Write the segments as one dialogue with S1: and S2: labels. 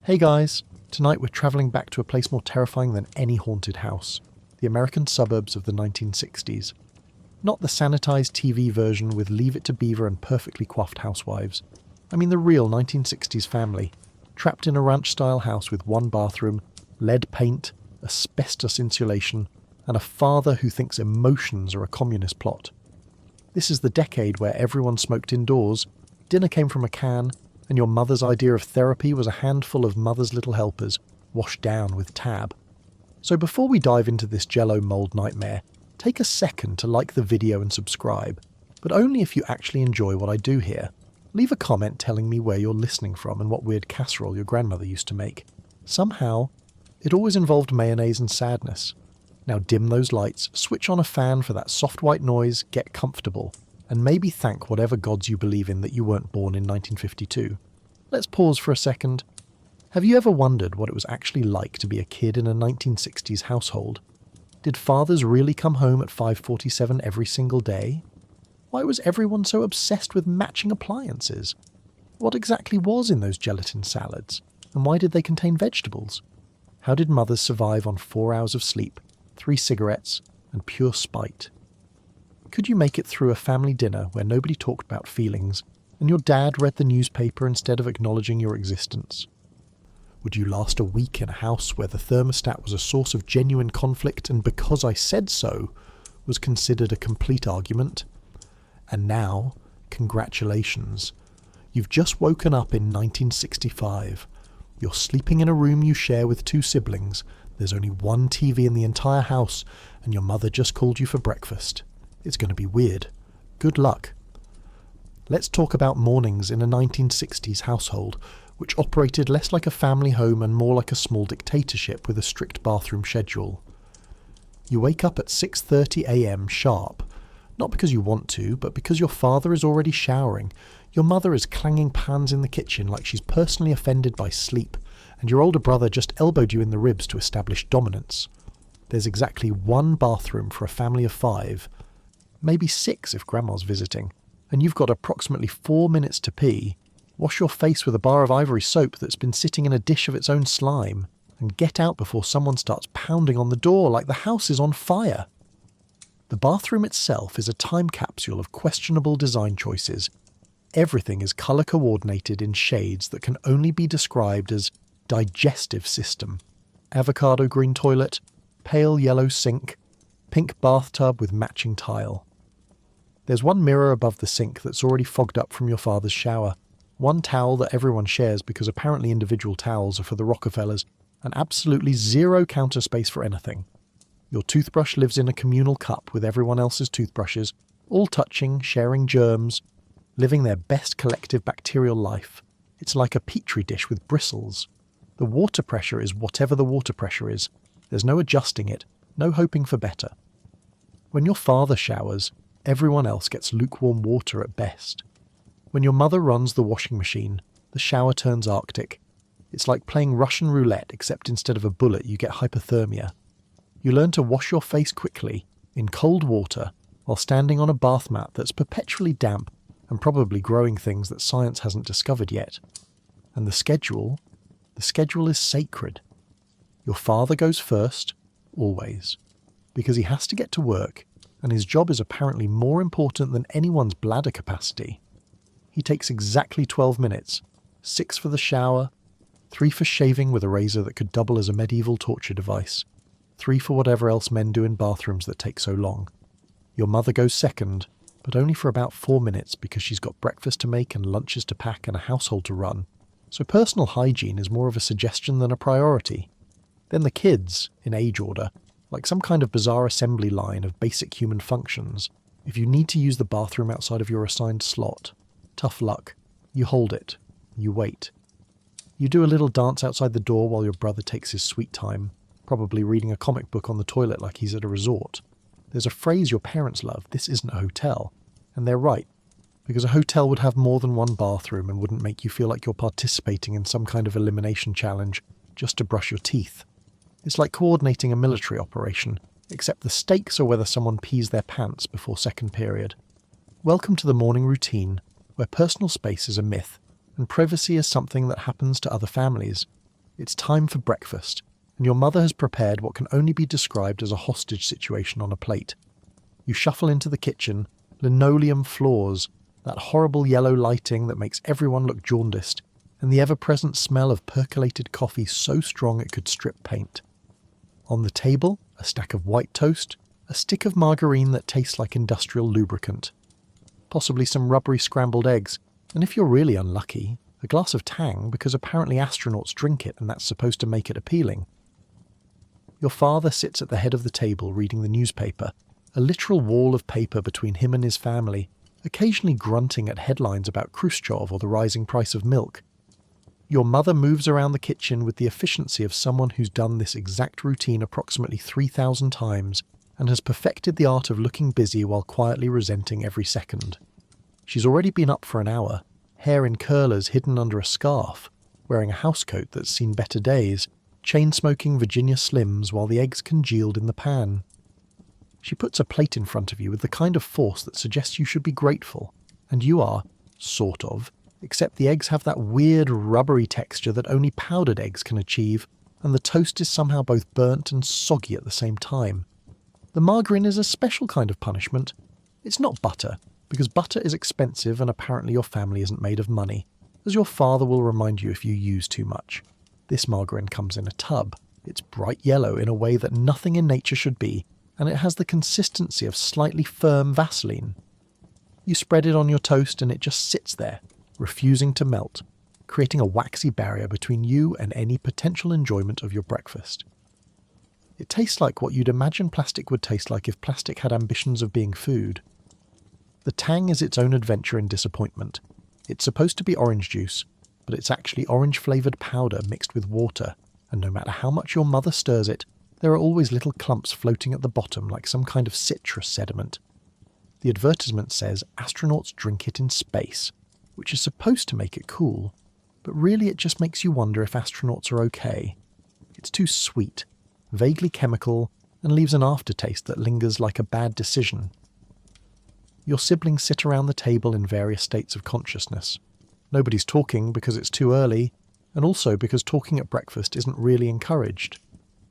S1: Hey guys, tonight we're travelling back to a place more terrifying than any haunted house, the American suburbs of the 1960s. Not the sanitised TV version with Leave It to Beaver and perfectly coiffed housewives. I mean the real 1960s family, trapped in a ranch-style house with one bathroom, lead paint, asbestos insulation, and a father who thinks emotions are a communist plot. This is the decade where everyone smoked indoors, dinner came from a can, and your mother's idea of therapy was a handful of mother's little helpers, washed down with tab. So before we dive into this jello mould nightmare, take a second to like the video and subscribe, but only if you actually enjoy what I do here. Leave a comment telling me where you're listening from and what weird casserole your grandmother used to make. Somehow, it always involved mayonnaise and sadness. Now dim those lights, switch on a fan for that soft white noise, get comfortable, and maybe thank whatever gods you believe in that you weren't born in 1952. Let's pause for a second. Have you ever wondered what it was actually like to be a kid in a 1960s household? Did fathers really come home at 5:47 every single day? Why was everyone so obsessed with matching appliances? What exactly was in those gelatin salads? And why did they contain vegetables? How did mothers survive on 4 hours of sleep, 3 cigarettes, and pure spite? Could you make it through a family dinner where nobody talked about feelings, and your dad read the newspaper instead of acknowledging your existence? Would you last a week in a house where the thermostat was a source of genuine conflict and because I said so was considered a complete argument? And now, congratulations. You've just woken up in 1965. You're sleeping in a room you share with 2 siblings. There's only one TV in the entire house, and your mother just called you for breakfast. It's going to be weird. Good luck. Let's talk about mornings in a 1960s household, which operated less like a family home and more like a small dictatorship with a strict bathroom schedule. You wake up at 6:30 a.m. sharp, not because you want to, but because your father is already showering, your mother is clanging pans in the kitchen like she's personally offended by sleep, and your older brother just elbowed you in the ribs to establish dominance. There's exactly one bathroom for a family of 5, maybe 6 if grandma's visiting, and you've got approximately 4 minutes to pee, wash your face with a bar of ivory soap that's been sitting in a dish of its own slime, and get out before someone starts pounding on the door like the house is on fire. The bathroom itself is a time capsule of questionable design choices. Everything is colour coordinated in shades that can only be described as digestive system. Avocado green toilet, pale yellow sink, pink bathtub with matching tile. There's one mirror above the sink that's already fogged up from your father's shower, one towel that everyone shares because apparently individual towels are for the Rockefellers, and absolutely zero counter space for anything. Your toothbrush lives in a communal cup with everyone else's toothbrushes, all touching, sharing germs, living their best collective bacterial life. It's like a petri dish with bristles. The water pressure is whatever the water pressure is. There's no adjusting it, no hoping for better. When your father showers, everyone else gets lukewarm water at best. When your mother runs the washing machine, the shower turns Arctic. It's like playing Russian roulette, except instead of a bullet you get hypothermia. You learn to wash your face quickly, in cold water, while standing on a bath mat that's perpetually damp and probably growing things that science hasn't discovered yet. And the schedule is sacred. Your father goes first, always, because he has to get to work, and his job is apparently more important than anyone's bladder capacity. He takes exactly 12 minutes, 6 for the shower, 3 for shaving with a razor that could double as a medieval torture device, 3 for whatever else men do in bathrooms that take so long. Your mother goes second, but only for about 4 minutes because she's got breakfast to make and lunches to pack and a household to run. So personal hygiene is more of a suggestion than a priority. Then the kids, in age order, like some kind of bizarre assembly line of basic human functions. If you need to use the bathroom outside of your assigned slot, tough luck. You hold it. You wait. You do a little dance outside the door while your brother takes his sweet time, probably reading a comic book on the toilet like he's at a resort. There's a phrase your parents love, "This isn't a hotel." And they're right, because a hotel would have more than one bathroom and wouldn't make you feel like you're participating in some kind of elimination challenge just to brush your teeth. It's like coordinating a military operation, except the stakes are whether someone pees their pants before second period. Welcome to the morning routine, where personal space is a myth, and privacy is something that happens to other families. It's time for breakfast, and your mother has prepared what can only be described as a hostage situation on a plate. You shuffle into the kitchen, linoleum floors, that horrible yellow lighting that makes everyone look jaundiced, and the ever-present smell of percolated coffee so strong it could strip paint. On the table, a stack of white toast, a stick of margarine that tastes like industrial lubricant, possibly some rubbery scrambled eggs, and if you're really unlucky, a glass of Tang because apparently astronauts drink it and that's supposed to make it appealing. Your father sits at the head of the table reading the newspaper, a literal wall of paper between him and his family, occasionally grunting at headlines about Khrushchev or the rising price of milk. Your mother moves around the kitchen with the efficiency of someone who's done this exact routine approximately 3,000 times and has perfected the art of looking busy while quietly resenting every second. She's already been up for an hour, hair in curlers hidden under a scarf, wearing a housecoat that's seen better days, chain-smoking Virginia Slims while the eggs congealed in the pan. She puts a plate in front of you with the kind of force that suggests you should be grateful, and you are, sort of, except the eggs have that weird rubbery texture that only powdered eggs can achieve, and the toast is somehow both burnt and soggy at the same time. The margarine is a special kind of punishment. It's not butter, because butter is expensive and apparently your family isn't made of money, as your father will remind you if you use too much. This margarine comes in a tub. It's bright yellow in a way that nothing in nature should be, and it has the consistency of slightly firm Vaseline. You spread it on your toast and it just sits there, refusing to melt, creating a waxy barrier between you and any potential enjoyment of your breakfast. It tastes like what you'd imagine plastic would taste like if plastic had ambitions of being food. The Tang is its own adventure in disappointment. It's supposed to be orange juice, but it's actually orange-flavoured powder mixed with water, and no matter how much your mother stirs it, there are always little clumps floating at the bottom like some kind of citrus sediment. The advertisement says astronauts drink it in space, which is supposed to make it cool, but really it just makes you wonder if astronauts are okay. It's too sweet, vaguely chemical, and leaves an aftertaste that lingers like a bad decision. Your siblings sit around the table in various states of consciousness. Nobody's talking because it's too early, and also because talking at breakfast isn't really encouraged.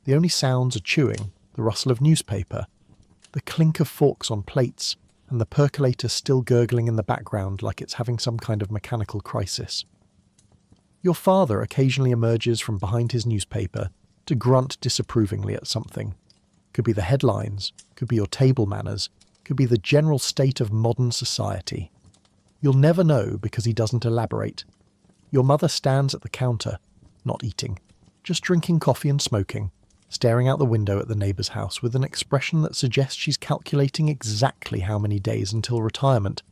S1: The only sounds are chewing, the rustle of newspaper, the clink of forks on plates, and the percolator still gurgling in the background like it's having some kind of mechanical crisis. Your father occasionally emerges from behind his newspaper to grunt disapprovingly at something. Could be the headlines, could be your table manners, could be the general state of modern society. You'll never know because he doesn't elaborate. Your mother stands at the counter, not eating, just drinking coffee and smoking, staring out the window at the neighbour's house with an expression that suggests she's calculating exactly how many days until retirement.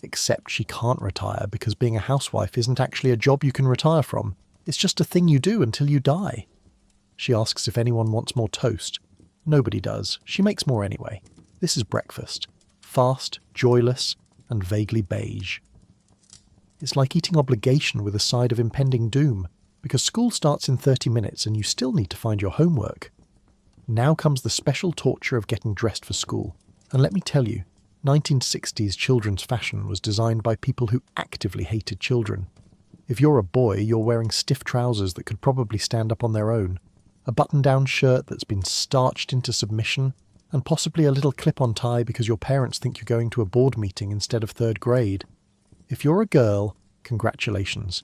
S1: Except she can't retire because being a housewife isn't actually a job you can retire from. It's just a thing you do until you die. She asks if anyone wants more toast. Nobody does. She makes more anyway. This is breakfast. Fast, joyless, and vaguely beige. It's like eating obligation with a side of impending doom, because school starts in 30 minutes and you still need to find your homework. Now comes the special torture of getting dressed for school. And let me tell you, 1960s children's fashion was designed by people who actively hated children. If you're a boy, you're wearing stiff trousers that could probably stand up on their own, a button-down shirt that's been starched into submission, and possibly a little clip-on tie because your parents think you're going to a board meeting instead of third grade. If you're a girl, congratulations.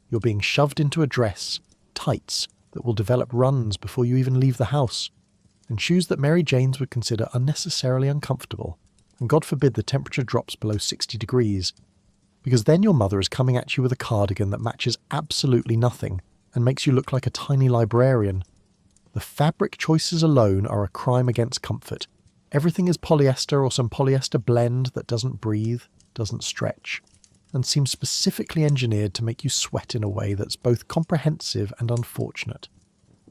S1: You're being shoved into a dress, tights, that will develop runs before you even leave the house, and shoes that Mary Janes would consider unnecessarily uncomfortable, and God forbid the temperature drops below 60 degrees, because then your mother is coming at you with a cardigan that matches absolutely nothing and makes you look like a tiny librarian. The fabric choices alone are a crime against comfort. Everything is polyester or some polyester blend that doesn't breathe, doesn't stretch, and seems specifically engineered to make you sweat in a way that's both comprehensive and unfortunate.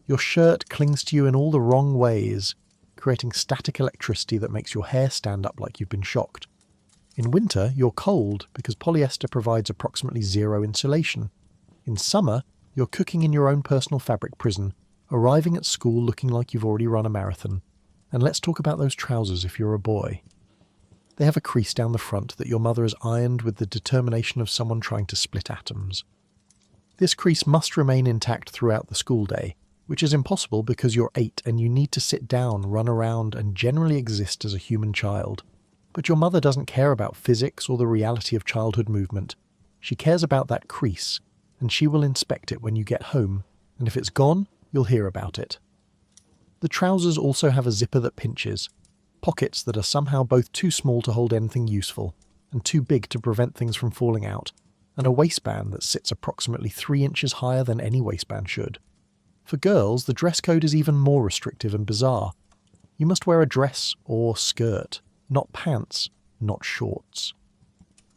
S1: Your shirt clings to you in all the wrong ways, creating static electricity that makes your hair stand up like you've been shocked. In winter, you're cold because polyester provides approximately zero insulation. In summer, you're cooking in your own personal fabric prison, arriving at school looking like you've already run a marathon. And let's talk about those trousers if you're a boy. They have a crease down the front that your mother has ironed with the determination of someone trying to split atoms. This crease must remain intact throughout the school day, which is impossible because you're 8 and you need to sit down, run around, and generally exist as a human child. But your mother doesn't care about physics or the reality of childhood movement. She cares about that crease, and she will inspect it when you get home, and if it's gone, you'll hear about it. The trousers also have a zipper that pinches, pockets that are somehow both too small to hold anything useful, and too big to prevent things from falling out, and a waistband that sits approximately 3 inches higher than any waistband should. For girls, the dress code is even more restrictive and bizarre. You must wear a dress or skirt, not pants, not shorts.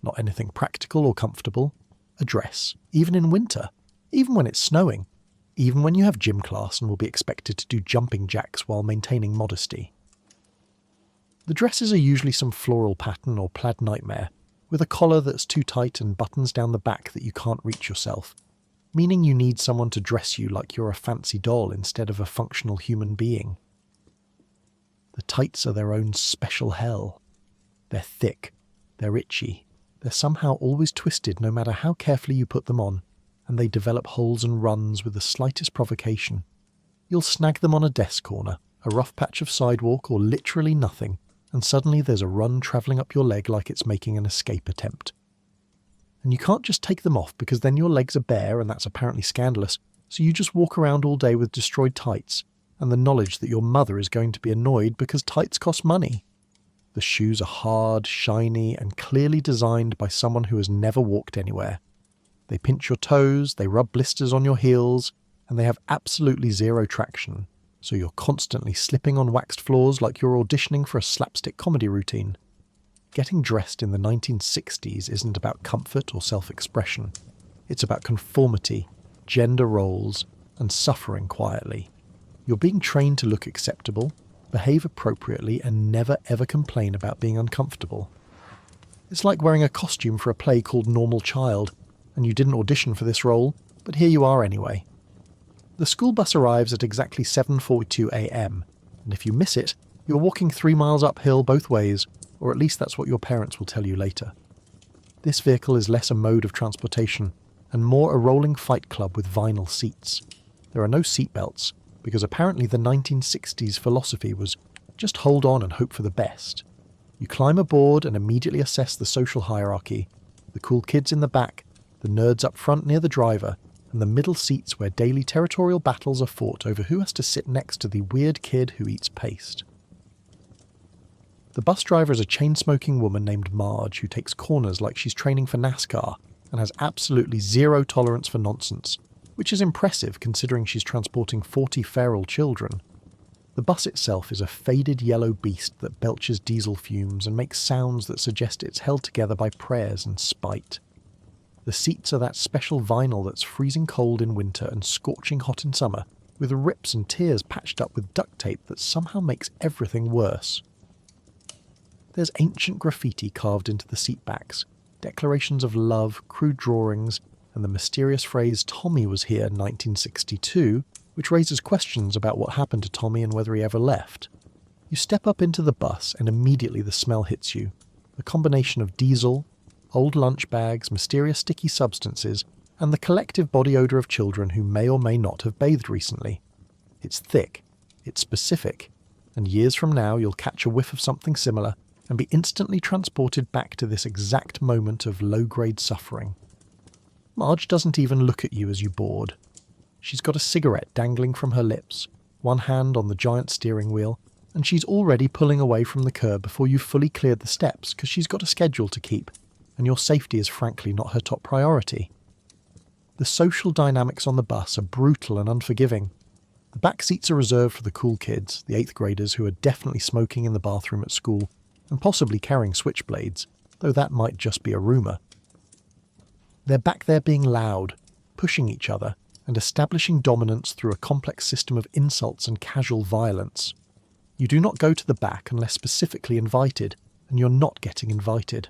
S1: Not anything practical or comfortable. A dress, even in winter, even when it's snowing, even when you have gym class and will be expected to do jumping jacks while maintaining modesty. The dresses are usually some floral pattern or plaid nightmare, with a collar that's too tight and buttons down the back that you can't reach yourself, meaning you need someone to dress you like you're a fancy doll instead of a functional human being. The tights are their own special hell. They're thick, they're itchy, they're somehow always twisted no matter how carefully you put them on, and they develop holes and runs with the slightest provocation. You'll snag them on a desk corner, a rough patch of sidewalk, or literally nothing, and suddenly there's a run travelling up your leg like it's making an escape attempt. And you can't just take them off because then your legs are bare and that's apparently scandalous, so you just walk around all day with destroyed tights, and the knowledge that your mother is going to be annoyed because tights cost money. The shoes are hard, shiny, and clearly designed by someone who has never walked anywhere. They pinch your toes, they rub blisters on your heels, and they have absolutely zero traction, so you're constantly slipping on waxed floors like you're auditioning for a slapstick comedy routine. Getting dressed in the 1960s isn't about comfort or self-expression. It's about conformity, gender roles, and suffering quietly. You're being trained to look acceptable, behave appropriately, and never ever complain about being uncomfortable. It's like wearing a costume for a play called Normal Child, and you didn't audition for this role, but here you are anyway. The school bus arrives at exactly 7:42 a.m, and if you miss it, you're walking 3 miles uphill both ways, or at least that's what your parents will tell you later. This vehicle is less a mode of transportation, and more a rolling fight club with vinyl seats. There are no seatbelts, because apparently the 1960s philosophy was just hold on and hope for the best. You climb aboard and immediately assess the social hierarchy, the cool kids in the back, the nerds up front near the driver, and the middle seats where daily territorial battles are fought over who has to sit next to the weird kid who eats paste. The bus driver is a chain-smoking woman named Marge who takes corners like she's training for NASCAR and has absolutely zero tolerance for nonsense, which is impressive considering she's transporting 40 feral children. The bus itself is a faded yellow beast that belches diesel fumes and makes sounds that suggest it's held together by prayers and spite. The seats are that special vinyl that's freezing cold in winter and scorching hot in summer, with rips and tears patched up with duct tape that somehow makes everything worse. There's ancient graffiti carved into the seat backs, declarations of love, crude drawings, and the mysterious phrase "Tommy was here 1962", which raises questions about what happened to Tommy and whether he ever left. You step up into the bus and immediately the smell hits you. The combination of diesel, old lunch bags, mysterious sticky substances, and the collective body odour of children who may or may not have bathed recently. It's thick, it's specific, and years from now you'll catch a whiff of something similar and be instantly transported back to this exact moment of low-grade suffering. Marge doesn't even look at you as you board. She's got a cigarette dangling from her lips, one hand on the giant steering wheel, and she's already pulling away from the curb before you've fully cleared the steps because she's got a schedule to keep, and your safety is frankly not her top priority. The social dynamics on the bus are brutal and unforgiving. The back seats are reserved for the cool kids, the 8th graders who are definitely smoking in the bathroom at school, and possibly carrying switchblades, though that might just be a rumour. They're back there being loud, pushing each other, and establishing dominance through a complex system of insults and casual violence. You do not go to the back unless specifically invited, and you're not getting invited.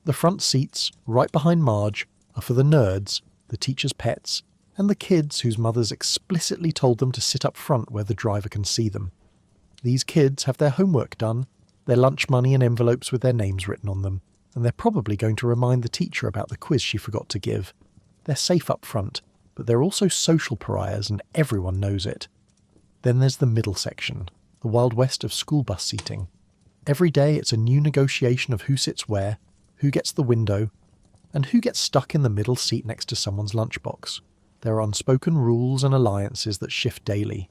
S1: The front seats, right behind Marge, are for the nerds, the teachers' pets, and the kids whose mothers explicitly told them to sit up front where the driver can see them. These kids have their homework done, their lunch money in envelopes with their names written on them, and they're probably going to remind the teacher about the quiz she forgot to give. They're safe up front, but they're also social pariahs and everyone knows it. Then there's the middle section, the Wild West of school bus seating. Every day it's a new negotiation of who sits where, who gets the window, and who gets stuck in the middle seat next to someone's lunchbox. There are unspoken rules and alliances that shift daily.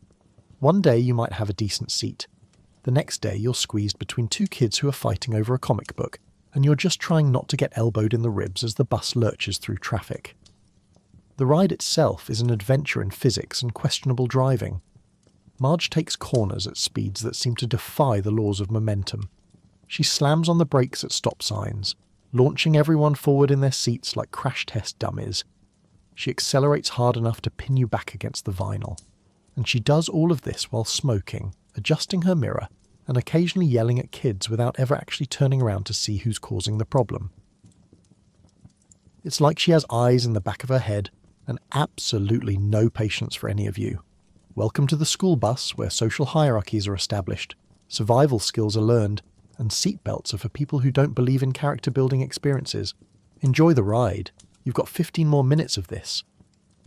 S1: One day you might have a decent seat. The next day you're squeezed between two kids who are fighting over a comic book, and you're just trying not to get elbowed in the ribs as the bus lurches through traffic. The ride itself is an adventure in physics and questionable driving. Marge takes corners at speeds that seem to defy the laws of momentum. She slams on the brakes at stop signs, launching everyone forward in their seats like crash test dummies. She accelerates hard enough to pin you back against the vinyl. And she does all of this while smoking, adjusting her mirror, and occasionally yelling at kids without ever actually turning around to see who's causing the problem. It's like she has eyes in the back of her head and absolutely no patience for any of you. Welcome to the school bus, where social hierarchies are established, survival skills are learned, and seatbelts are for people who don't believe in character-building experiences. Enjoy the ride. You've got 15 more minutes of this.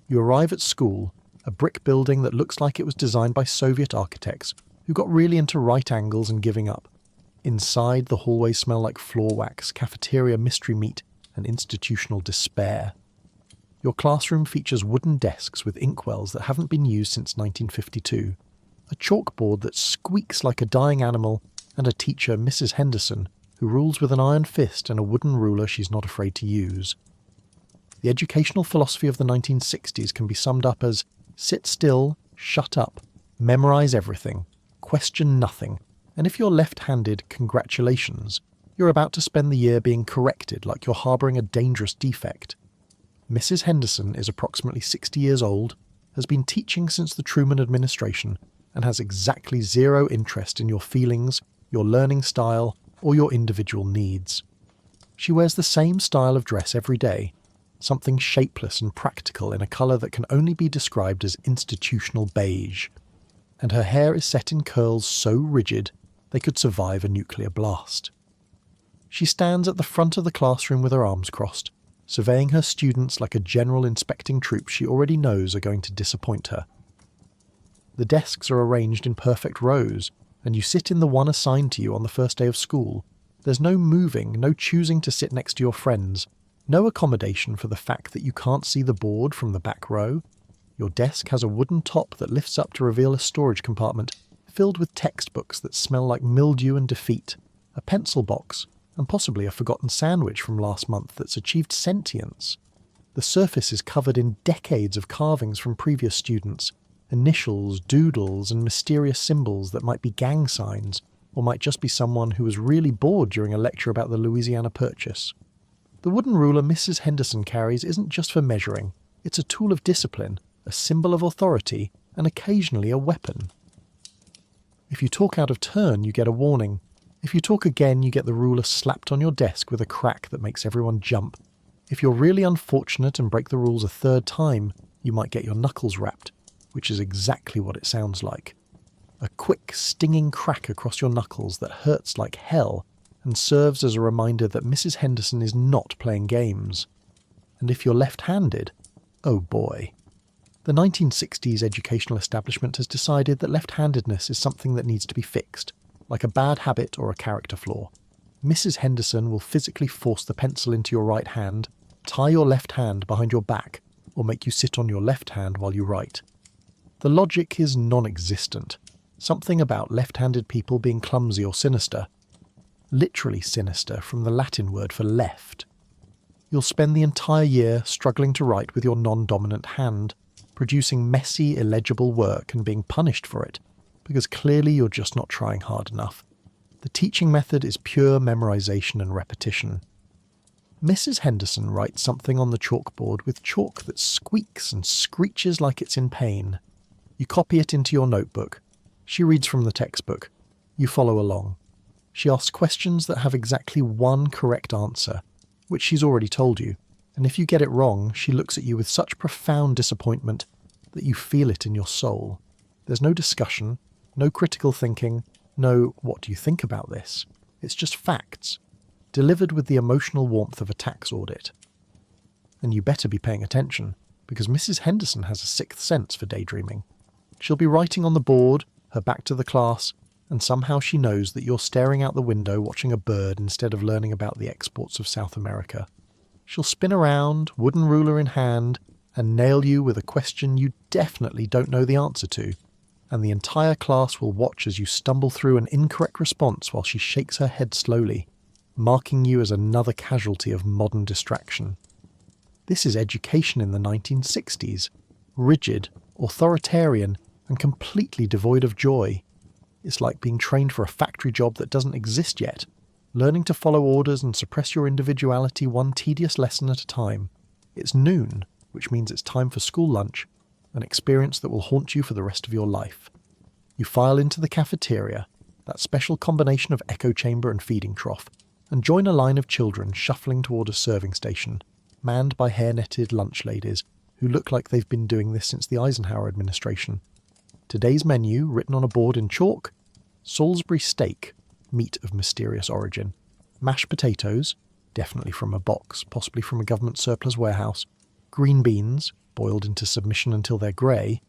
S1: You arrive at school, a brick building that looks like it was designed by Soviet architects who got really into right angles and giving up. Inside, the hallways smell like floor wax, cafeteria mystery meat, and institutional despair. Your classroom features wooden desks with inkwells that haven't been used since 1952, a chalkboard that squeaks like a dying animal, and a teacher, Mrs. Henderson, who rules with an iron fist and a wooden ruler she's not afraid to use. The educational philosophy of the 1960s can be summed up as sit still, shut up, memorize everything, question nothing, and if you're left-handed, congratulations. You're about to spend the year being corrected like you're harbouring a dangerous defect. Mrs. Henderson is approximately 60 years old, has been teaching since the Truman administration, and has exactly zero interest in your feelings, your learning style, or your individual needs. She wears the same style of dress every day, something shapeless and practical in a colour that can only be described as institutional beige, and her hair is set in curls so rigid they could survive a nuclear blast. She stands at the front of the classroom with her arms crossed, surveying her students like a general inspecting troops she already knows are going to disappoint her. The desks are arranged in perfect rows, and you sit in the one assigned to you on the first day of school. There's no moving, no choosing to sit next to your friends, no accommodation for the fact that you can't see the board from the back row. Your desk has a wooden top that lifts up to reveal a storage compartment filled with textbooks that smell like mildew and defeat, a pencil box, and possibly a forgotten sandwich from last month that's achieved sentience. The surface is covered in decades of carvings from previous students, initials, doodles, and mysterious symbols that might be gang signs, or might just be someone who was really bored during a lecture about the Louisiana Purchase. The wooden ruler Mrs. Henderson carries isn't just for measuring, it's a tool of discipline, a symbol of authority, and occasionally a weapon. If you talk out of turn, you get a warning. If you talk again, you get the ruler slapped on your desk with a crack that makes everyone jump. If you're really unfortunate and break the rules a third time, you might get your knuckles rapped, which is exactly what it sounds like. A quick, stinging crack across your knuckles that hurts like hell and serves as a reminder that Mrs. Henderson is not playing games. And if you're left-handed, oh boy. The 1960s educational establishment has decided that left-handedness is something that needs to be fixed, like a bad habit or a character flaw. Mrs. Henderson will physically force the pencil into your right hand, tie your left hand behind your back, or make you sit on your left hand while you write. The logic is non-existent. Something about left-handed people being clumsy or sinister. Literally sinister from the Latin word for left. You'll spend the entire year struggling to write with your non-dominant hand, producing messy, illegible work and being punished for it, because clearly you're just not trying hard enough. The teaching method is pure memorization and repetition. Mrs. Henderson writes something on the chalkboard with chalk that squeaks and screeches like it's in pain. You copy it into your notebook. She reads from the textbook. You follow along. She asks questions that have exactly one correct answer, which she's already told you, and if you get it wrong, she looks at you with such profound disappointment that you feel it in your soul. There's no discussion, no critical thinking, no "what do you think about this?" It's just facts, delivered with the emotional warmth of a tax audit. And you better be paying attention, because Mrs. Henderson has a sixth sense for daydreaming. She'll be writing on the board, her back to the class, and somehow she knows that you're staring out the window watching a bird instead of learning about the exports of South America. She'll spin around, wooden ruler in hand, and nail you with a question you definitely don't know the answer to, and the entire class will watch as you stumble through an incorrect response while she shakes her head slowly, marking you as another casualty of modern distraction. This is education in the 1960s, rigid, authoritarian, and completely devoid of joy. It's like being trained for a factory job that doesn't exist yet, learning to follow orders and suppress your individuality one tedious lesson at a time. It's noon, which means it's time for school lunch, an experience that will haunt you for the rest of your life. You file into the cafeteria, that special combination of echo chamber and feeding trough, and join a line of children shuffling toward a serving station, manned by hair-netted lunch ladies who look like they've been doing this since the Eisenhower administration. Today's menu, written on a board in chalk: Salisbury steak, meat of mysterious origin, mashed potatoes, definitely from a box, possibly from a government surplus warehouse, green beans, boiled into submission until they're grey,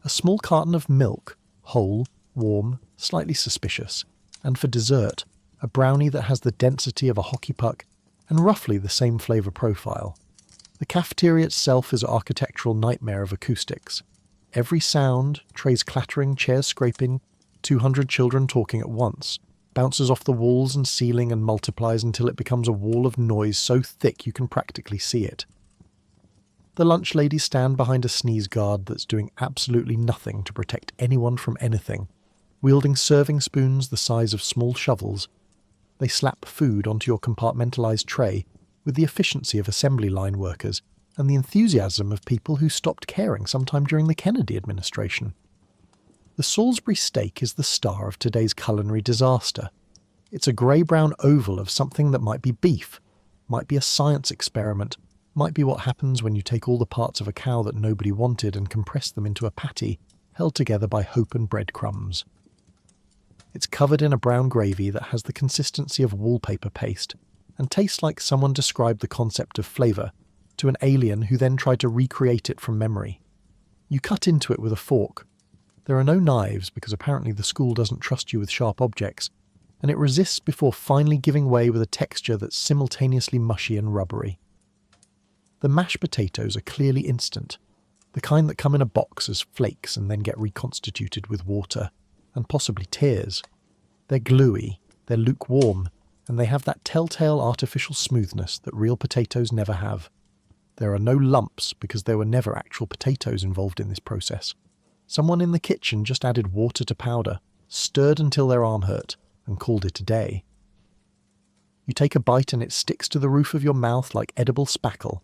S1: a small carton of milk, whole, warm, slightly suspicious, and for dessert, a brownie that has the density of a hockey puck and roughly the same flavour profile. The cafeteria itself is an architectural nightmare of acoustics. Every sound, trays clattering, chairs scraping, 200 children talking at once, bounces off the walls and ceiling and multiplies until it becomes a wall of noise so thick you can practically see it. The lunch ladies stand behind a sneeze guard that's doing absolutely nothing to protect anyone from anything, wielding serving spoons the size of small shovels. They slap food onto your compartmentalised tray with the efficiency of assembly line workers and the enthusiasm of people who stopped caring sometime during the Kennedy administration. The Salisbury steak is the star of today's culinary disaster. It's a grey-brown oval of something that might be beef, might be a science experiment, might be what happens when you take all the parts of a cow that nobody wanted and compress them into a patty held together by hope and breadcrumbs. It's covered in a brown gravy that has the consistency of wallpaper paste and tastes like someone described the concept of flavour to an alien who then tried to recreate it from memory. You cut into it with a fork. There are no knives because apparently the school doesn't trust you with sharp objects, and it resists before finally giving way with a texture that's simultaneously mushy and rubbery. The mashed potatoes are clearly instant, the kind that come in a box as flakes and then get reconstituted with water, and possibly tears. They're gluey, they're lukewarm, and they have that telltale artificial smoothness that real potatoes never have. There are no lumps because there were never actual potatoes involved in this process. Someone in the kitchen just added water to powder, stirred until their arm hurt, and called it a day. You take a bite and it sticks to the roof of your mouth like edible spackle.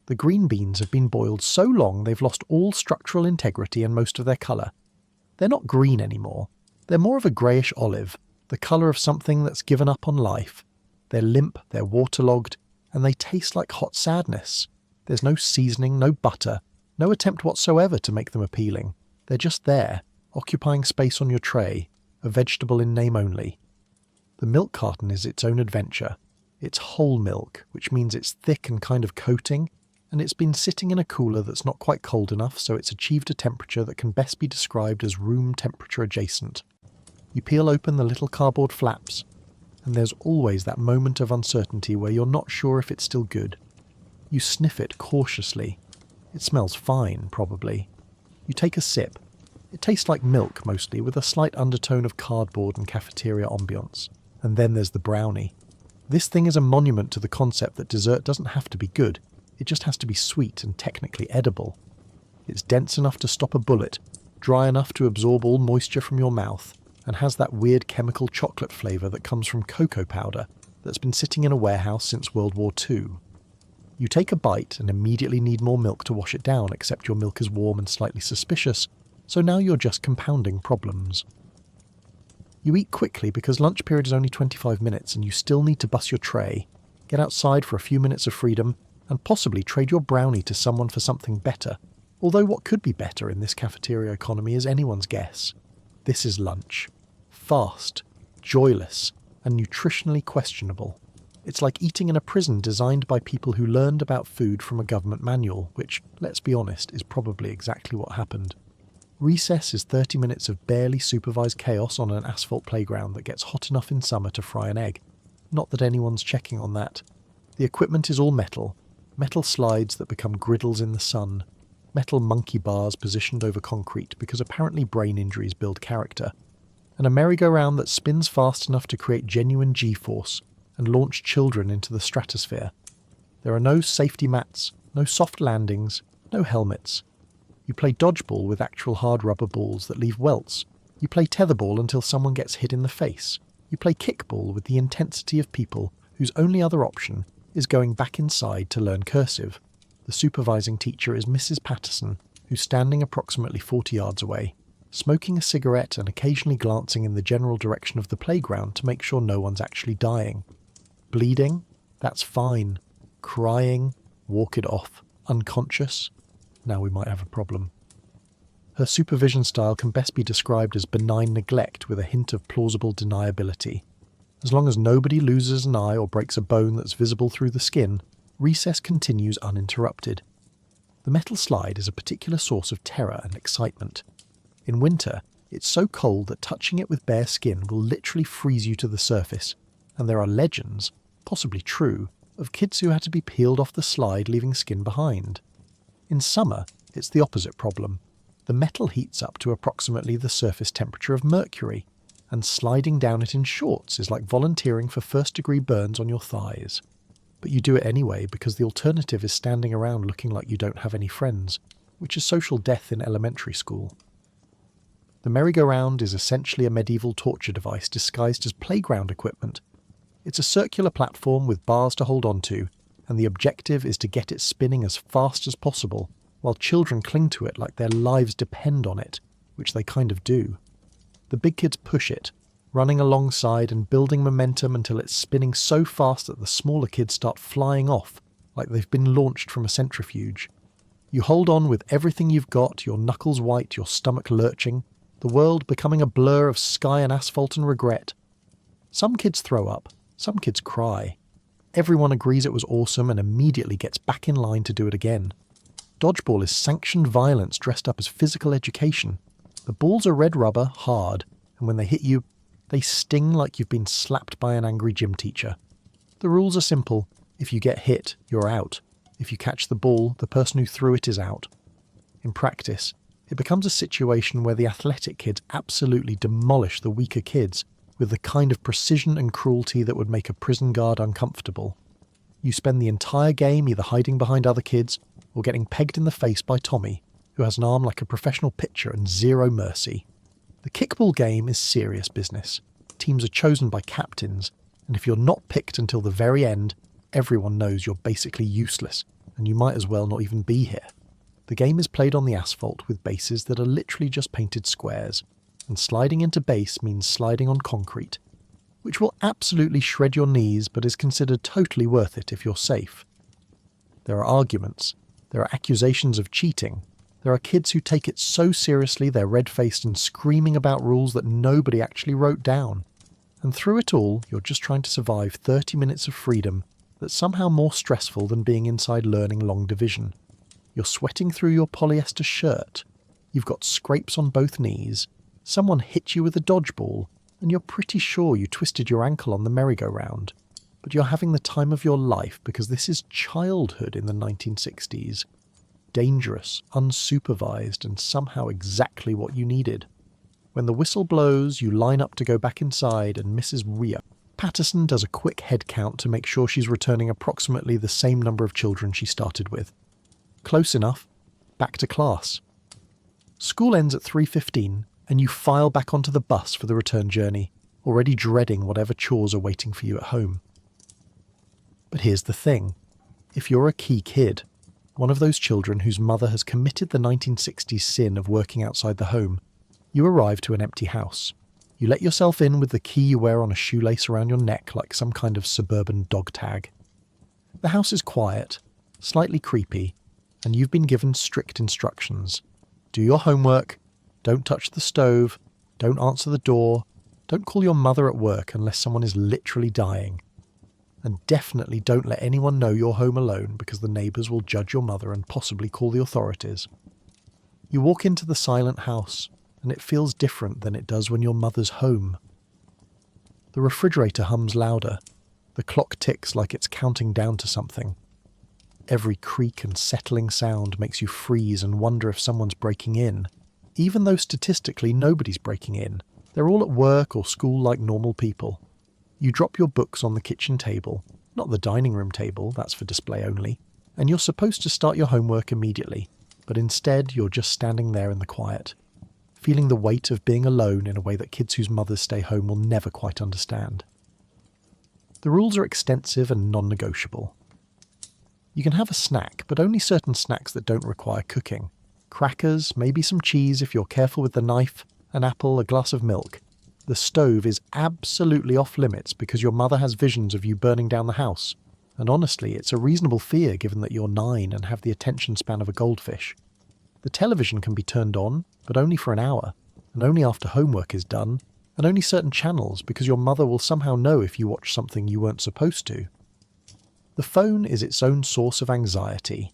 S1: The green beans have been boiled so long they've lost all structural integrity and most of their colour. They're not green anymore. They're more of a greyish olive, the colour of something that's given up on life. They're limp, they're waterlogged, and they taste like hot sadness. There's no seasoning, no butter, no attempt whatsoever to make them appealing. They're just there, occupying space on your tray, a vegetable in name only. The milk carton is its own adventure. It's whole milk, which means it's thick and kind of coating, and it's been sitting in a cooler that's not quite cold enough, so it's achieved a temperature that can best be described as room temperature adjacent. You peel open the little cardboard flaps, and there's always that moment of uncertainty where you're not sure if it's still good. You sniff it cautiously. It smells fine, probably. You take a sip. It tastes like milk, mostly, with a slight undertone of cardboard and cafeteria ambience. And then there's the brownie. This thing is a monument to the concept that dessert doesn't have to be good. It just has to be sweet and technically edible. It's dense enough to stop a bullet, dry enough to absorb all moisture from your mouth, and has that weird chemical chocolate flavour that comes from cocoa powder that's been sitting in a warehouse since World War II. You take a bite and immediately need more milk to wash it down, except your milk is warm and slightly suspicious, so now you're just compounding problems. You eat quickly because lunch period is only 25 minutes and you still need to bus your tray, get outside for a few minutes of freedom, and possibly trade your brownie to someone for something better, although what could be better in this cafeteria economy is anyone's guess. This is lunch. Fast, joyless, and nutritionally questionable. It's like eating in a prison designed by people who learned about food from a government manual, which, let's be honest, is probably exactly what happened. Recess is 30 minutes of barely supervised chaos on an asphalt playground that gets hot enough in summer to fry an egg. Not that anyone's checking on that. The equipment is all metal slides that become griddles in the sun, metal monkey bars positioned over concrete because apparently brain injuries build character, and a merry-go-round that spins fast enough to create genuine G-force and launch children into the stratosphere. There are no safety mats, no soft landings, no helmets. You play dodgeball with actual hard rubber balls that leave welts. You play tetherball until someone gets hit in the face. You play kickball with the intensity of people whose only other option is going back inside to learn cursive. The supervising teacher is Mrs. Patterson, who's standing approximately 40 yards away, smoking a cigarette and occasionally glancing in the general direction of the playground to make sure no one's actually dying. Bleeding? That's fine. Crying? Walk it off. Unconscious? Now we might have a problem. Her supervision style can best be described as benign neglect with a hint of plausible deniability. As long as nobody loses an eye or breaks a bone that's visible through the skin, recess continues uninterrupted. The metal slide is a particular source of terror and excitement. In winter, it's so cold that touching it with bare skin will literally freeze you to the surface, and there are legends, possibly true, of kids who had to be peeled off the slide leaving skin behind. In summer, it's the opposite problem. The metal heats up to approximately the surface temperature of Mercury, and sliding down it in shorts is like volunteering for first-degree burns on your thighs. But you do it anyway because the alternative is standing around looking like you don't have any friends, which is social death in elementary school. The merry-go-round is essentially a medieval torture device disguised as playground equipment. It's a circular platform with bars to hold onto, and the objective is to get it spinning as fast as possible, while children cling to it like their lives depend on it, which they kind of do. The big kids push it, running alongside and building momentum until it's spinning so fast that the smaller kids start flying off, like they've been launched from a centrifuge. You hold on with everything you've got, your knuckles white, your stomach lurching, the world becoming a blur of sky and asphalt and regret. Some kids throw up, some kids cry. Everyone agrees it was awesome and immediately gets back in line to do it again. Dodgeball is sanctioned violence dressed up as physical education. The balls are red rubber, hard, and when they hit you, they sting like you've been slapped by an angry gym teacher. The rules are simple. If you get hit, you're out. If you catch the ball, the person who threw it is out. In practice, it becomes a situation where the athletic kids absolutely demolish the weaker kids with the kind of precision and cruelty that would make a prison guard uncomfortable. You spend the entire game either hiding behind other kids or getting pegged in the face by Tommy, who has an arm like a professional pitcher and zero mercy. The kickball game is serious business. Teams are chosen by captains, and if you're not picked until the very end, everyone knows you're basically useless, and you might as well not even be here. The game is played on the asphalt with bases that are literally just painted squares, and sliding into base means sliding on concrete, which will absolutely shred your knees but is considered totally worth it if you're safe. There are arguments, there are accusations of cheating, there are kids who take it so seriously they're red-faced and screaming about rules that nobody actually wrote down. And through it all, you're just trying to survive 30 minutes of freedom that's somehow more stressful than being inside learning long division. You're sweating through your polyester shirt, you've got scrapes on both knees, someone hit you with a dodgeball, and you're pretty sure you twisted your ankle on the merry-go-round. But you're having the time of your life because this is childhood in the 1960s. Dangerous, unsupervised, and somehow exactly what you needed. When the whistle blows, you line up to go back inside, and Mrs. Patterson does a quick head count to make sure she's returning approximately the same number of children she started with. Close enough. Back to class. School ends at 3:15, and you file back onto the bus for the return journey, already dreading whatever chores are waiting for you at home. But here's the thing. If you're a key kid, one of those children whose mother has committed the 1960s sin of working outside the home, you arrive to an empty house. You let yourself in with the key you wear on a shoelace around your neck like some kind of suburban dog tag. The house is quiet, slightly creepy, and you've been given strict instructions. Do your homework, don't touch the stove, don't answer the door, don't call your mother at work unless someone is literally dying. And definitely don't let anyone know you're home alone because the neighbours will judge your mother and possibly call the authorities. You walk into the silent house, and it feels different than it does when your mother's home. The refrigerator hums louder. The clock ticks like it's counting down to something. Every creak and settling sound makes you freeze and wonder if someone's breaking in, even though statistically nobody's breaking in. They're all at work or school like normal people. You drop your books on the kitchen table, not the dining room table, that's for display only, and you're supposed to start your homework immediately, but instead you're just standing there in the quiet, feeling the weight of being alone in a way that kids whose mothers stay home will never quite understand. The rules are extensive and non-negotiable. You can have a snack, but only certain snacks that don't require cooking. Crackers, maybe some cheese if you're careful with the knife, an apple, a glass of milk. The stove is absolutely off limits because your mother has visions of you burning down the house. And honestly, it's a reasonable fear given that you're 9 and have the attention span of a goldfish. The television can be turned on, but only for an hour, and only after homework is done, and only certain channels because your mother will somehow know if you watch something you weren't supposed to. The phone is its own source of anxiety.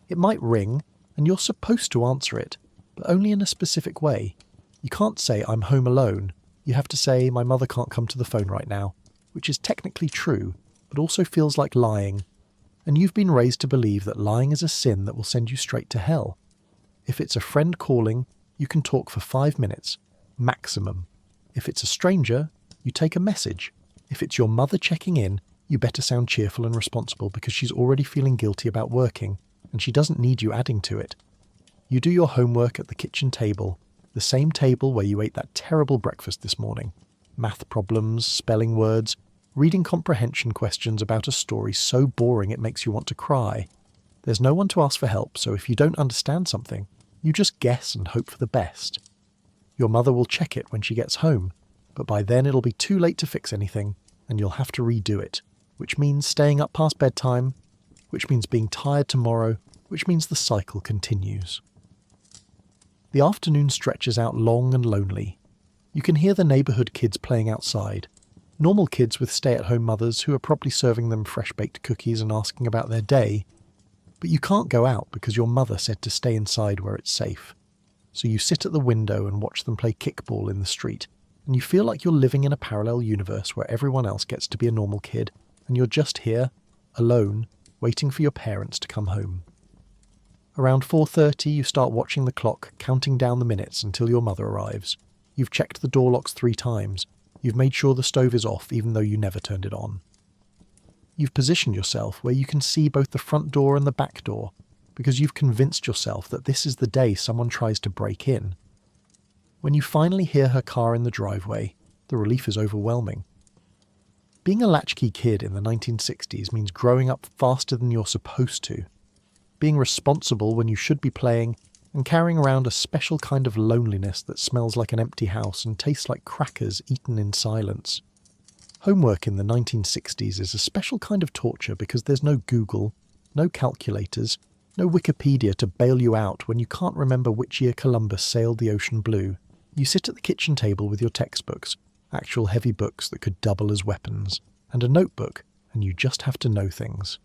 S1: It might ring, and you're supposed to answer it, but only in a specific way. You can't say, "I'm home alone." You have to say, "My mother can't come to the phone right now," which is technically true, but also feels like lying. And you've been raised to believe that lying is a sin that will send you straight to hell. If it's a friend calling, you can talk for 5 minutes, maximum. If it's a stranger, you take a message. If it's your mother checking in, you better sound cheerful and responsible because she's already feeling guilty about working, and she doesn't need you adding to it. You do your homework at the kitchen table, the same table where you ate that terrible breakfast this morning. Math problems, spelling words, reading comprehension questions about a story so boring it makes you want to cry. There's no one to ask for help, so if you don't understand something, you just guess and hope for the best. Your mother will check it when she gets home, but by then it'll be too late to fix anything, and you'll have to redo it, which means staying up past bedtime, which means being tired tomorrow, which means the cycle continues. The afternoon stretches out long and lonely. You can hear the neighbourhood kids playing outside, normal kids with stay-at-home mothers who are probably serving them fresh-baked cookies and asking about their day. But you can't go out because your mother said to stay inside where it's safe. So you sit at the window and watch them play kickball in the street, and you feel like you're living in a parallel universe where everyone else gets to be a normal kid, and you're just here, alone, waiting for your parents to come home. Around 4:30 you start watching the clock, counting down the minutes until your mother arrives. You've checked the door locks 3 times. You've made sure the stove is off even though you never turned it on. You've positioned yourself where you can see both the front door and the back door, because you've convinced yourself that this is the day someone tries to break in. When you finally hear her car in the driveway, the relief is overwhelming. Being a latchkey kid in the 1960s means growing up faster than you're supposed to, being responsible when you should be playing, and carrying around a special kind of loneliness that smells like an empty house and tastes like crackers eaten in silence. Homework in the 1960s is a special kind of torture because there's no Google, no calculators, no Wikipedia to bail you out when you can't remember which year Columbus sailed the ocean blue. You sit at the kitchen table with your textbooks, actual heavy books that could double as weapons, and a notebook, and you just have to know things.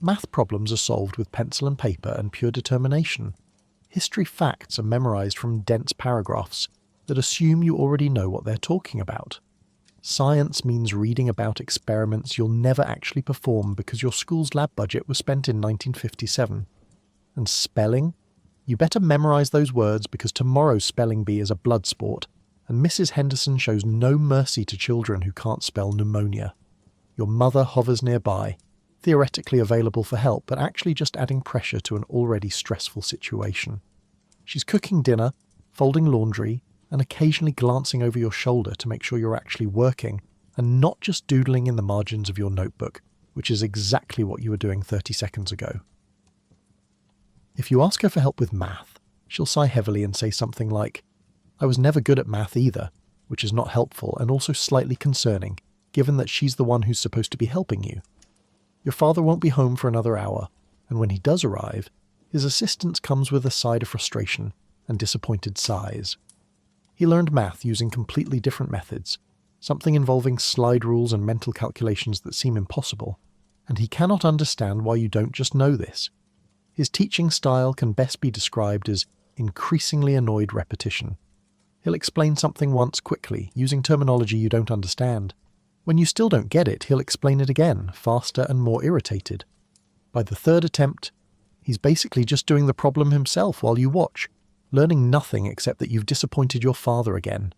S1: Math problems are solved with pencil and paper and pure determination. History facts are memorized from dense paragraphs that assume you already know what they're talking about. Science means reading about experiments you'll never actually perform because your school's lab budget was spent in 1957. And spelling? You better memorize those words because tomorrow's spelling bee is a blood sport, and Mrs. Henderson shows no mercy to children who can't spell pneumonia. Your mother hovers nearby, theoretically available for help, but actually just adding pressure to an already stressful situation. She's cooking dinner, folding laundry, and occasionally glancing over your shoulder to make sure you're actually working, and not just doodling in the margins of your notebook, which is exactly what you were doing 30 seconds ago. If you ask her for help with math, she'll sigh heavily and say something like, "I was never good at math either," which is not helpful and also slightly concerning, given that she's the one who's supposed to be helping you. Your father won't be home for another hour, and when he does arrive, his assistance comes with a side of frustration and disappointed sighs. He learned math using completely different methods, something involving slide rules and mental calculations that seem impossible, and he cannot understand why you don't just know this. His teaching style can best be described as increasingly annoyed repetition. He'll explain something once quickly, using terminology you don't understand. When you still don't get it, he'll explain it again, faster and more irritated. By the third attempt, he's basically just doing the problem himself while you watch, learning nothing except that you've disappointed your father again.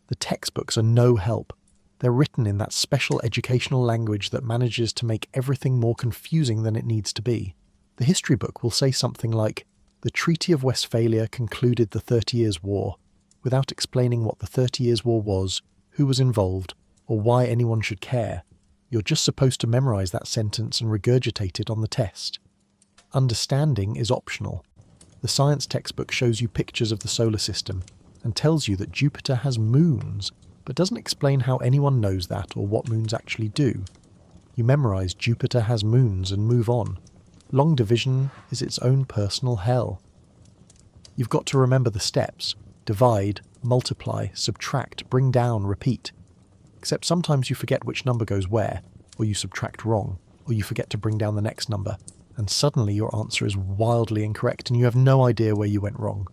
S1: The textbooks are no help. They're written in that special educational language that manages to make everything more confusing than it needs to be. The history book will say something like, "The Treaty of Westphalia concluded the 30 Years' War," without explaining what the 30 Years' War was, who was involved, or why anyone should care. You're just supposed to memorize that sentence and regurgitate it on the test. Understanding is optional. The science textbook shows you pictures of the solar system and tells you that Jupiter has moons, but doesn't explain how anyone knows that or what moons actually do. You memorize Jupiter has moons and move on. Long division is its own personal hell. You've got to remember the steps: divide, multiply, subtract, bring down, repeat. Except sometimes you forget which number goes where, or you subtract wrong, or you forget to bring down the next number, and suddenly your answer is wildly incorrect and you have no idea where you went wrong.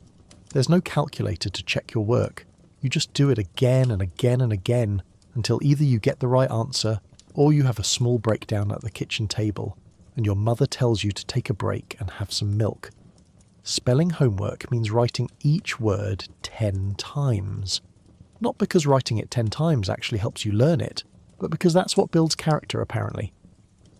S1: There's no calculator to check your work. You just do it again and again and again until either you get the right answer or you have a small breakdown at the kitchen table and your mother tells you to take a break and have some milk. Spelling homework means writing each word 10 times. Not because writing it 10 times actually helps you learn it, but because that's what builds character, apparently.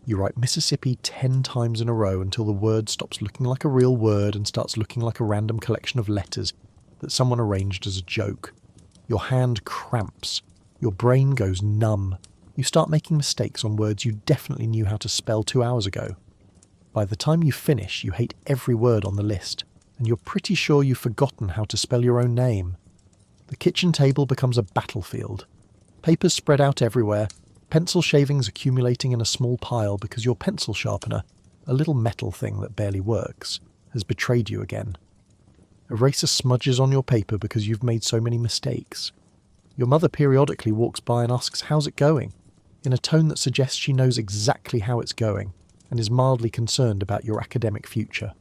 S1: You write Mississippi 10 times in a row until the word stops looking like a real word and starts looking like a random collection of letters that someone arranged as a joke. Your hand cramps. Your brain goes numb. You start making mistakes on words you definitely knew how to spell 2 hours ago. By the time you finish, you hate every word on the list, and you're pretty sure you've forgotten how to spell your own name. The kitchen table becomes a battlefield. Papers spread out everywhere, pencil shavings accumulating in a small pile because your pencil sharpener, a little metal thing that barely works, has betrayed you again. Eraser smudges on your paper because you've made so many mistakes. Your mother periodically walks by and asks, "How's it going?" in a tone that suggests she knows exactly how it's going and is mildly concerned about your academic future.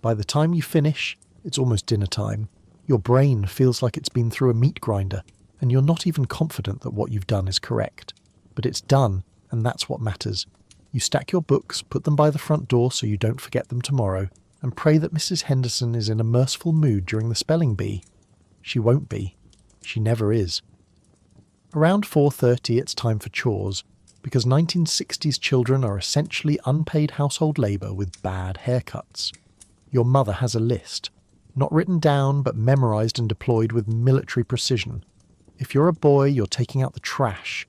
S1: By the time you finish, it's almost dinner time. Your brain feels like it's been through a meat grinder, and you're not even confident that what you've done is correct. But it's done, and that's what matters. You stack your books, put them by the front door so you don't forget them tomorrow, and pray that Mrs. Henderson is in a merciful mood during the spelling bee. She won't be. She never is. Around 4:30 it's time for chores, because 1960s children are essentially unpaid household labour with bad haircuts. Your mother has a list. Not written down, but memorised and deployed with military precision. If you're a boy, you're taking out the trash,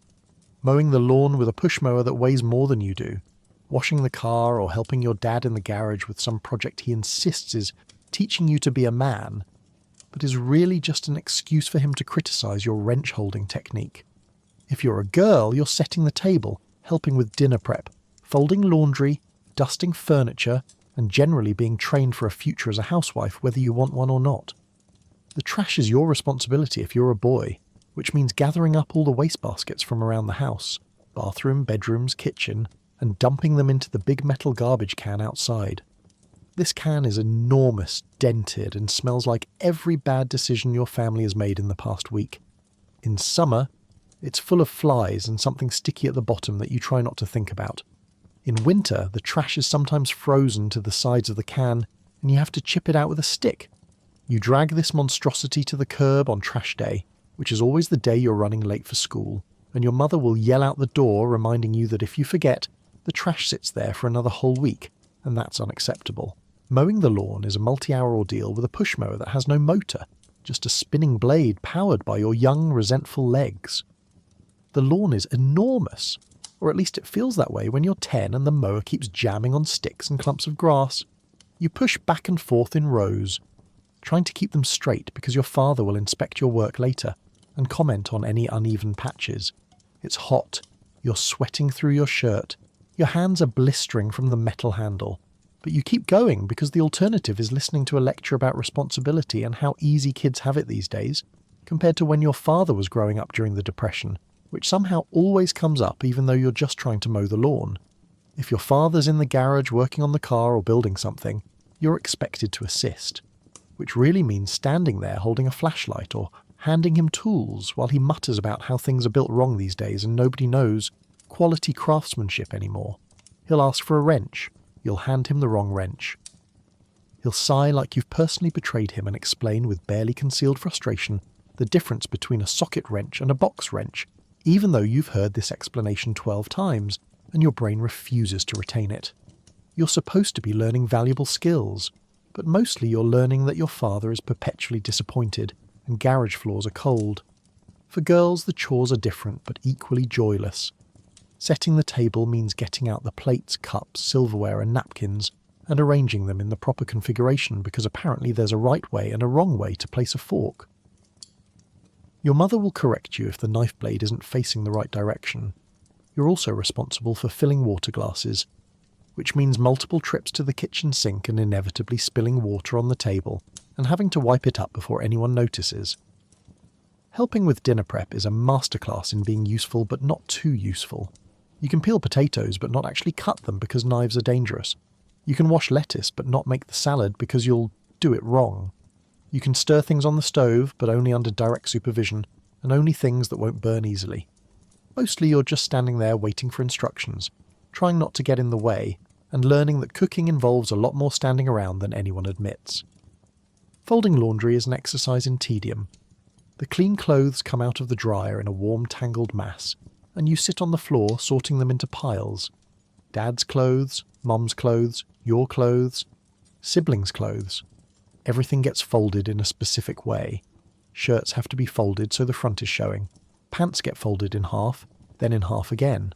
S1: mowing the lawn with a push mower that weighs more than you do, washing the car or helping your dad in the garage with some project he insists is teaching you to be a man, but is really just an excuse for him to criticise your wrench-holding technique. If you're a girl, you're setting the table, helping with dinner prep, folding laundry, dusting furniture, and generally being trained for a future as a housewife whether you want one or not. The trash is your responsibility if you're a boy, which means gathering up all the wastebaskets from around the house, bathroom, bedrooms, kitchen, and dumping them into the big metal garbage can outside. This can is enormous, dented, and smells like every bad decision your family has made in the past week. In summer, it's full of flies and something sticky at the bottom that you try not to think about. In winter, the trash is sometimes frozen to the sides of the can, and you have to chip it out with a stick. You drag this monstrosity to the curb on trash day, which is always the day you're running late for school, and your mother will yell out the door reminding you that if you forget, the trash sits there for another whole week, and that's unacceptable. Mowing the lawn is a multi-hour ordeal with a push mower that has no motor, just a spinning blade powered by your young, resentful legs. The lawn is enormous, or at least it feels that way when you're 10 and the mower keeps jamming on sticks and clumps of grass. You push back and forth in rows, trying to keep them straight because your father will inspect your work later and comment on any uneven patches. It's hot, you're sweating through your shirt, your hands are blistering from the metal handle, but you keep going because the alternative is listening to a lecture about responsibility and how easy kids have it these days. compared to when your father was growing up during the Depression, which somehow always comes up even though you're just trying to mow the lawn. If your father's in the garage working on the car or building something, you're expected to assist, which really means standing there holding a flashlight or handing him tools while he mutters about how things are built wrong these days and nobody knows quality craftsmanship anymore. He'll ask for a wrench. You'll hand him the wrong wrench. He'll sigh like you've personally betrayed him and explain with barely concealed frustration the difference between a socket wrench and a box wrench, even though you've heard this explanation 12 times and your brain refuses to retain it. You're supposed to be learning valuable skills, but mostly you're learning that your father is perpetually disappointed and garage floors are cold. For girls, the chores are different but equally joyless. Setting the table means getting out the plates, cups, silverware and napkins and arranging them in the proper configuration because apparently there's a right way and a wrong way to place a fork. Your mother will correct you if the knife blade isn't facing the right direction. You're also responsible for filling water glasses, which means multiple trips to the kitchen sink and inevitably spilling water on the table and having to wipe it up before anyone notices. Helping with dinner prep is a masterclass in being useful but not too useful. You can peel potatoes but not actually cut them because knives are dangerous. You can wash lettuce but not make the salad because you'll do it wrong. You can stir things on the stove, but only under direct supervision, and only things that won't burn easily. Mostly you're just standing there waiting for instructions, trying not to get in the way, and learning that cooking involves a lot more standing around than anyone admits. Folding laundry is an exercise in tedium. The clean clothes come out of the dryer in a warm, tangled mass, and you sit on the floor sorting them into piles. Dad's clothes, Mum's clothes, your clothes, siblings' clothes. Everything gets folded in a specific way. Shirts have to be folded so the front is showing. Pants get folded in half, then in half again.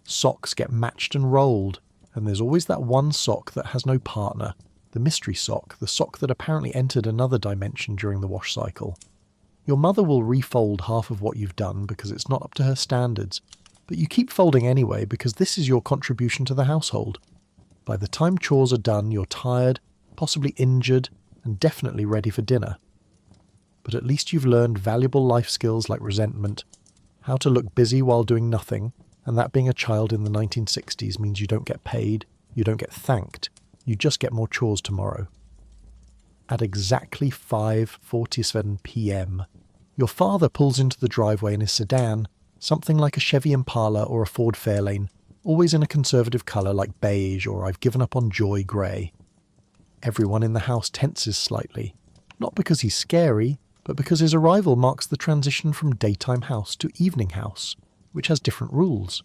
S1: Socks get matched and rolled, and there's always that one sock that has no partner, the mystery sock, the sock that apparently entered another dimension during the wash cycle. Your mother will refold half of what you've done because it's not up to her standards, but you keep folding anyway because this is your contribution to the household. By the time chores are done, you're tired, possibly injured, and definitely ready for dinner. But at least you've learned valuable life skills like resentment, how to look busy while doing nothing, and that being a child in the 1960s means you don't get paid, you don't get thanked, you just get more chores tomorrow. At exactly 5:47 p.m, your father pulls into the driveway in his sedan, something like a Chevy Impala or a Ford Fairlane, always in a conservative colour like beige or I've given up on joy grey. Everyone in the house tenses slightly, not because he's scary, but because his arrival marks the transition from daytime house to evening house, which has different rules.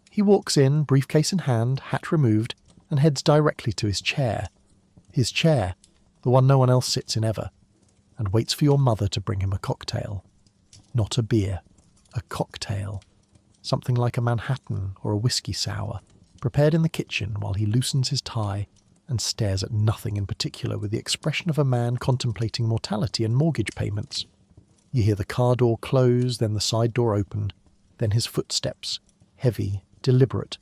S1: He walks in, briefcase in hand, hat removed, and heads directly to his chair. His chair, the one no one else sits in ever, and waits for your mother to bring him a cocktail. Not a beer, a cocktail. Something like a Manhattan or a whiskey sour, prepared in the kitchen while he loosens his tie and stares at nothing in particular with the expression of a man contemplating mortality and mortgage payments. You hear the car door close, then the side door open, then his footsteps, heavy, deliberate,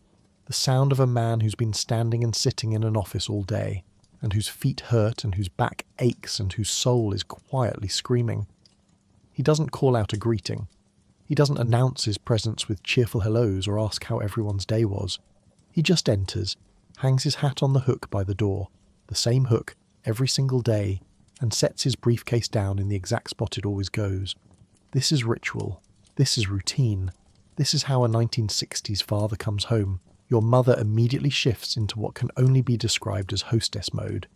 S1: the sound of a man who's been standing and sitting in an office all day, and whose feet hurt and whose back aches and whose soul is quietly screaming. He doesn't call out a greeting. He doesn't announce his presence with cheerful hellos or ask how everyone's day was. He just enters, hangs his hat on the hook by the door, the same hook every single day, and sets his briefcase down in the exact spot it always goes. This is ritual. This is routine. This is how a 1960s father comes home. Your mother immediately shifts into what can only be described as hostess mode.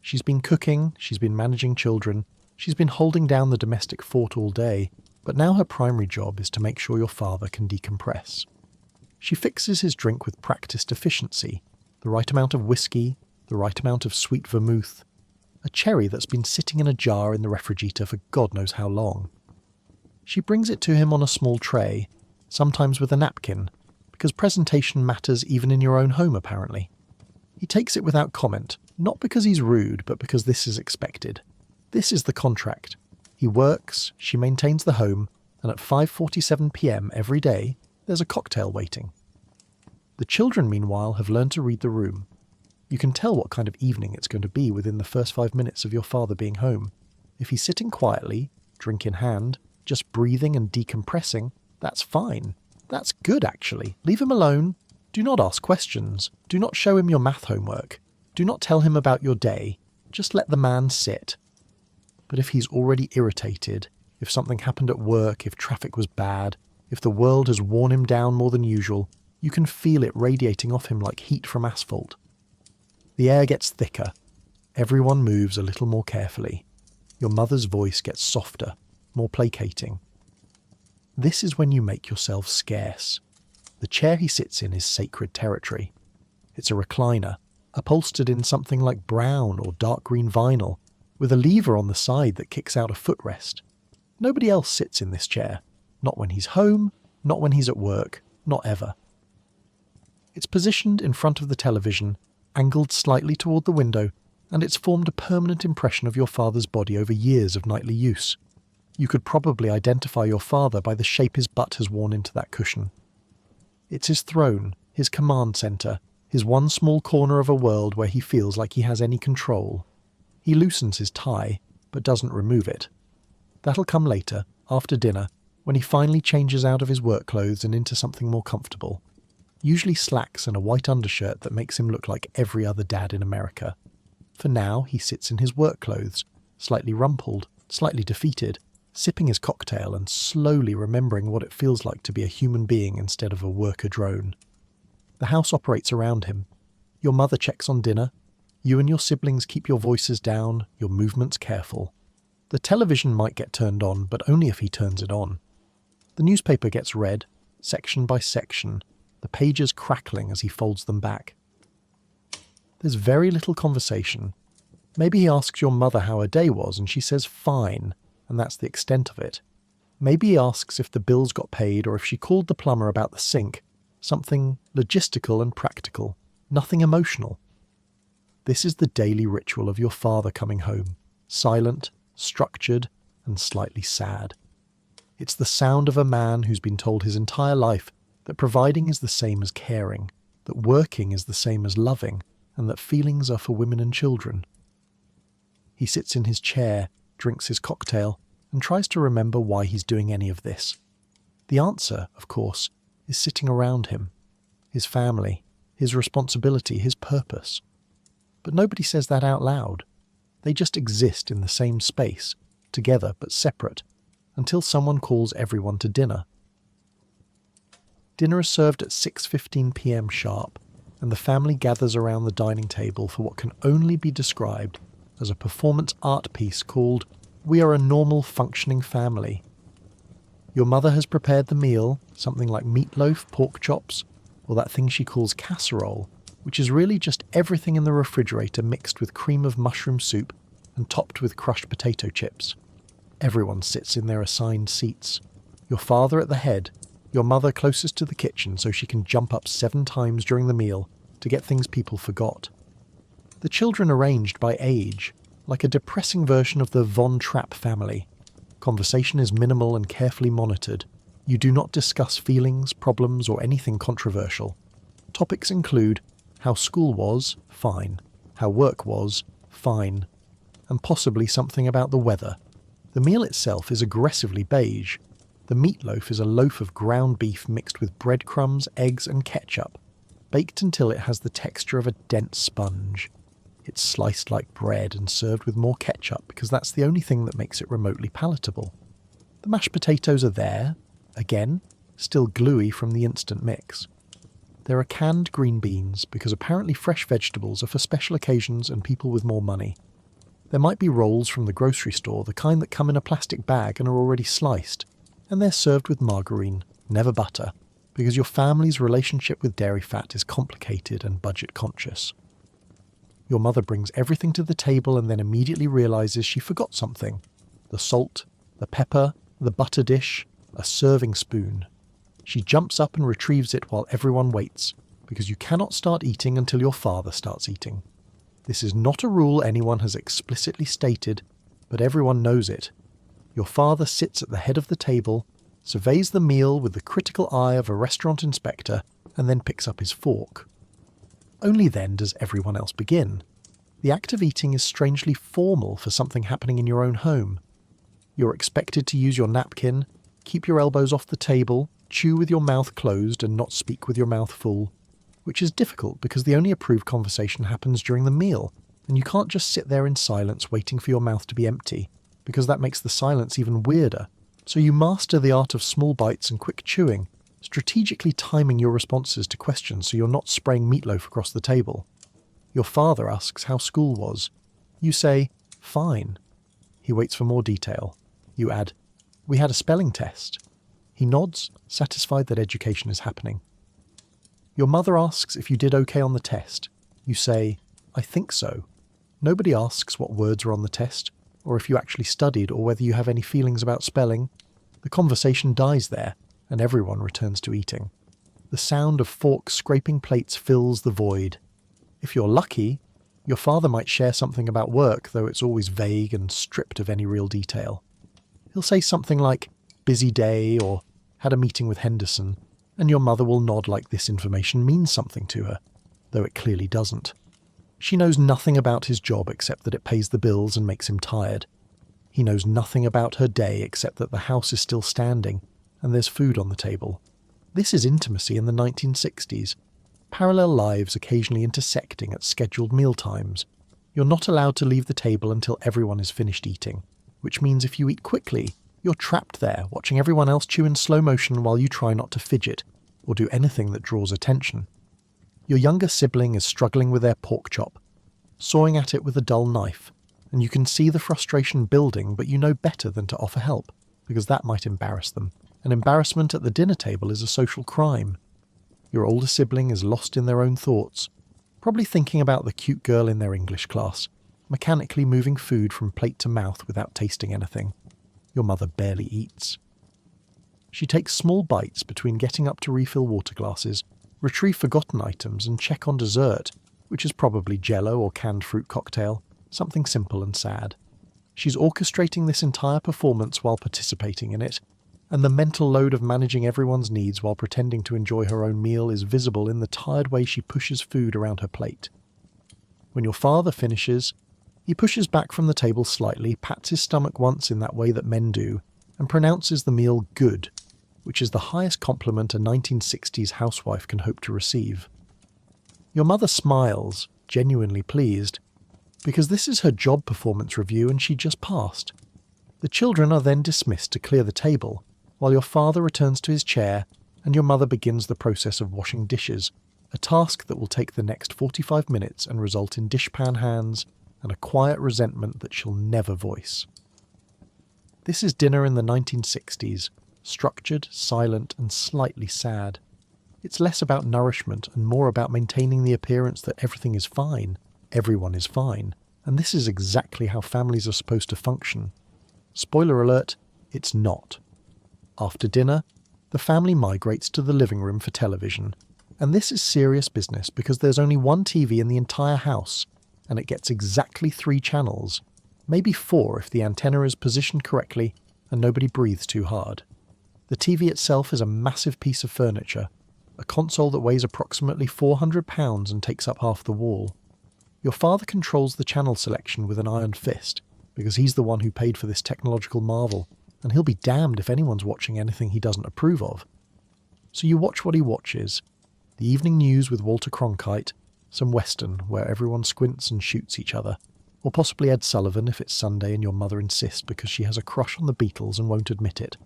S1: She's been cooking, she's been managing children, she's been holding down the domestic fort all day, but now her primary job is to make sure your father can decompress. She fixes his drink with practiced efficiency, the right amount of whiskey, the right amount of sweet vermouth, a cherry that's been sitting in a jar in the refrigerator for God knows how long. She brings it to him on a small tray, sometimes with a napkin, because presentation matters even in your own home apparently. He takes it without comment, not because he's rude, but because this is expected. This is the contract. He works, she maintains the home, and at 5:47 p.m. every day, there's a cocktail waiting. The children, meanwhile, have learned to read the room. You can tell what kind of evening it's going to be within the first 5 minutes of your father being home. If he's sitting quietly, drink in hand, just breathing and decompressing, that's fine. That's good, actually. Leave him alone. Do not ask questions. Do not show him your math homework. Do not tell him about your day. Just let the man sit. But if he's already irritated, if something happened at work, if traffic was bad, if the world has worn him down more than usual, you can feel it radiating off him like heat from asphalt. The air gets thicker. Everyone moves a little more carefully. Your mother's voice gets softer, more placating. This is when you make yourself scarce. The chair he sits in is sacred territory. It's a recliner, upholstered in something like brown or dark green vinyl, with a lever on the side that kicks out a footrest. Nobody else sits in this chair. Not when he's home, not when he's at work, not ever. It's positioned in front of the television, angled slightly toward the window, and it's formed a permanent impression of your father's body over years of nightly use. You could probably identify your father by the shape his butt has worn into that cushion. It's his throne, his command centre, his one small corner of a world where he feels like he has any control. He loosens his tie, but doesn't remove it. That'll come later, after dinner, when he finally changes out of his work clothes and into something more comfortable. Usually slacks and a white undershirt that makes him look like every other dad in America. For now, he sits in his work clothes, slightly rumpled, slightly defeated, sipping his cocktail and slowly remembering what it feels like to be a human being instead of a worker drone. The house operates around him. Your mother checks on dinner. You and your siblings keep your voices down, your movements careful. The television might get turned on, but only if he turns it on. The newspaper gets read, section by section, the pages crackling as he folds them back. There's very little conversation. Maybe he asks your mother how her day was and she says fine, and that's the extent of it. Maybe he asks if the bills got paid or if she called the plumber about the sink. Something logistical and practical, nothing emotional. This is the daily ritual of your father coming home, silent, structured, and slightly sad. It's the sound of a man who's been told his entire life that providing is the same as caring, that working is the same as loving, and that feelings are for women and children. He sits in his chair, drinks his cocktail, and tries to remember why he's doing any of this. The answer, of course, is sitting around him, his family, his responsibility, his purpose. But nobody says that out loud. They just exist in the same space, together but separate, until someone calls everyone to dinner. Dinner is served at 6:15 p.m. sharp, and the family gathers around the dining table for what can only be described as a performance art piece called "We Are a Normal Functioning Family." Your mother has prepared the meal, something like meatloaf, pork chops, or that thing she calls casserole, which is really just everything in the refrigerator mixed with cream of mushroom soup and topped with crushed potato chips. Everyone sits in their assigned seats. Your father at the head, your mother closest to the kitchen so she can jump up 7 times during the meal to get things people forgot. The children arranged by age, like a depressing version of the Von Trapp family. Conversation is minimal and carefully monitored. You do not discuss feelings, problems, or anything controversial. Topics include how school was, fine. How work was, fine. And possibly something about the weather. The meal itself is aggressively beige. The meatloaf is a loaf of ground beef mixed with breadcrumbs, eggs, and ketchup, baked until it has the texture of a dense sponge. It's sliced like bread and served with more ketchup because that's the only thing that makes it remotely palatable. The mashed potatoes are there, again, still gluey from the instant mix. There are canned green beans because apparently fresh vegetables are for special occasions and people with more money. There might be rolls from the grocery store, the kind that come in a plastic bag and are already sliced, and they're served with margarine, never butter, because your family's relationship with dairy fat is complicated and budget conscious. Your mother brings everything to the table and then immediately realizes she forgot something. The salt, the pepper, the butter dish, a serving spoon. She jumps up and retrieves it while everyone waits, because you cannot start eating until your father starts eating. This is not a rule anyone has explicitly stated, but everyone knows it. Your father sits at the head of the table, surveys the meal with the critical eye of a restaurant inspector, and then picks up his fork. Only then does everyone else begin. The act of eating is strangely formal for something happening in your own home. You're expected to use your napkin, keep your elbows off the table, chew with your mouth closed and not speak with your mouth full, which is difficult because the only approved conversation happens during the meal, and you can't just sit there in silence waiting for your mouth to be empty, because that makes the silence even weirder. So you master the art of small bites and quick chewing, strategically timing your responses to questions so you're not spraying meatloaf across the table. Your father asks how school was. You say, "Fine." He waits for more detail. You add, "We had a spelling test." He nods, satisfied that education is happening. Your mother asks if you did okay on the test. You say, "I think so." Nobody asks what words are on the test, or if you actually studied, or whether you have any feelings about spelling. The conversation dies there, and everyone returns to eating. The sound of forks scraping plates fills the void. If you're lucky, your father might share something about work, though it's always vague and stripped of any real detail. He'll say something like, "busy day," or "had a meeting with Henderson," and your mother will nod like this information means something to her, though it clearly doesn't. She knows nothing about his job except that it pays the bills and makes him tired. He knows nothing about her day except that the house is still standing and there's food on the table. This is intimacy in the 1960s. Parallel lives occasionally intersecting at scheduled meal times. You're not allowed to leave the table until everyone is finished eating, which means if you eat quickly, you're trapped there watching everyone else chew in slow motion while you try not to fidget or do anything that draws attention. Your younger sibling is struggling with their pork chop, sawing at it with a dull knife, and you can see the frustration building, but you know better than to offer help, because that might embarrass them. And embarrassment at the dinner table is a social crime. Your older sibling is lost in their own thoughts, probably thinking about the cute girl in their English class, mechanically moving food from plate to mouth without tasting anything. Your mother barely eats. She takes small bites between getting up to refill water glasses, retrieve forgotten items and check on dessert, which is probably Jell-O or canned fruit cocktail, something simple and sad. She's orchestrating this entire performance while participating in it, and the mental load of managing everyone's needs while pretending to enjoy her own meal is visible in the tired way she pushes food around her plate. When your father finishes, he pushes back from the table slightly, pats his stomach once in that way that men do, and pronounces the meal good, which is the highest compliment a 1960s housewife can hope to receive. Your mother smiles, genuinely pleased, because this is her job performance review and she just passed. The children are then dismissed to clear the table, while your father returns to his chair and your mother begins the process of washing dishes, a task that will take the next 45 minutes and result in dishpan hands and a quiet resentment that she'll never voice. This is dinner in the 1960s, structured, silent, and slightly sad. It's less about nourishment and more about maintaining the appearance that everything is fine, everyone is fine, and this is exactly how families are supposed to function. Spoiler alert, it's not. After dinner, the family migrates to the living room for television, and this is serious business because there's only one TV in the entire house, and it gets exactly 3 channels, maybe 4 if the antenna is positioned correctly and nobody breathes too hard. The TV itself is a massive piece of furniture, a console that weighs approximately 400 pounds and takes up half the wall. Your father controls the channel selection with an iron fist, because he's the one who paid for this technological marvel, and he'll be damned if anyone's watching anything he doesn't approve of. So you watch what he watches: the evening news with Walter Cronkite, some western where everyone squints and shoots each other, or possibly Ed Sullivan if it's Sunday and your mother insists because she has a crush on the Beatles and won't admit it.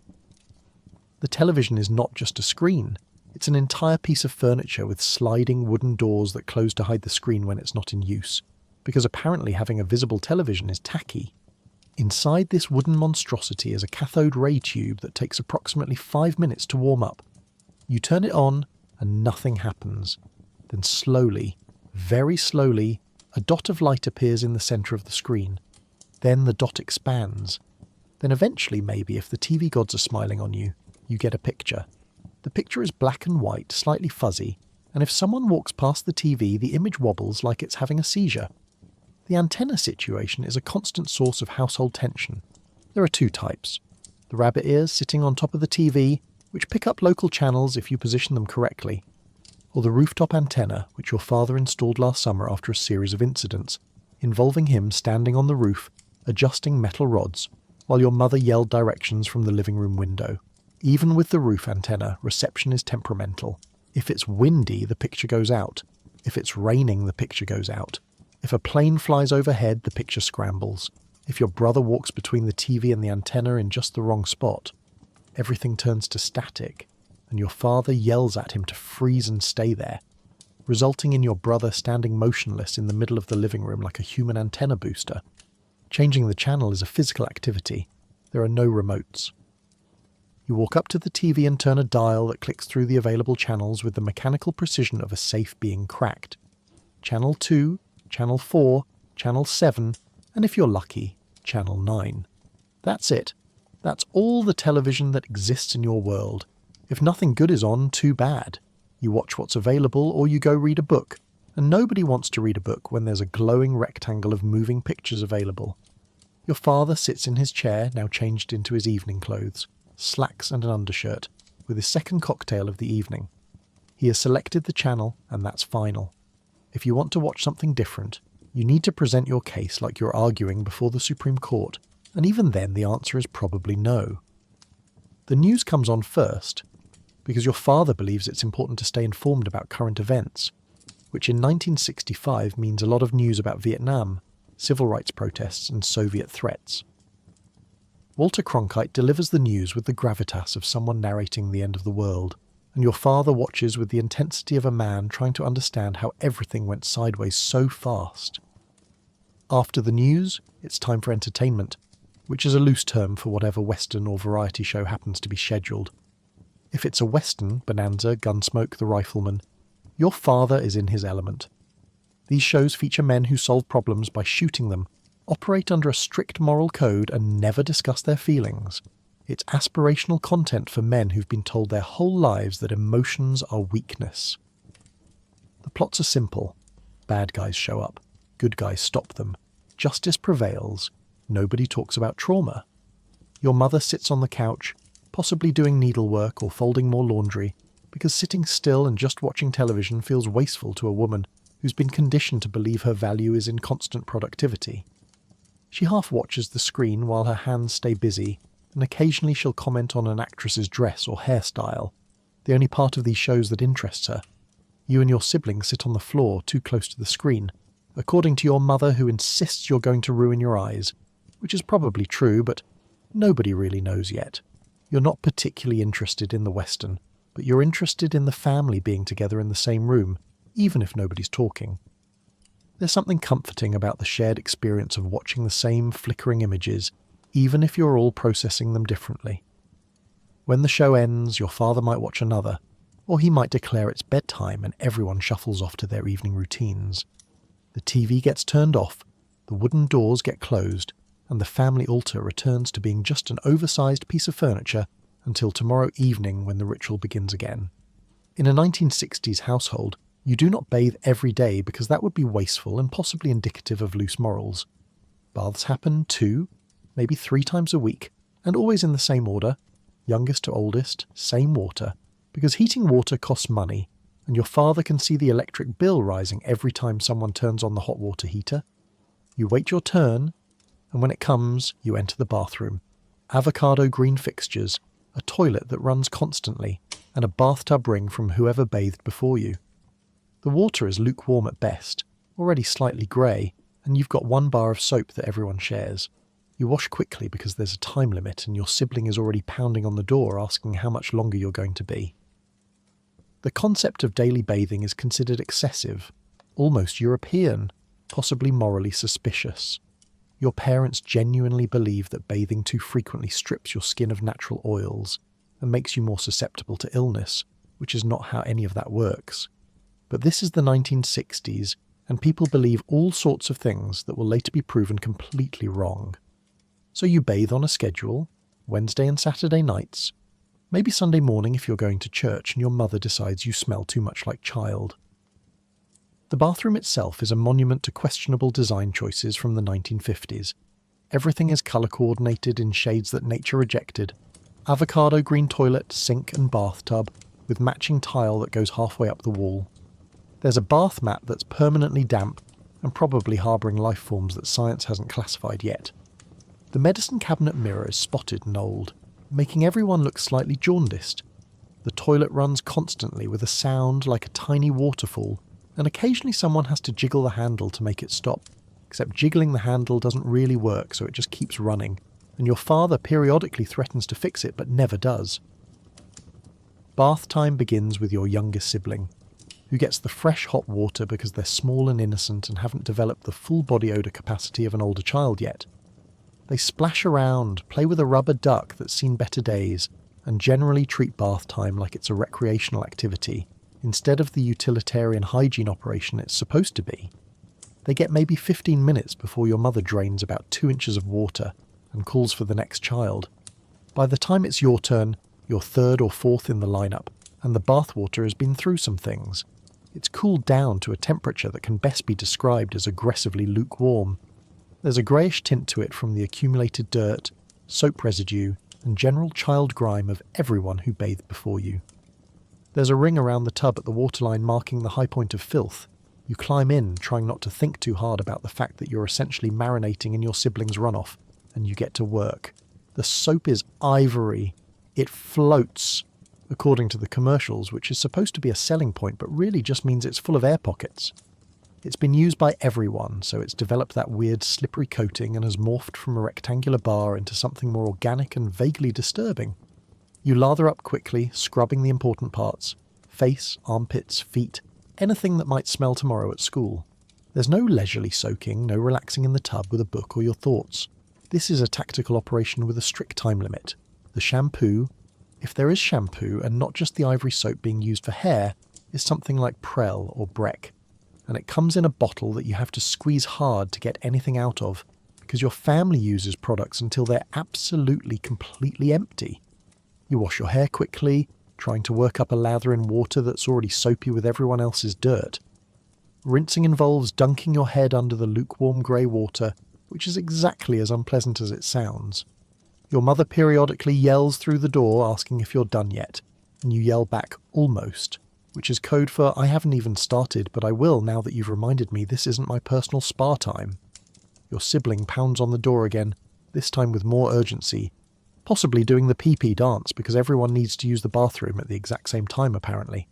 S1: The television is not just a screen, it's an entire piece of furniture with sliding wooden doors that close to hide the screen when it's not in use, because apparently having a visible television is tacky. Inside this wooden monstrosity is a cathode ray tube that takes approximately 5 minutes to warm up. You turn it on and nothing happens. Then slowly, very slowly, a dot of light appears in the centre of the screen. Then the dot expands. Then eventually, maybe if the TV gods are smiling on you, you get a picture. The picture is black and white, slightly fuzzy, and if someone walks past the TV, the image wobbles like it's having a seizure. The antenna situation is a constant source of household tension. There are 2 types: the rabbit ears sitting on top of the TV, which pick up local channels if you position them correctly, or the rooftop antenna, which your father installed last summer after a series of incidents, involving him standing on the roof, adjusting metal rods, while your mother yelled directions from the living room window. Even with the roof antenna, reception is temperamental. If it's windy, the picture goes out. If it's raining, the picture goes out. If a plane flies overhead, the picture scrambles. If your brother walks between the TV and the antenna in just the wrong spot, everything turns to static, and your father yells at him to freeze and stay there, resulting in your brother standing motionless in the middle of the living room like a human antenna booster. Changing the channel is a physical activity. There are no remotes. You walk up to the TV and turn a dial that clicks through the available channels with the mechanical precision of a safe being cracked. Channel 2, Channel 4, Channel 7, and if you're lucky, Channel 9. That's it. That's all the television that exists in your world. If nothing good is on, too bad. You watch what's available or you go read a book. And nobody wants to read a book when there's a glowing rectangle of moving pictures available. Your father sits in his chair, now changed into his evening clothes, slacks and an undershirt, with his second cocktail of the evening. He has selected the channel, and that's final. If you want to watch something different, you need to present your case like you're arguing before the Supreme Court, and even then the answer is probably no. The news comes on first, because your father believes it's important to stay informed about current events, which in 1965 means a lot of news about Vietnam, civil rights protests and Soviet threats. Walter Cronkite delivers the news with the gravitas of someone narrating the end of the world, and your father watches with the intensity of a man trying to understand how everything went sideways so fast. After the news, it's time for entertainment, which is a loose term for whatever Western or variety show happens to be scheduled. If it's a Western, Bonanza, Gunsmoke, The Rifleman, your father is in his element. These shows feature men who solve problems by shooting them, operate under a strict moral code and never discuss their feelings. It's aspirational content for men who've been told their whole lives that emotions are weakness. The plots are simple. Bad guys show up. Good guys stop them. Justice prevails. Nobody talks about trauma. Your mother sits on the couch, possibly doing needlework or folding more laundry, because sitting still and just watching television feels wasteful to a woman who's been conditioned to believe her value is in constant productivity. She half watches the screen while her hands stay busy, and occasionally she'll comment on an actress's dress or hairstyle, the only part of these shows that interests her. You and your siblings sit on the floor too close to the screen, according to your mother who insists you're going to ruin your eyes, which is probably true, but nobody really knows yet. You're not particularly interested in the Western, but you're interested in the family being together in the same room, even if nobody's talking. There's something comforting about the shared experience of watching the same flickering images, even if you're all processing them differently. When the show ends, your father might watch another, or he might declare it's bedtime and everyone shuffles off to their evening routines. The TV gets turned off, the wooden doors get closed, and the family altar returns to being just an oversized piece of furniture until tomorrow evening when the ritual begins again. In a 1960s household, you do not bathe every day because that would be wasteful and possibly indicative of loose morals. Baths happen 2, maybe 3 times a week, and always in the same order, youngest to oldest, same water, because heating water costs money, and your father can see the electric bill rising every time someone turns on the hot water heater. You wait your turn, and when it comes, you enter the bathroom. Avocado green fixtures, a toilet that runs constantly, and a bathtub ring from whoever bathed before you. The water is lukewarm at best, already slightly grey, and you've got 1 bar of soap that everyone shares. You wash quickly because there's a time limit and your sibling is already pounding on the door asking how much longer you're going to be. The concept of daily bathing is considered excessive, almost European, possibly morally suspicious. Your parents genuinely believe that bathing too frequently strips your skin of natural oils and makes you more susceptible to illness, which is not how any of that works. But this is the 1960s, and people believe all sorts of things that will later be proven completely wrong. So you bathe on a schedule, Wednesday and Saturday nights, maybe Sunday morning if you're going to church and your mother decides you smell too much like child. The bathroom itself is a monument to questionable design choices from the 1950s. Everything is colour-coordinated in shades that nature rejected. Avocado green toilet, sink and bathtub, with matching tile that goes halfway up the wall. There's a bath mat that's permanently damp and probably harbouring life forms that science hasn't classified yet. The medicine cabinet mirror is spotted and old, making everyone look slightly jaundiced. The toilet runs constantly with a sound like a tiny waterfall, and occasionally someone has to jiggle the handle to make it stop, except jiggling the handle doesn't really work, so it just keeps running, and your father periodically threatens to fix it but never does. Bath time begins with your youngest sibling, who gets the fresh hot water because they're small and innocent and haven't developed the full body odour capacity of an older child yet. They splash around, play with a rubber duck that's seen better days, and generally treat bath time like it's a recreational activity, instead of the utilitarian hygiene operation it's supposed to be. They get maybe 15 minutes before your mother drains about 2 inches of water and calls for the next child. By the time it's your turn, you're third or fourth in the lineup, and the bathwater has been through some things. It's cooled down to a temperature that can best be described as aggressively lukewarm. There's a greyish tint to it from the accumulated dirt, soap residue, and general child grime of everyone who bathed before you. There's a ring around the tub at the waterline marking the high point of filth. You climb in, trying not to think too hard about the fact that you're essentially marinating in your siblings' runoff, and you get to work. The soap is ivory. It floats, according to the commercials, which is supposed to be a selling point, but really just means it's full of air pockets. It's been used by everyone, so it's developed that weird slippery coating and has morphed from a rectangular bar into something more organic and vaguely disturbing. You lather up quickly, scrubbing the important parts: face, armpits, feet, anything that might smell tomorrow at school. There's no leisurely soaking, no relaxing in the tub with a book or your thoughts. This is a tactical operation with a strict time limit. The shampoo, if there is shampoo and not just the ivory soap being used for hair, is something like Prel or Breck, and it comes in a bottle that you have to squeeze hard to get anything out of, because your family uses products until they're absolutely completely empty. You wash your hair quickly, trying to work up a lather in water that's already soapy with everyone else's dirt. Rinsing involves dunking your head under the lukewarm grey water, which is exactly as unpleasant as it sounds. Your mother periodically yells through the door asking if you're done yet, and you yell back, almost, which is code for I haven't even started, but I will now that you've reminded me this isn't my personal spa time. Your sibling pounds on the door again, this time with more urgency, possibly doing the pee-pee dance because everyone needs to use the bathroom at the exact same time apparently.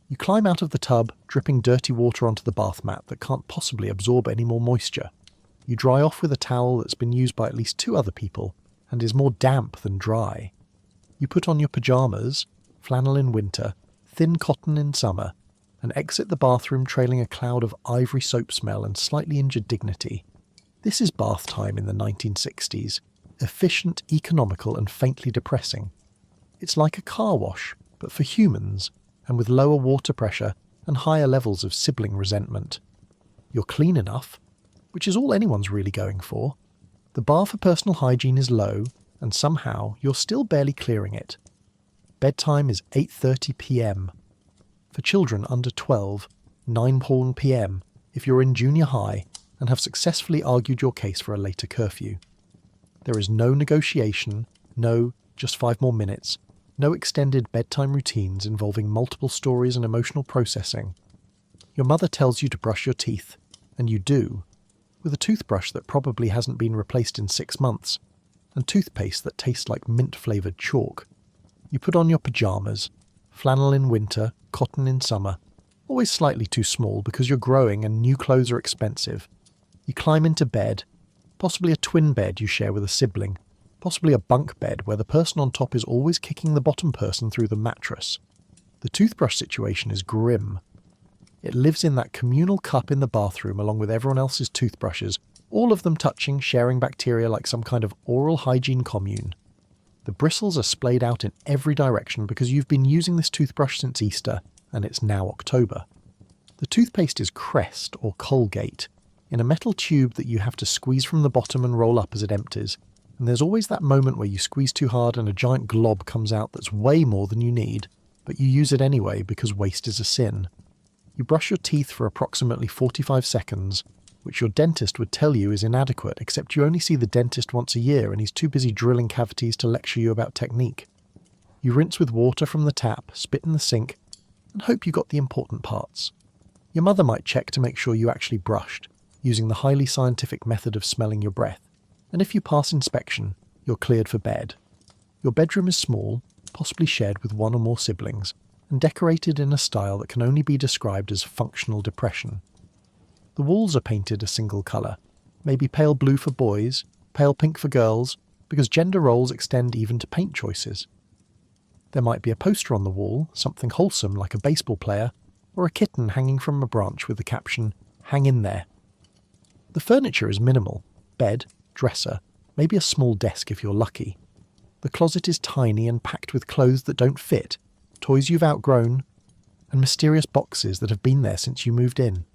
S1: You climb out of the tub, dripping dirty water onto the bath mat that can't possibly absorb any more moisture. You dry off with a towel that's been used by at least 2 other people, and is more damp than dry. You put on your pyjamas, flannel in winter, thin cotton in summer, and exit the bathroom trailing a cloud of ivory soap smell and slightly injured dignity. This is bath time in the 1960s, efficient, economical, and faintly depressing. It's like a car wash, but for humans, and with lower water pressure and higher levels of sibling resentment. You're clean enough, which is all anyone's really going for. The bar for personal hygiene is low, and somehow you're still barely clearing it. Bedtime is 8:30 p.m. For children under 12, 9 p.m. if you're in junior high and have successfully argued your case for a later curfew. There is no negotiation, no just 5 more minutes, no extended bedtime routines involving multiple stories and emotional processing. Your mother tells you to brush your teeth, and you do, with a toothbrush that probably hasn't been replaced in 6 months, and toothpaste that tastes like mint-flavoured chalk. You put on your pyjamas, flannel in winter, cotton in summer, always slightly too small because you're growing and new clothes are expensive. You climb into bed, possibly a twin bed you share with a sibling, possibly a bunk bed where the person on top is always kicking the bottom person through the mattress. The toothbrush situation is grim. It lives in that communal cup in the bathroom along with everyone else's toothbrushes, all of them touching, sharing bacteria like some kind of oral hygiene commune. The bristles are splayed out in every direction because you've been using this toothbrush since Easter, and it's now October. The toothpaste is Crest or Colgate, in a metal tube that you have to squeeze from the bottom and roll up as it empties, and there's always that moment where you squeeze too hard and a giant glob comes out that's way more than you need, but you use it anyway because waste is a sin. You brush your teeth for approximately 45 seconds, which your dentist would tell you is inadequate, except you only see the dentist once a year and he's too busy drilling cavities to lecture you about technique. You rinse with water from the tap, spit in the sink, and hope you got the important parts. Your mother might check to make sure you actually brushed, using the highly scientific method of smelling your breath. and if you pass inspection, you're cleared for bed. Your bedroom is small, possibly shared with one or more siblings, and decorated in a style that can only be described as functional depression. The walls are painted a single colour, maybe pale blue for boys, pale pink for girls, because gender roles extend even to paint choices. There might be a poster on the wall, something wholesome like a baseball player, or a kitten hanging from a branch with the caption, "Hang in there." The furniture is minimal: bed, dresser, maybe a small desk if you're lucky. The closet is tiny and packed with clothes that don't fit, toys you've outgrown, and mysterious boxes that have been there since you moved in.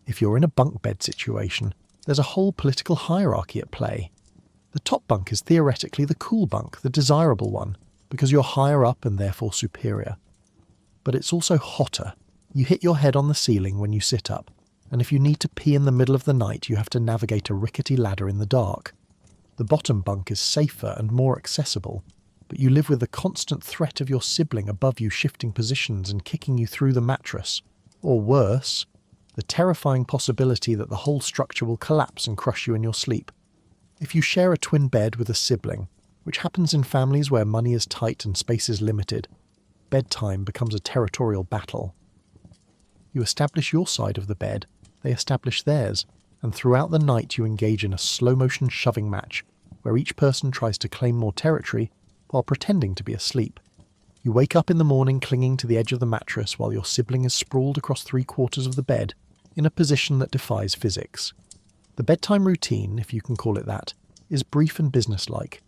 S1: If you're in a bunk bed situation, there's a whole political hierarchy at play. The top bunk is theoretically the cool bunk, the desirable one, because you're higher up and therefore superior. But it's also hotter. You hit your head on the ceiling when you sit up, and if you need to pee in the middle of the night, you have to navigate a rickety ladder in the dark. The bottom bunk is safer and more accessible, but you live with the constant threat of your sibling above you shifting positions and kicking you through the mattress. Or worse, the terrifying possibility that the whole structure will collapse and crush you in your sleep. If you share a twin bed with a sibling, which happens in families where money is tight and space is limited, bedtime becomes a territorial battle. You establish your side of the bed, they establish theirs, and throughout the night you engage in a slow-motion shoving match, where each person tries to claim more territory while pretending to be asleep. You wake up in the morning clinging to the edge of the mattress while your sibling is sprawled across 3/4 of the bed, in a position that defies physics. The bedtime routine, if you can call it that, is brief and businesslike.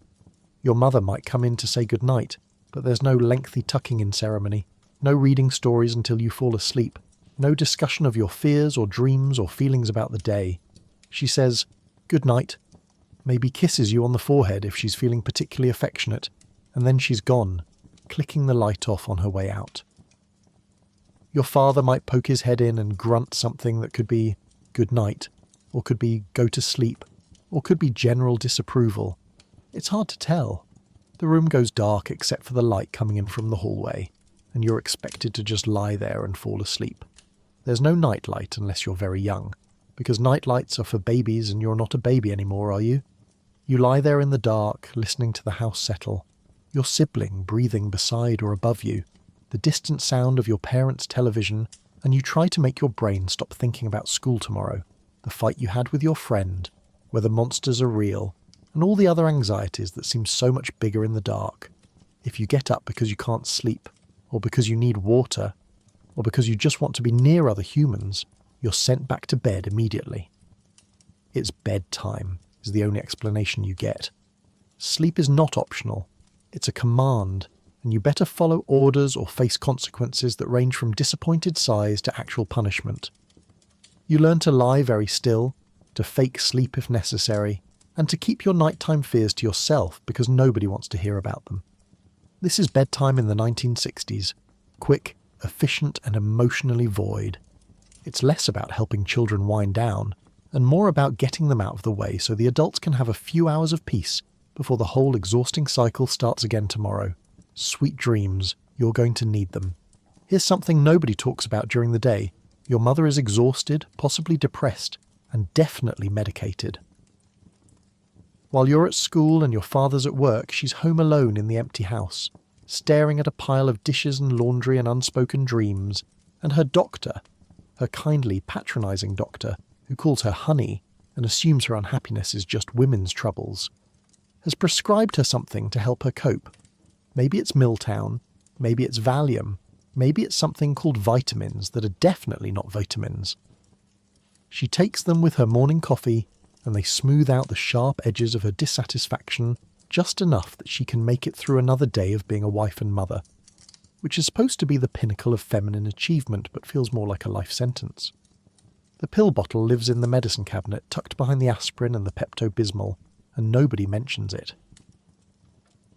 S1: Your mother might come in to say goodnight, but there's no lengthy tucking-in ceremony, no reading stories until you fall asleep, no discussion of your fears or dreams or feelings about the day. She says, "Good night," maybe kisses you on the forehead if she's feeling particularly affectionate, and then she's gone, clicking the light off on her way out. Your father might poke his head in and grunt something that could be "good night," or could be "go to sleep," or could be general disapproval. It's hard to tell. The room goes dark except for the light coming in from the hallway, and you're expected to just lie there and fall asleep. There's no night light unless you're very young, because night lights are for babies and you're not a baby anymore, are you? You lie there in the dark, listening to the house settle, your sibling breathing beside or above you, the distant sound of your parents' television, and you try to make your brain stop thinking about school tomorrow, the fight you had with your friend, whether monsters are real, and all the other anxieties that seem so much bigger in the dark. If you get up because you can't sleep, or because you need water, or because you just want to be near other humans, you're sent back to bed immediately. It's bedtime, is the only explanation you get. Sleep is not optional. It's a command, and you better follow orders or face consequences that range from disappointed sighs to actual punishment. You learn to lie very still, to fake sleep if necessary, and to keep your nighttime fears to yourself because nobody wants to hear about them. This is bedtime in the 1960s. Quick, efficient, and emotionally void. It's less about helping children wind down, and more about getting them out of the way so the adults can have a few hours of peace before the whole exhausting cycle starts again tomorrow. Sweet dreams, you're going to need them. Here's something nobody talks about during the day. Your mother is exhausted, possibly depressed, and definitely medicated. While you're at school and your father's at work, she's home alone in the empty house, staring at a pile of dishes and laundry and unspoken dreams, and her doctor, her kindly, patronising doctor, who calls her honey and assumes her unhappiness is just women's troubles, has prescribed her something to help her cope. Maybe it's Milltown, maybe it's Valium, maybe it's something called vitamins that are definitely not vitamins. She takes them with her morning coffee, and they smooth out the sharp edges of her dissatisfaction just enough that she can make it through another day of being a wife and mother, which is supposed to be the pinnacle of feminine achievement but feels more like a life sentence. The pill bottle lives in the medicine cabinet tucked behind the aspirin and the Pepto-Bismol, and nobody mentions it.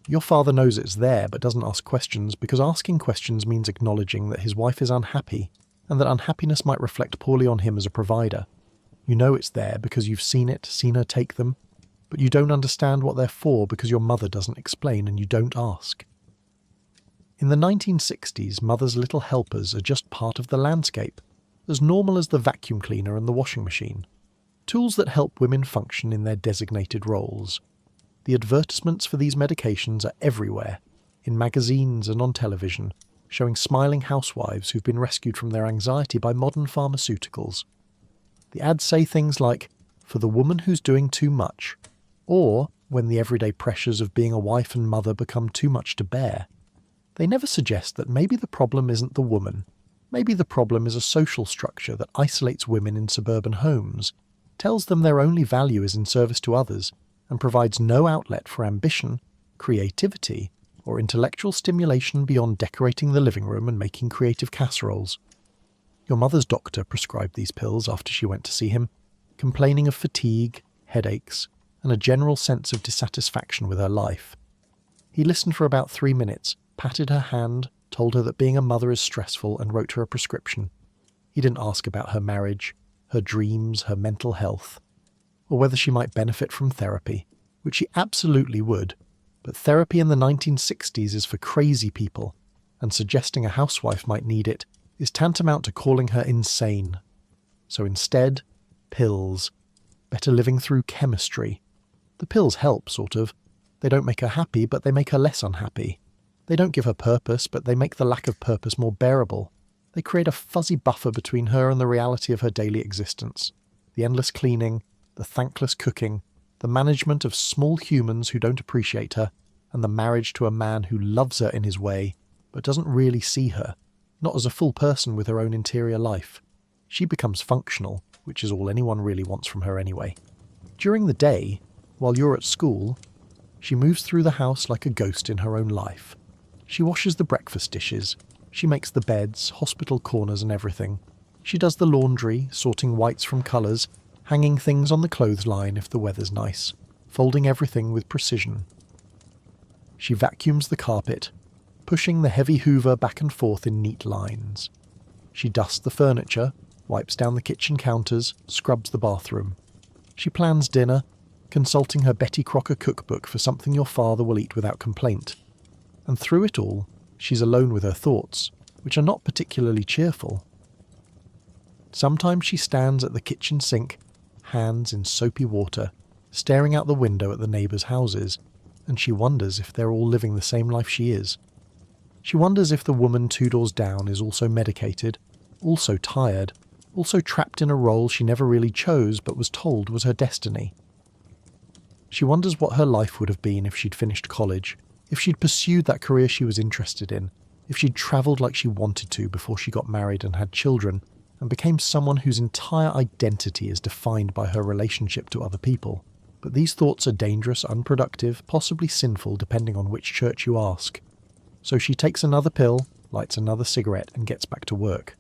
S1: Your father knows it's there but doesn't ask questions because asking questions means acknowledging that his wife is unhappy and that unhappiness might reflect poorly on him as a provider. You know it's there because you've seen it, seen her take them, but you don't understand what they're for because your mother doesn't explain and you don't ask. In the 1960s, mother's little helpers are just part of the landscape, as normal as the vacuum cleaner and the washing machine. tools that help women function in their designated roles. The advertisements for these medications are everywhere, in magazines and on television, showing smiling housewives who've been rescued from their anxiety by modern pharmaceuticals. The ads say things like, "For the woman who's doing too much," or "When the everyday pressures of being a wife and mother become too much to bear." They never suggest that maybe the problem isn't the woman. Maybe the problem is a social structure that isolates women in suburban homes, tells them their only value is in service to others, and provides no outlet for ambition, creativity, or intellectual stimulation beyond decorating the living room and making creative casseroles. Your mother's doctor prescribed these pills after she went to see him, complaining of fatigue, headaches, and a general sense of dissatisfaction with her life. He listened for about 3 minutes, patted her hand, told her that being a mother is stressful, and wrote her a prescription. He didn't ask about her marriage, her dreams, her mental health, or whether she might benefit from therapy, which she absolutely would. But therapy in the 1960s is for crazy people, and suggesting a housewife might need it is tantamount to calling her insane. So instead, pills. Better living through chemistry. The pills help, sort of. They don't make her happy, but they make her less unhappy. They don't give her purpose, but they make the lack of purpose more bearable. They create a fuzzy buffer between her and the reality of her daily existence. The endless cleaning, the thankless cooking, the management of small humans who don't appreciate her, and the marriage to a man who loves her in his way, but doesn't really see her, not as a full person with her own interior life. She becomes functional, which is all anyone really wants from her anyway. During the day, while you're at school, she moves through the house like a ghost in her own life. She washes the breakfast dishes. She makes the beds, hospital corners and everything. She does the laundry, sorting whites from colours, hanging things on the clothesline if the weather's nice, folding everything with precision. She vacuums the carpet, pushing the heavy hoover back and forth in neat lines. She dusts the furniture, wipes down the kitchen counters, scrubs the bathroom. She plans dinner, consulting her Betty Crocker cookbook for something your father will eat without complaint. And through it all, she's alone with her thoughts, which are not particularly cheerful. Sometimes she stands at the kitchen sink, hands in soapy water, staring out the window at the neighbours' houses, and she wonders if they're all living the same life she is. She wonders if the woman 2 doors down is also medicated, also tired, also trapped in a role she never really chose but was told was her destiny. She wonders what her life would have been if she'd finished college, if she'd pursued that career she was interested in, if she'd travelled like she wanted to before she got married and had children, and became someone whose entire identity is defined by her relationship to other people. But these thoughts are dangerous, unproductive, possibly sinful depending on which church you ask. So she takes another pill, lights another cigarette and gets back to work.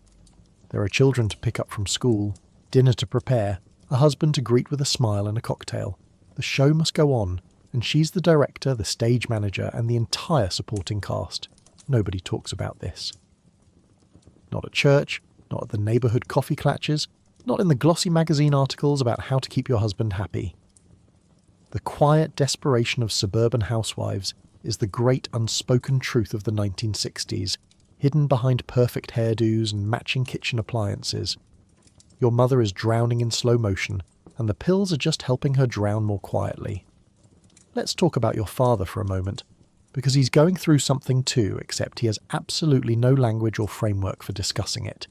S1: There are children to pick up from school, dinner to prepare, a husband to greet with a smile and a cocktail. The show must go on, and she's the director, the stage manager, and the entire supporting cast. Nobody talks about this. Not at church, not at the neighbourhood coffee clatches, not in the glossy magazine articles about how to keep your husband happy. The quiet desperation of suburban housewives is the great unspoken truth of the 1960s, hidden behind perfect hairdos and matching kitchen appliances. Your mother is drowning in slow motion, and the pills are just helping her drown more quietly. Let's talk about your father for a moment, because he's going through something too, except he has absolutely no language or framework for discussing it.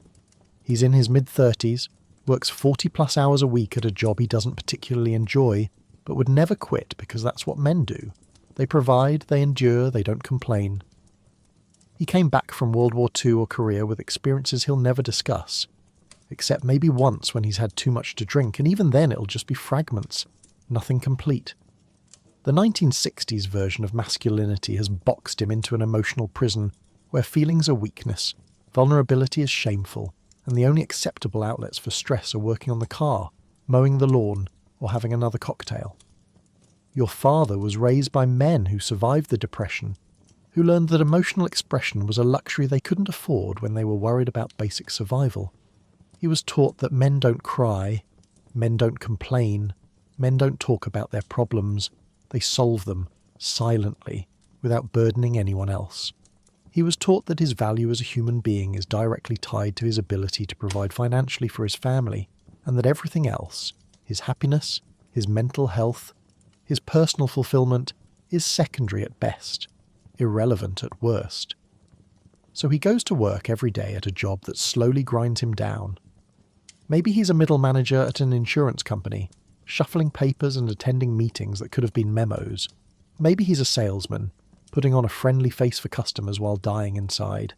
S1: He's in his mid-30s, works 40-plus hours a week at a job he doesn't particularly enjoy, but would never quit because that's what men do. They provide, they endure, they don't complain. He came back from World War II or Korea with experiences he'll never discuss, except maybe once when he's had too much to drink, and even then it'll just be fragments, nothing complete. The 1960s version of masculinity has boxed him into an emotional prison where feelings are weakness, vulnerability is shameful, and the only acceptable outlets for stress are working on the car, mowing the lawn, or having another cocktail. Your father was raised by men who survived the Depression, who learned that emotional expression was a luxury they couldn't afford when they were worried about basic survival. He was taught that men don't cry, men don't complain, men don't talk about their problems, they solve them, silently, without burdening anyone else. He was taught that his value as a human being is directly tied to his ability to provide financially for his family, and that everything else, His happiness, his mental health, his personal fulfillment is secondary at best, irrelevant at worst. So he goes to work every day at a job that slowly grinds him down. Maybe he's a middle manager at an insurance company, shuffling papers and attending meetings that could have been memos. Maybe he's a salesman, putting on a friendly face for customers while dying inside.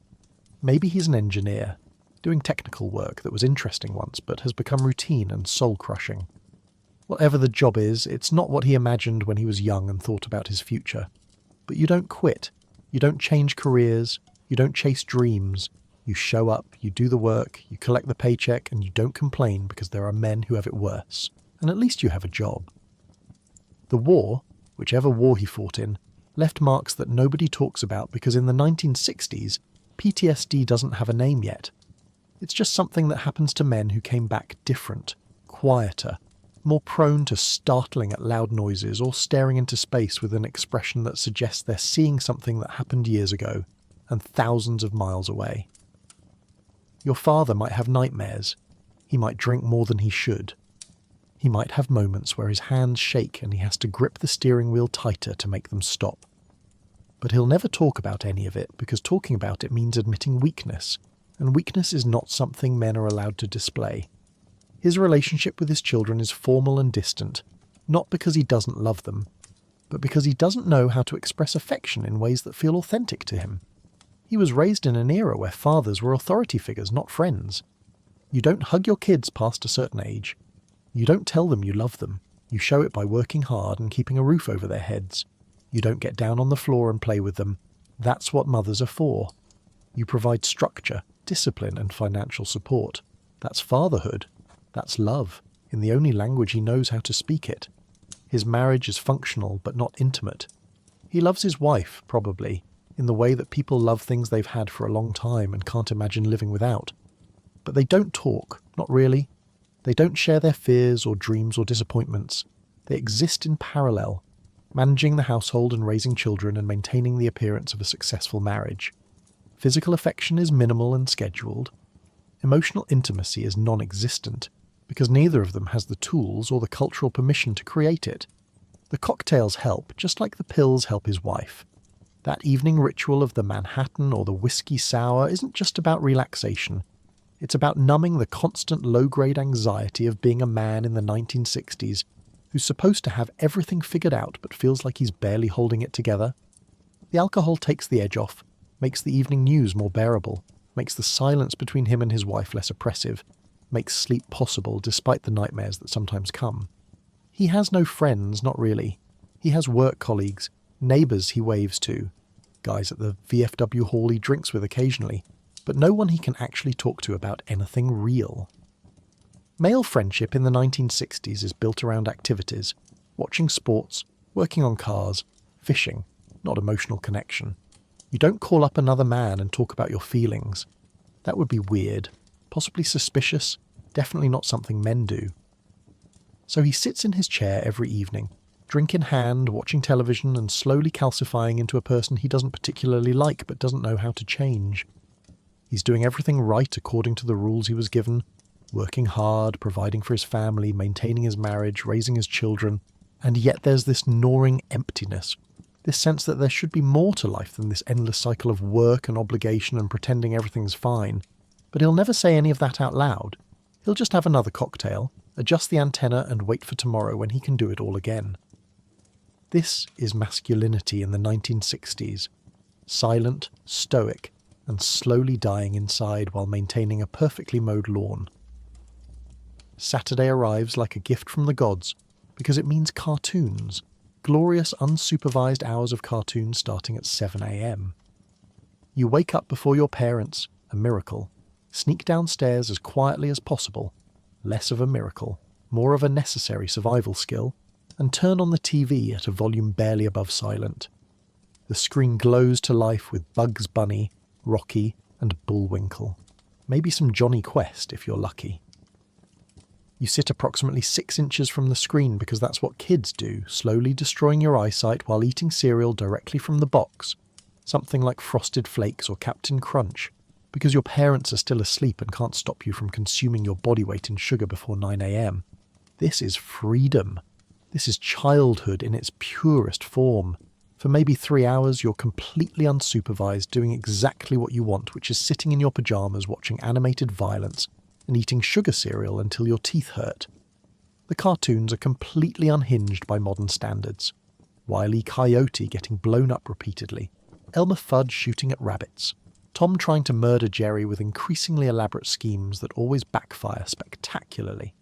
S1: Maybe he's an engineer, doing technical work that was interesting once but has become routine and soul-crushing. Whatever the job is, it's not what he imagined when he was young and thought about his future. But you don't quit. You don't change careers. You don't chase dreams. You show up, you do the work, you collect the paycheck, and you don't complain because there are men who have it worse. And at least you have a job. The war, whichever war he fought in, left marks that nobody talks about because in the 1960s, PTSD doesn't have a name yet. It's just something that happens to men who came back different, quieter, more prone to startling at loud noises or staring into space with an expression that suggests they're seeing something that happened years ago and thousands of miles away. Your father might have nightmares. He might drink more than he should. He might have moments where his hands shake and he has to grip the steering wheel tighter to make them stop. But he'll never talk about any of it because talking about it means admitting weakness, and weakness is not something men are allowed to display. His relationship with his children is formal and distant, not because he doesn't love them, but because he doesn't know how to express affection in ways that feel authentic to him. He was raised in an era where fathers were authority figures, not friends. You don't hug your kids past a certain age. You don't tell them you love them. You show it by working hard and keeping a roof over their heads. You don't get down on the floor and play with them. That's what mothers are for. You provide structure, discipline, and financial support. That's fatherhood. That's love, in the only language he knows how to speak it. His marriage is functional but not intimate. He loves his wife, probably, in the way that people love things they've had for a long time and can't imagine living without. But they don't talk, not really. They don't share their fears or dreams or disappointments. They exist in parallel, managing the household and raising children and maintaining the appearance of a successful marriage. Physical affection is minimal and scheduled. Emotional intimacy is non-existent, because neither of them has the tools or the cultural permission to create it. The cocktails help, just like the pills help his wife. That evening ritual of the Manhattan or the whiskey sour isn't just about relaxation. It's about numbing the constant low-grade anxiety of being a man in the 1960s who's supposed to have everything figured out but feels like he's barely holding it together. The alcohol takes the edge off, makes the evening news more bearable, makes the silence between him and his wife less oppressive, makes sleep possible despite the nightmares that sometimes come. He has no friends, not really. He has work colleagues, neighbours he waves to, guys at the VFW hall he drinks with occasionally, but no one he can actually talk to about anything real. Male friendship in the 1960s is built around activities, watching sports, working on cars, fishing, not emotional connection. You don't call up another man and talk about your feelings. That would be weird, possibly suspicious, definitely not something men do. So he sits in his chair every evening, drink in hand, watching television and slowly calcifying into a person he doesn't particularly like but doesn't know how to change. He's doing everything right according to the rules he was given, working hard, providing for his family, maintaining his marriage, raising his children, and yet there's this gnawing emptiness, this sense that there should be more to life than this endless cycle of work and obligation and pretending everything's fine. But he'll never say any of that out loud. He'll just have another cocktail, adjust the antenna and wait for tomorrow when he can do it all again. This is masculinity in the 1960s. Silent, stoic, and slowly dying inside while maintaining a perfectly mowed lawn. Saturday arrives like a gift from the gods because it means cartoons, glorious unsupervised hours of cartoons starting at 7 a.m. You wake up before your parents, a miracle, sneak downstairs as quietly as possible, less of a miracle, more of a necessary survival skill, and turn on the TV at a volume barely above silent. The screen glows to life with Bugs Bunny, Rocky, and Bullwinkle. Maybe some Johnny Quest if you're lucky. You sit approximately 6 inches from the screen because that's what kids do, slowly destroying your eyesight while eating cereal directly from the box, something like Frosted Flakes or Captain Crunch, because your parents are still asleep and can't stop you from consuming your body weight in sugar before 9 a.m. This is freedom. This is childhood in its purest form. For maybe 3 hours, you're completely unsupervised, doing exactly what you want, which is sitting in your pajamas watching animated violence and eating sugar cereal until your teeth hurt. The cartoons are completely unhinged by modern standards. Wile E. Coyote getting blown up repeatedly, Elmer Fudd shooting at rabbits, Tom trying to murder Jerry with increasingly elaborate schemes that always backfire spectacularly.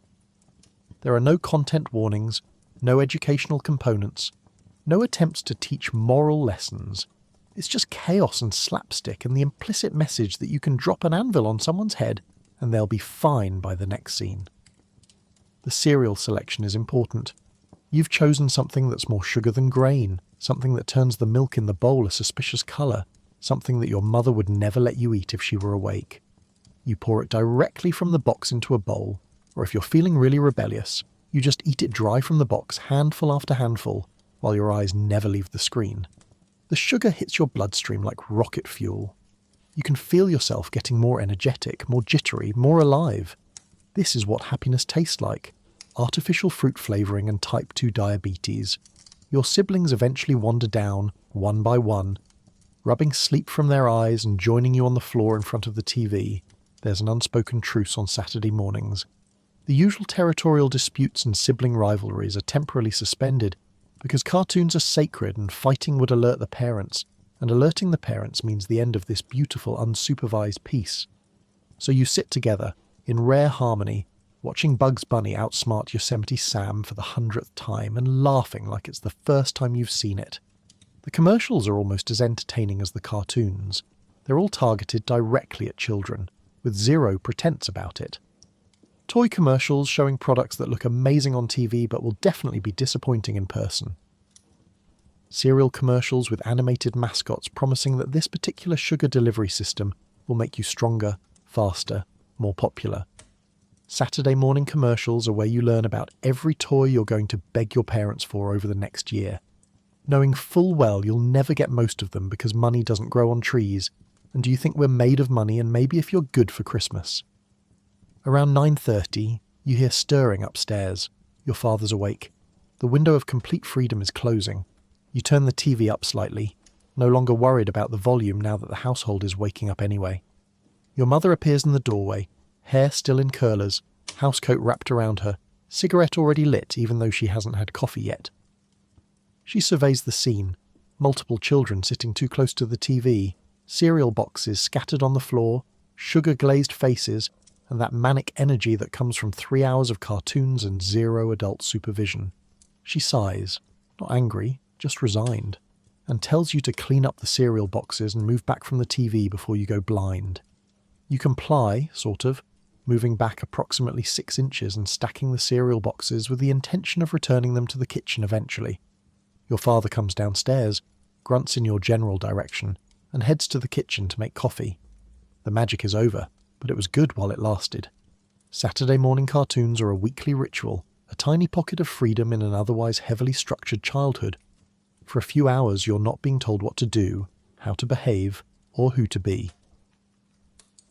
S1: There are no content warnings, no educational components, no attempts to teach moral lessons. It's just chaos and slapstick and the implicit message that you can drop an anvil on someone's head and they'll be fine by the next scene. The cereal selection is important. You've chosen something that's more sugar than grain, something that turns the milk in the bowl a suspicious colour, something that your mother would never let you eat if she were awake. You pour it directly from the box into a bowl, or if you're feeling really rebellious, you just eat it dry from the box, handful after handful, while your eyes never leave the screen. The sugar hits your bloodstream like rocket fuel. You can feel yourself getting more energetic, more jittery, more alive. This is what happiness tastes like. Artificial fruit flavouring and type 2 diabetes. Your siblings eventually wander down, one by one, rubbing sleep from their eyes and joining you on the floor in front of the TV. There's an unspoken truce on Saturday mornings. The usual territorial disputes and sibling rivalries are temporarily suspended because cartoons are sacred and fighting would alert the parents, and alerting the parents means the end of this beautiful unsupervised peace. So you sit together, in rare harmony, watching Bugs Bunny outsmart Yosemite Sam for the 100th time and laughing like it's the first time you've seen it. The commercials are almost as entertaining as the cartoons. They're all targeted directly at children, with zero pretense about it. Toy commercials showing products that look amazing on TV but will definitely be disappointing in person. Cereal commercials with animated mascots promising that this particular sugar delivery system will make you stronger, faster, more popular. Saturday morning commercials are where you learn about every toy you're going to beg your parents for over the next year, knowing full well you'll never get most of them because money doesn't grow on trees, and do you think we're made of money and maybe if you're good for Christmas. Around 9:30, you hear stirring upstairs. Your father's awake. The window of complete freedom is closing. You turn the TV up slightly, no longer worried about the volume now that the household is waking up anyway. Your mother appears in the doorway, hair still in curlers, housecoat wrapped around her, cigarette already lit even though she hasn't had coffee yet. She surveys the scene, multiple children sitting too close to the TV, cereal boxes scattered on the floor, sugar-glazed faces, and that manic energy that comes from 3 hours of cartoons and zero adult supervision. She sighs, not angry, just resigned, and tells you to clean up the cereal boxes and move back from the TV before you go blind. You comply, sort of, moving back approximately 6 inches and stacking the cereal boxes with the intention of returning them to the kitchen eventually. Your father comes downstairs, grunts in your general direction, and heads to the kitchen to make coffee. The magic is over, but it was good while it lasted. Saturday morning cartoons are a weekly ritual, a tiny pocket of freedom in an otherwise heavily structured childhood. For a few hours you're not being told what to do, how to behave, or who to be.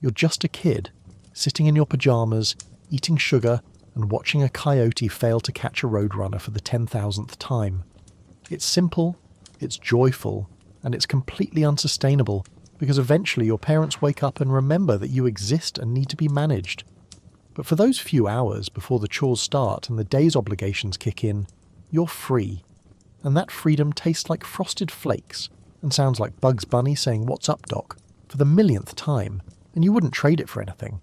S1: You're just a kid, sitting in your pajamas, eating sugar, and watching a coyote fail to catch a roadrunner for the 10,000th time. It's simple, it's joyful, and it's completely unsustainable, because eventually your parents wake up and remember that you exist and need to be managed. But for those few hours before the chores start and the day's obligations kick in, you're free. And that freedom tastes like frosted flakes and sounds like Bugs Bunny saying "What's up, Doc?" for the millionth time, and you wouldn't trade it for anything.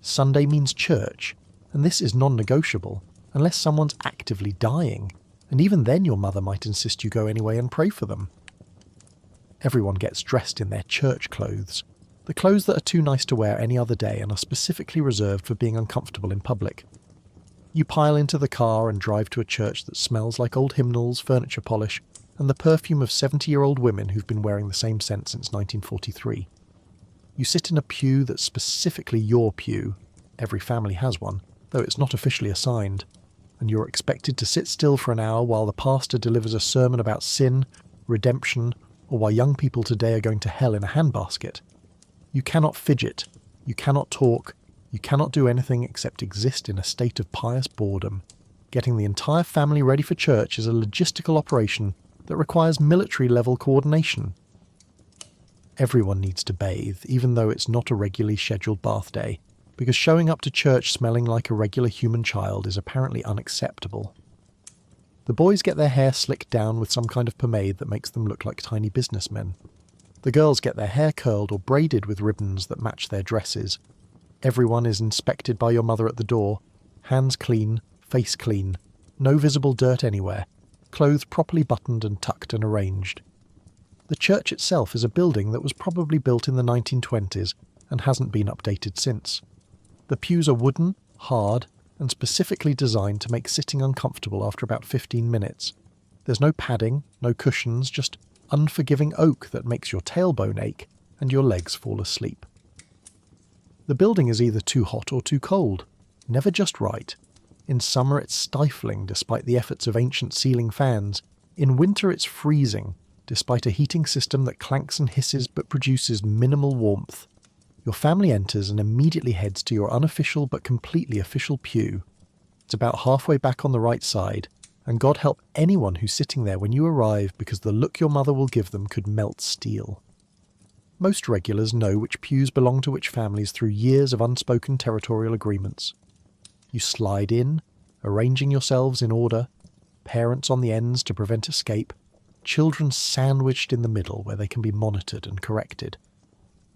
S1: Sunday means church, and this is non-negotiable, unless someone's actively dying, and even then your mother might insist you go anyway and pray for them. Everyone gets dressed in their church clothes, the clothes that are too nice to wear any other day and are specifically reserved for being uncomfortable in public. You pile into the car and drive to a church that smells like old hymnals, furniture polish, and the perfume of 70-year-old women who've been wearing the same scent since 1943. You sit in a pew that's specifically your pew. Every family has one, though it's not officially assigned, and you're expected to sit still for an hour while the pastor delivers a sermon about sin, redemption, or why young people today are going to hell in a handbasket. You cannot fidget, you cannot talk, you cannot do anything except exist in a state of pious boredom, Getting the entire family ready for church is a logistical operation that requires military-level coordination. Everyone needs to bathe, even though it's not a regularly scheduled bath day, because showing up to church smelling like a regular human child is apparently unacceptable. The boys get their hair slicked down with some kind of pomade that makes them look like tiny businessmen. The girls get their hair curled or braided with ribbons that match their dresses. Everyone is inspected by your mother at the door, hands clean, face clean, no visible dirt anywhere, clothes properly buttoned and tucked and arranged. The church itself is a building that was probably built in the 1920s and hasn't been updated since. The pews are wooden, hard, and specifically designed to make sitting uncomfortable after about 15 minutes. There's no padding, no cushions, just unforgiving oak that makes your tailbone ache and your legs fall asleep. The building is either too hot or too cold, never just right. In summer it's stifling despite the efforts of ancient ceiling fans. In winter it's freezing, despite a heating system that clanks and hisses but produces minimal warmth. Your family enters and immediately heads to your unofficial but completely official pew. It's about halfway back on the right side, and God help anyone who's sitting there when you arrive, because the look your mother will give them could melt steel. Most regulars know which pews belong to which families through years of unspoken territorial agreements. You slide in, arranging yourselves in order, parents on the ends to prevent escape, children sandwiched in the middle where they can be monitored and corrected.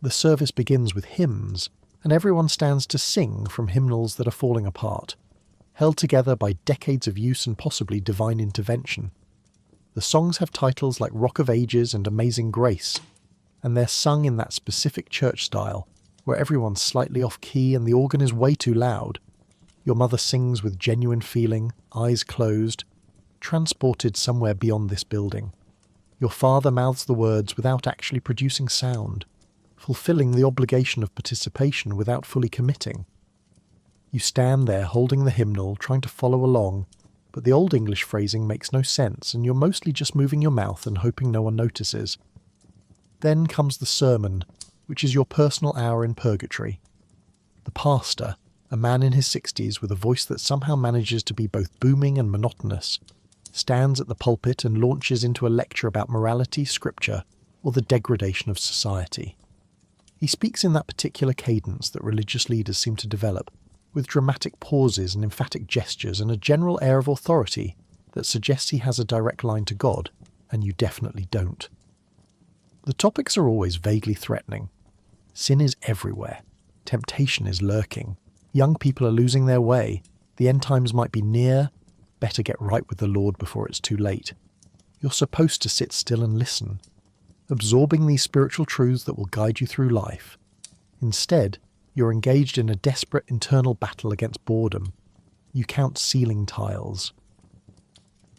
S1: The service begins with hymns, and everyone stands to sing from hymnals that are falling apart, held together by decades of use and possibly divine intervention. The songs have titles like Rock of Ages and Amazing Grace, and they're sung in that specific church style, where everyone's slightly off key and the organ is way too loud. Your mother sings with genuine feeling, eyes closed, transported somewhere beyond this building. Your father mouths the words without actually producing sound, fulfilling the obligation of participation without fully committing. You stand there holding the hymnal, trying to follow along, but the Old English phrasing makes no sense and you're mostly just moving your mouth and hoping no one notices. Then comes the sermon, which is your personal hour in purgatory. The pastor, a man in his 60s with a voice that somehow manages to be both booming and monotonous, stands at the pulpit and launches into a lecture about morality, scripture, or the degradation of society. He speaks in that particular cadence that religious leaders seem to develop, with dramatic pauses and emphatic gestures and a general air of authority that suggests he has a direct line to God, and you definitely don't. The topics are always vaguely threatening. Sin is everywhere. Temptation is lurking. Young people are losing their way. The end times might be near. Better get right with the Lord before it's too late. You're supposed to sit still and listen, absorbing these spiritual truths that will guide you through life. Instead, you're engaged in a desperate internal battle against boredom. You count ceiling tiles.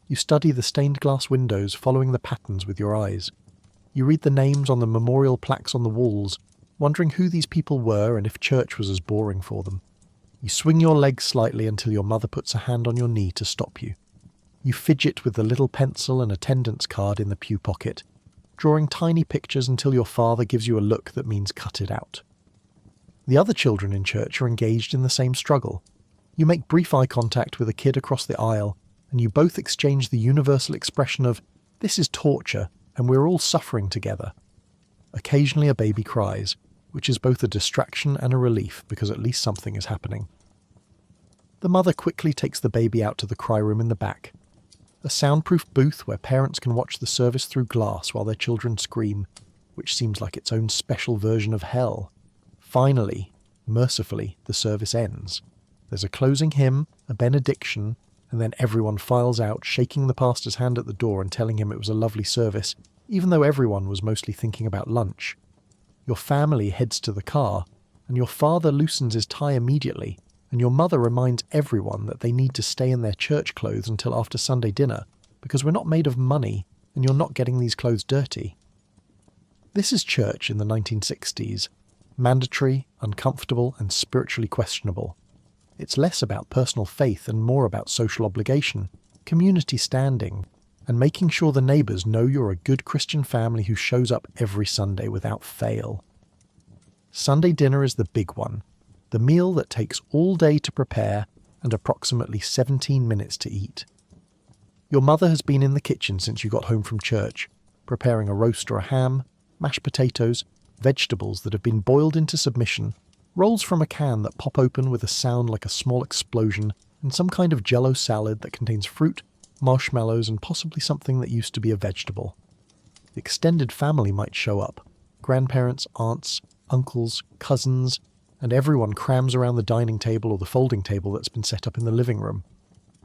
S1: You study the stained glass windows, following the patterns with your eyes. You read the names on the memorial plaques on the walls, wondering who these people were and if church was as boring for them. You swing your legs slightly until your mother puts a hand on your knee to stop you. You fidget with the little pencil and attendance card in the pew pocket, drawing tiny pictures until your father gives you a look that means cut it out. The other children in church are engaged in the same struggle. You make brief eye contact with a kid across the aisle, and you both exchange the universal expression of, "This is torture, and we're all suffering together." Occasionally a baby cries, which is both a distraction and a relief because at least something is happening. The mother quickly takes the baby out to the cry room in the back, a soundproof booth where parents can watch the service through glass while their children scream, which seems like its own special version of hell. Finally, mercifully, the service ends. There's a closing hymn, a benediction, and then everyone files out, shaking the pastor's hand at the door and telling him it was a lovely service, even though everyone was mostly thinking about lunch. Your family heads to the car, and your father loosens his tie immediately, and your mother reminds everyone that they need to stay in their church clothes until after Sunday dinner, because we're not made of money, and you're not getting these clothes dirty. This is church in the 1960s, mandatory, uncomfortable, and spiritually questionable. It's less about personal faith and more about social obligation, community standing, and making sure the neighbours know you're a good Christian family who shows up every Sunday without fail. Sunday dinner is the big one, the meal that takes all day to prepare and approximately 17 minutes to eat. Your mother has been in the kitchen since you got home from church, preparing a roast or a ham, mashed potatoes, vegetables that have been boiled into submission, rolls from a can that pop open with a sound like a small explosion, and some kind of jello salad that contains fruit, marshmallows, and possibly something that used to be a vegetable. The extended family might show up. Grandparents, aunts, uncles, cousins, and everyone crams around the dining table or the folding table that's been set up in the living room.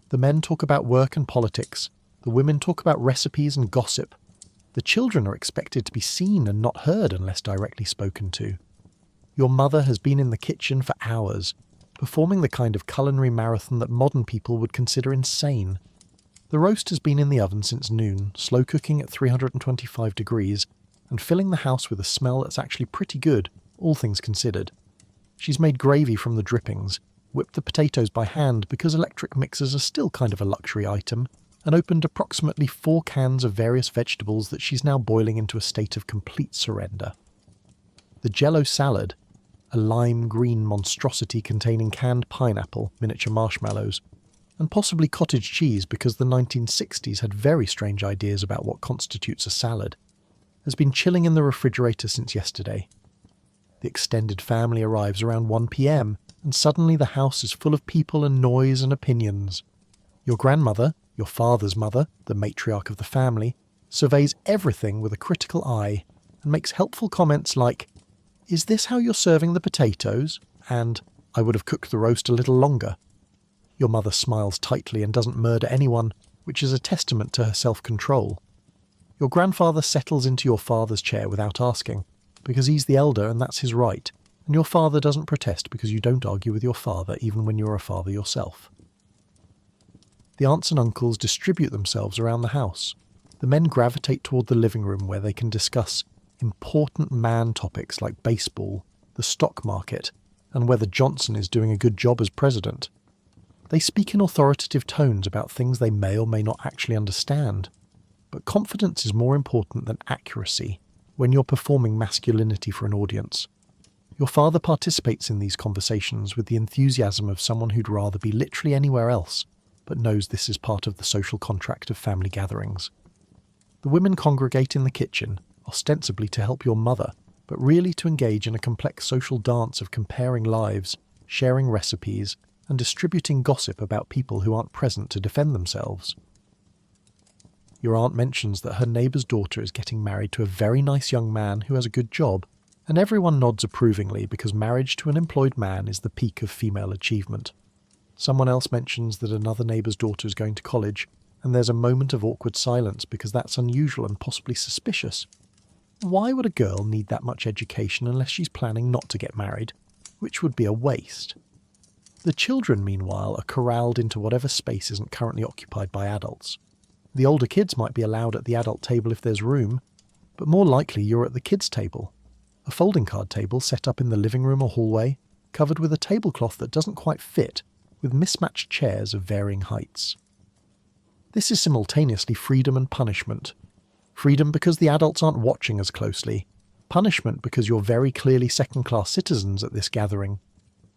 S1: The men talk about work and politics. The women talk about recipes and gossip. The children are expected to be seen and not heard unless directly spoken to. Your mother has been in the kitchen for hours, performing the kind of culinary marathon that modern people would consider insane. The roast has been in the oven since noon, slow cooking at 325 degrees, and filling the house with a smell that's actually pretty good, all things considered. She's made gravy from the drippings, whipped the potatoes by hand because electric mixers are still kind of a luxury item, and opened approximately 4 cans of various vegetables that she's now boiling into a state of complete surrender. The jello salad, a lime green monstrosity containing canned pineapple, miniature marshmallows, and possibly cottage cheese because the 1960s had very strange ideas about what constitutes a salad, has been chilling in the refrigerator since yesterday. The extended family arrives around 1 p.m, and suddenly the house is full of people and noise and opinions. Your grandmother, your father's mother, the matriarch of the family, surveys everything with a critical eye and makes helpful comments like, "Is this how you're serving the potatoes?" and "I would have cooked the roast a little longer." Your mother smiles tightly and doesn't murder anyone, which is a testament to her self-control. Your grandfather settles into your father's chair without asking, because he's the elder and that's his right, and your father doesn't protest because you don't argue with your father even when you're a father yourself. The aunts and uncles distribute themselves around the house. The men gravitate toward the living room where they can discuss important man topics like baseball, the stock market, and whether Johnson is doing a good job as president. They speak in authoritative tones about things they may or may not actually understand. But confidence is more important than accuracy when you're performing masculinity for an audience. Your father participates in these conversations with the enthusiasm of someone who'd rather be literally anywhere else, but knows this is part of the social contract of family gatherings. The women congregate in the kitchen, ostensibly to help your mother, but really to engage in a complex social dance of comparing lives, sharing recipes, and distributing gossip about people who aren't present to defend themselves. Your aunt mentions that her neighbour's daughter is getting married to a very nice young man who has a good job, and everyone nods approvingly because marriage to an employed man is the peak of female achievement. Someone else mentions that another neighbour's daughter is going to college, and there's a moment of awkward silence because that's unusual and possibly suspicious. Why would a girl need that much education unless she's planning not to get married, which would be a waste? The children, meanwhile, are corralled into whatever space isn't currently occupied by adults. The older kids might be allowed at the adult table if there's room, but more likely you're at the kids' table, a folding card table set up in the living room or hallway, covered with a tablecloth that doesn't quite fit, with mismatched chairs of varying heights. This is simultaneously freedom and punishment. Freedom because the adults aren't watching as closely. Punishment because you're very clearly second-class citizens at this gathering.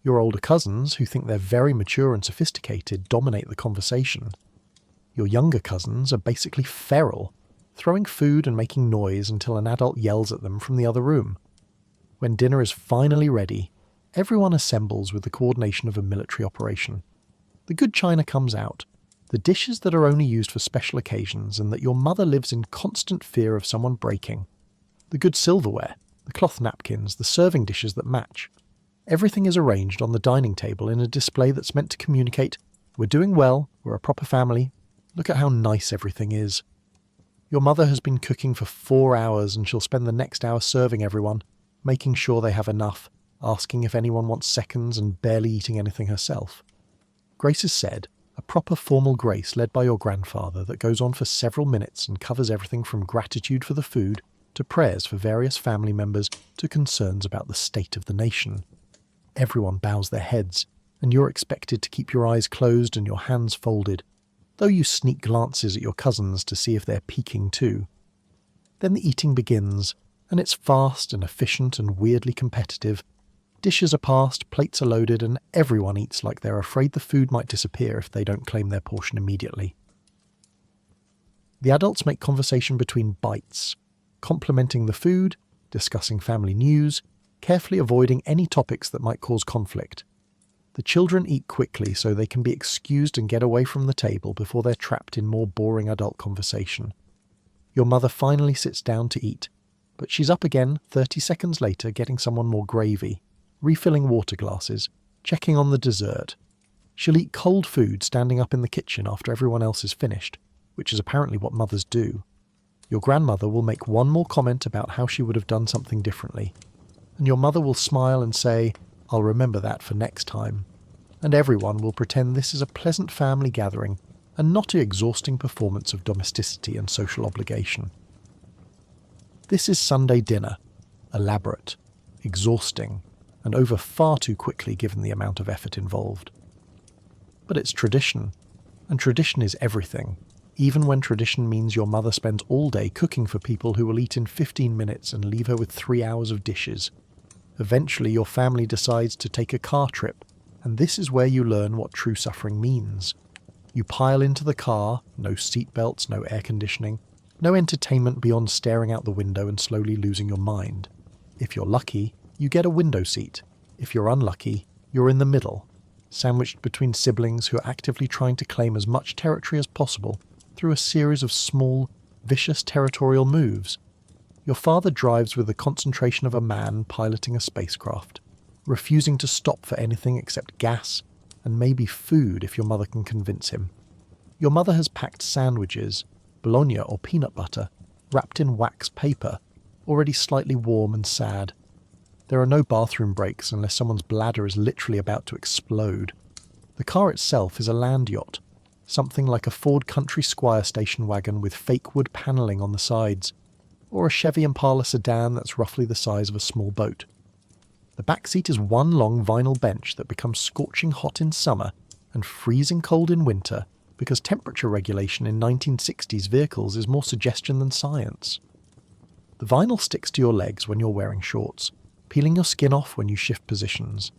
S1: Your older cousins, who think they're very mature and sophisticated, dominate the conversation. Your younger cousins are basically feral, throwing food and making noise until an adult yells at them from the other room. When dinner is finally ready, everyone assembles with the coordination of a military operation. The good china comes out, the dishes that are only used for special occasions and that your mother lives in constant fear of someone breaking. The good silverware, the cloth napkins, the serving dishes that match. Everything is arranged on the dining table in a display that's meant to communicate, "We're doing well, we're a proper family, look at how nice everything is." Your mother has been cooking for 4 hours and she'll spend the next hour serving everyone, making sure they have enough, asking if anyone wants seconds and barely eating anything herself. Grace is said, a proper formal grace led by your grandfather that goes on for several minutes and covers everything from gratitude for the food to prayers for various family members to concerns about the state of the nation. Everyone bows their heads, and you're expected to keep your eyes closed and your hands folded, though you sneak glances at your cousins to see if they're peeking too. Then the eating begins, and it's fast and efficient and weirdly competitive. Dishes are passed, plates are loaded, and everyone eats like they're afraid the food might disappear if they don't claim their portion immediately. The adults make conversation between bites, complimenting the food, discussing family news, carefully avoiding any topics that might cause conflict. The children eat quickly so they can be excused and get away from the table before they're trapped in more boring adult conversation. Your mother finally sits down to eat, but she's up again 30 seconds later getting someone more gravy, refilling water glasses, checking on the dessert. She'll eat cold food standing up in the kitchen after everyone else is finished, which is apparently what mothers do. Your grandmother will make one more comment about how she would have done something differently, and your mother will smile and say, "I'll remember that for next time." And everyone will pretend this is a pleasant family gathering and not an exhausting performance of domesticity and social obligation. This is Sunday dinner, elaborate, exhausting, and over far too quickly given the amount of effort involved. But it's tradition, and tradition is everything, even when tradition means your mother spends all day cooking for people who will eat in 15 minutes and leave her with 3 hours of dishes. Eventually your family decides to take a car trip, and this is where you learn what true suffering means. You pile into the car, no seatbelts, no air conditioning, no entertainment beyond staring out the window and slowly losing your mind. If you're lucky, you get a window seat. If you're unlucky, you're in the middle, sandwiched between siblings who are actively trying to claim as much territory as possible through a series of small, vicious territorial moves. Your father drives with the concentration of a man piloting a spacecraft, refusing to stop for anything except gas and maybe food if your mother can convince him. Your mother has packed sandwiches, bologna or peanut butter, wrapped in wax paper, already slightly warm and sad. There are no bathroom breaks unless someone's bladder is literally about to explode. The car itself is a land yacht, something like a Ford Country Squire station wagon with fake wood panelling on the sides, or a Chevy Impala sedan that's roughly the size of a small boat. The back seat is one long vinyl bench that becomes scorching hot in summer and freezing cold in winter because temperature regulation in 1960s vehicles is more suggestion than science. The vinyl sticks to your legs when you're wearing shorts, peeling your skin off when you shift positions.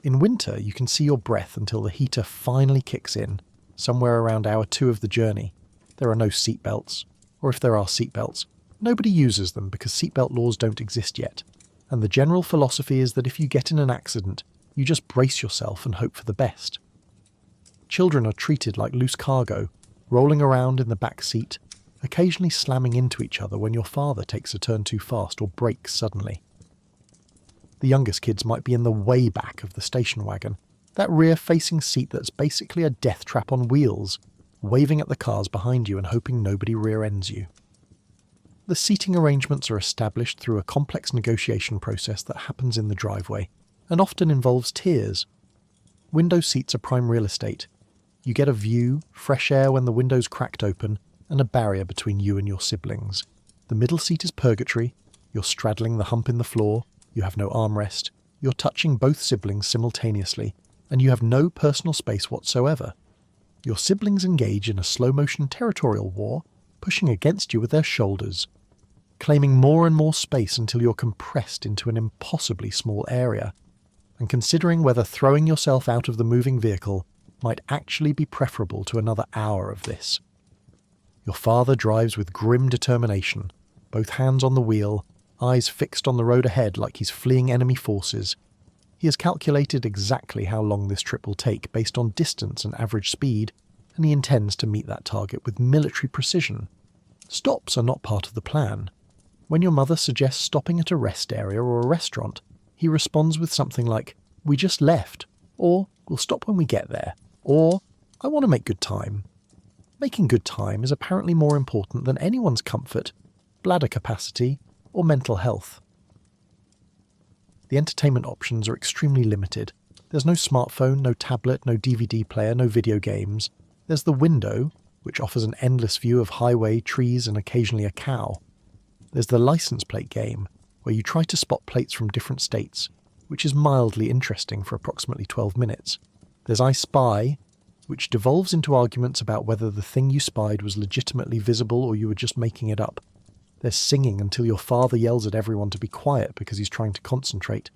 S1: In winter, you can see your breath until the heater finally kicks in, somewhere around hour 2 of the journey. There are no seatbelts, or if there are seatbelts, nobody uses them because seatbelt laws don't exist yet. And the general philosophy is that if you get in an accident, you just brace yourself and hope for the best. Children are treated like loose cargo, rolling around in the back seat, occasionally slamming into each other when your father takes a turn too fast or brakes suddenly. The youngest kids might be in the way back of the station wagon, that rear-facing seat that's basically a death trap on wheels, waving at the cars behind you and hoping nobody rear-ends you. The seating arrangements are established through a complex negotiation process that happens in the driveway, and often involves tiers. Window seats are prime real estate. You get a view, fresh air when the window's cracked open, and a barrier between you and your siblings. The middle seat is purgatory. You're straddling the hump in the floor, you have no armrest, you're touching both siblings simultaneously, and you have no personal space whatsoever. Your siblings engage in a slow-motion territorial war, pushing against you with their shoulders, claiming more and more space until you're compressed into an impossibly small area, and considering whether throwing yourself out of the moving vehicle might actually be preferable to another hour of this. Your father drives with grim determination, both hands on the wheel, eyes fixed on the road ahead like he's fleeing enemy forces. He has calculated exactly how long this trip will take based on distance and average speed, and he intends to meet that target with military precision. Stops are not part of the plan. When your mother suggests stopping at a rest area or a restaurant, he responds with something like, "We just left," or "We'll stop when we get there," or "I want to make good time." Making good time is apparently more important than anyone's comfort, bladder capacity, or mental health. The entertainment options are extremely limited. There's no smartphone, no tablet, no DVD player, no video games. There's the window, which offers an endless view of highway, trees, and occasionally a cow. There's the license plate game, where you try to spot plates from different states, which is mildly interesting for approximately 12 minutes. There's I Spy, which devolves into arguments about whether the thing you spied was legitimately visible or you were just making it up. There's singing until your father yells at everyone to be quiet because he's trying to concentrate.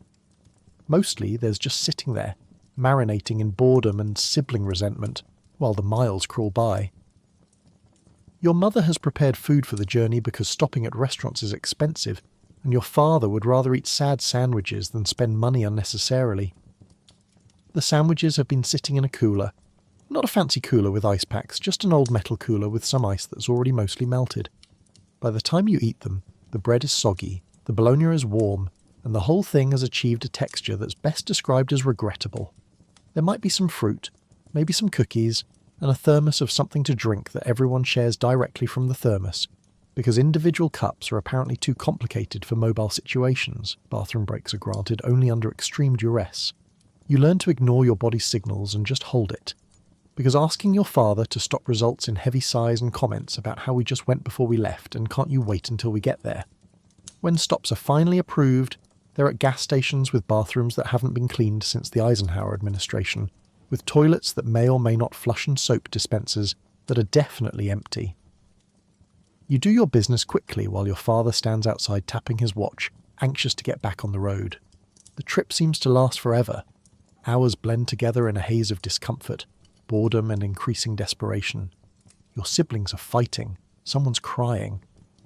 S1: Mostly there's just sitting there, marinating in boredom and sibling resentment, while the miles crawl by. Your mother has prepared food for the journey because stopping at restaurants is expensive, and your father would rather eat sad sandwiches than spend money unnecessarily. The sandwiches have been sitting in a cooler. Not a fancy cooler with ice packs, just an old metal cooler with some ice that's already mostly melted. By the time you eat them, the bread is soggy, the bologna is warm, and the whole thing has achieved a texture that's best described as regrettable. There might be some fruit, maybe some cookies, and a thermos of something to drink that everyone shares directly from the thermos, because individual cups are apparently too complicated for mobile situations. Bathroom breaks are granted only under extreme duress. You learn to ignore your body's signals and just hold it, because asking your father to stop results in heavy sighs and comments about how we just went before we left and can't you wait until we get there. When stops are finally approved, they're at gas stations with bathrooms that haven't been cleaned since the Eisenhower administration, with toilets that may or may not flush and soap dispensers that are definitely empty. You do your business quickly while your father stands outside tapping his watch, anxious to get back on the road. The trip seems to last forever. Hours blend together in a haze of discomfort, boredom and increasing desperation. Your siblings are fighting, someone's crying.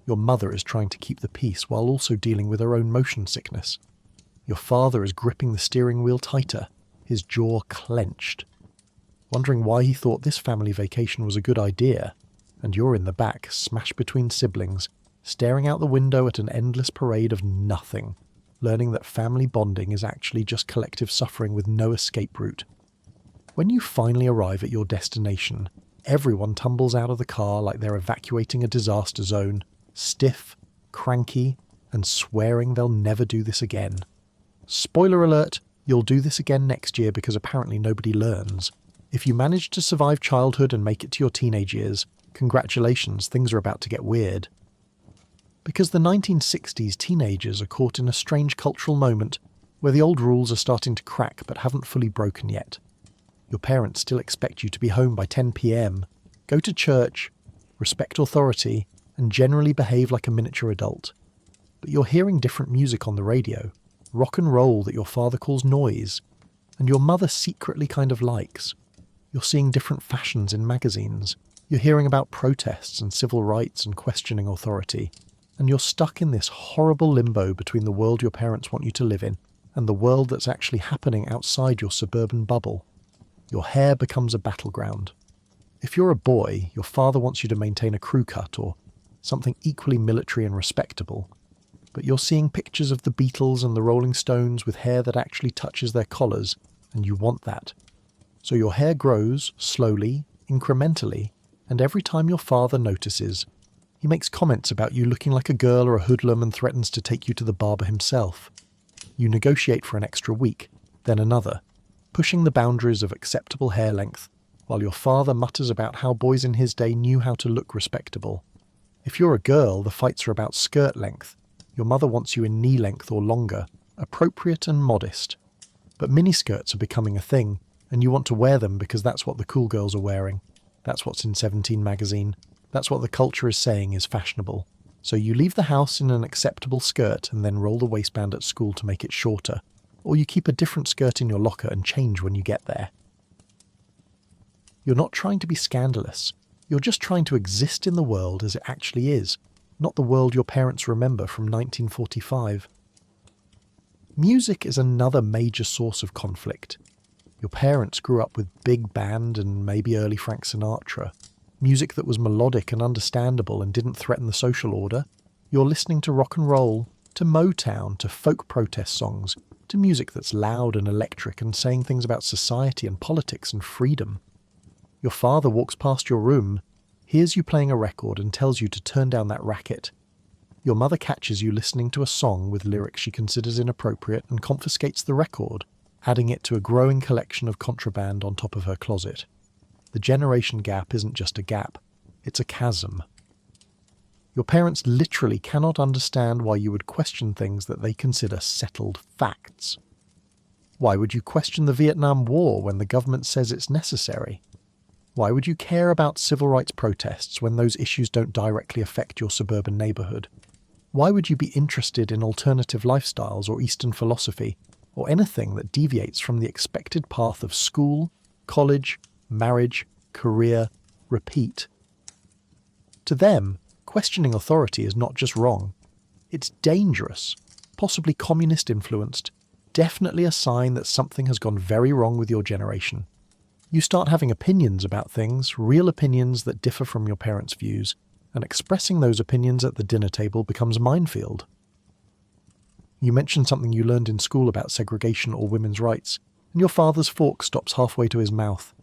S1: Your mother is trying to keep the peace while also dealing with her own motion sickness. Your father is gripping the steering wheel tighter, his jaw clenched, wondering why he thought this family vacation was a good idea, and you're in the back, smashed between siblings, staring out the window at an endless parade of nothing, learning that family bonding is actually just collective suffering with no escape route. When you finally arrive at your destination, everyone tumbles out of the car like they're evacuating a disaster zone, stiff, cranky, and swearing they'll never do this again. Spoiler alert, you'll do this again next year because apparently nobody learns. If you manage to survive childhood and make it to your teenage years, congratulations, things are about to get weird. Because the 1960s teenagers are caught in a strange cultural moment where the old rules are starting to crack but haven't fully broken yet. Your parents still expect you to be home by 10 p.m, go to church, respect authority, and generally behave like a miniature adult. But you're hearing different music on the radio, rock and roll that your father calls noise, and your mother secretly kind of likes. You're seeing different fashions in magazines. You're hearing about protests and civil rights and questioning authority. And you're stuck in this horrible limbo between the world your parents want you to live in and the world that's actually happening outside your suburban bubble. Your hair becomes a battleground. If you're a boy, your father wants you to maintain a crew cut or something equally military and respectable. But you're seeing pictures of the Beatles and the Rolling Stones with hair that actually touches their collars, and you want that. So your hair grows, slowly, incrementally, and every time your father notices, he makes comments about you looking like a girl or a hoodlum and threatens to take you to the barber himself. You negotiate for an extra week, then another, pushing the boundaries of acceptable hair length, while your father mutters about how boys in his day knew how to look respectable. If you're a girl, the fights are about skirt length. Your mother wants you in knee length or longer, appropriate and modest. But miniskirts are becoming a thing, and you want to wear them because that's what the cool girls are wearing. That's what's in 17 magazine. That's what the culture is saying is fashionable. So you leave the house in an acceptable skirt and then roll the waistband at school to make it shorter. Or you keep a different skirt in your locker and change when you get there. You're not trying to be scandalous. You're just trying to exist in the world as it actually is, not the world your parents remember from 1945. Music is another major source of conflict. Your parents grew up with big band and maybe early Frank Sinatra. Music that was melodic and understandable and didn't threaten the social order. You're listening to rock and roll, to Motown, to folk protest songs, to music that's loud and electric and saying things about society and politics and freedom. Your father walks past your room, hears you playing a record and tells you to turn down that racket. Your mother catches you listening to a song with lyrics she considers inappropriate and confiscates the record, adding it to a growing collection of contraband on top of her closet. The generation gap isn't just a gap, it's a chasm. Your parents literally cannot understand why you would question things that they consider settled facts. Why would you question the Vietnam War when the government says it's necessary? Why would you care about civil rights protests when those issues don't directly affect your suburban neighbourhood? Why would you be interested in alternative lifestyles or Eastern philosophy or anything that deviates from the expected path of school, college, marriage, career, repeat. To them, questioning authority is not just wrong. It's dangerous, possibly communist-influenced, definitely a sign that something has gone very wrong with your generation. You start having opinions about things, real opinions that differ from your parents' views, and expressing those opinions at the dinner table becomes a minefield. You mention something you learned in school about segregation or women's rights, and your father's fork stops halfway to his mouth.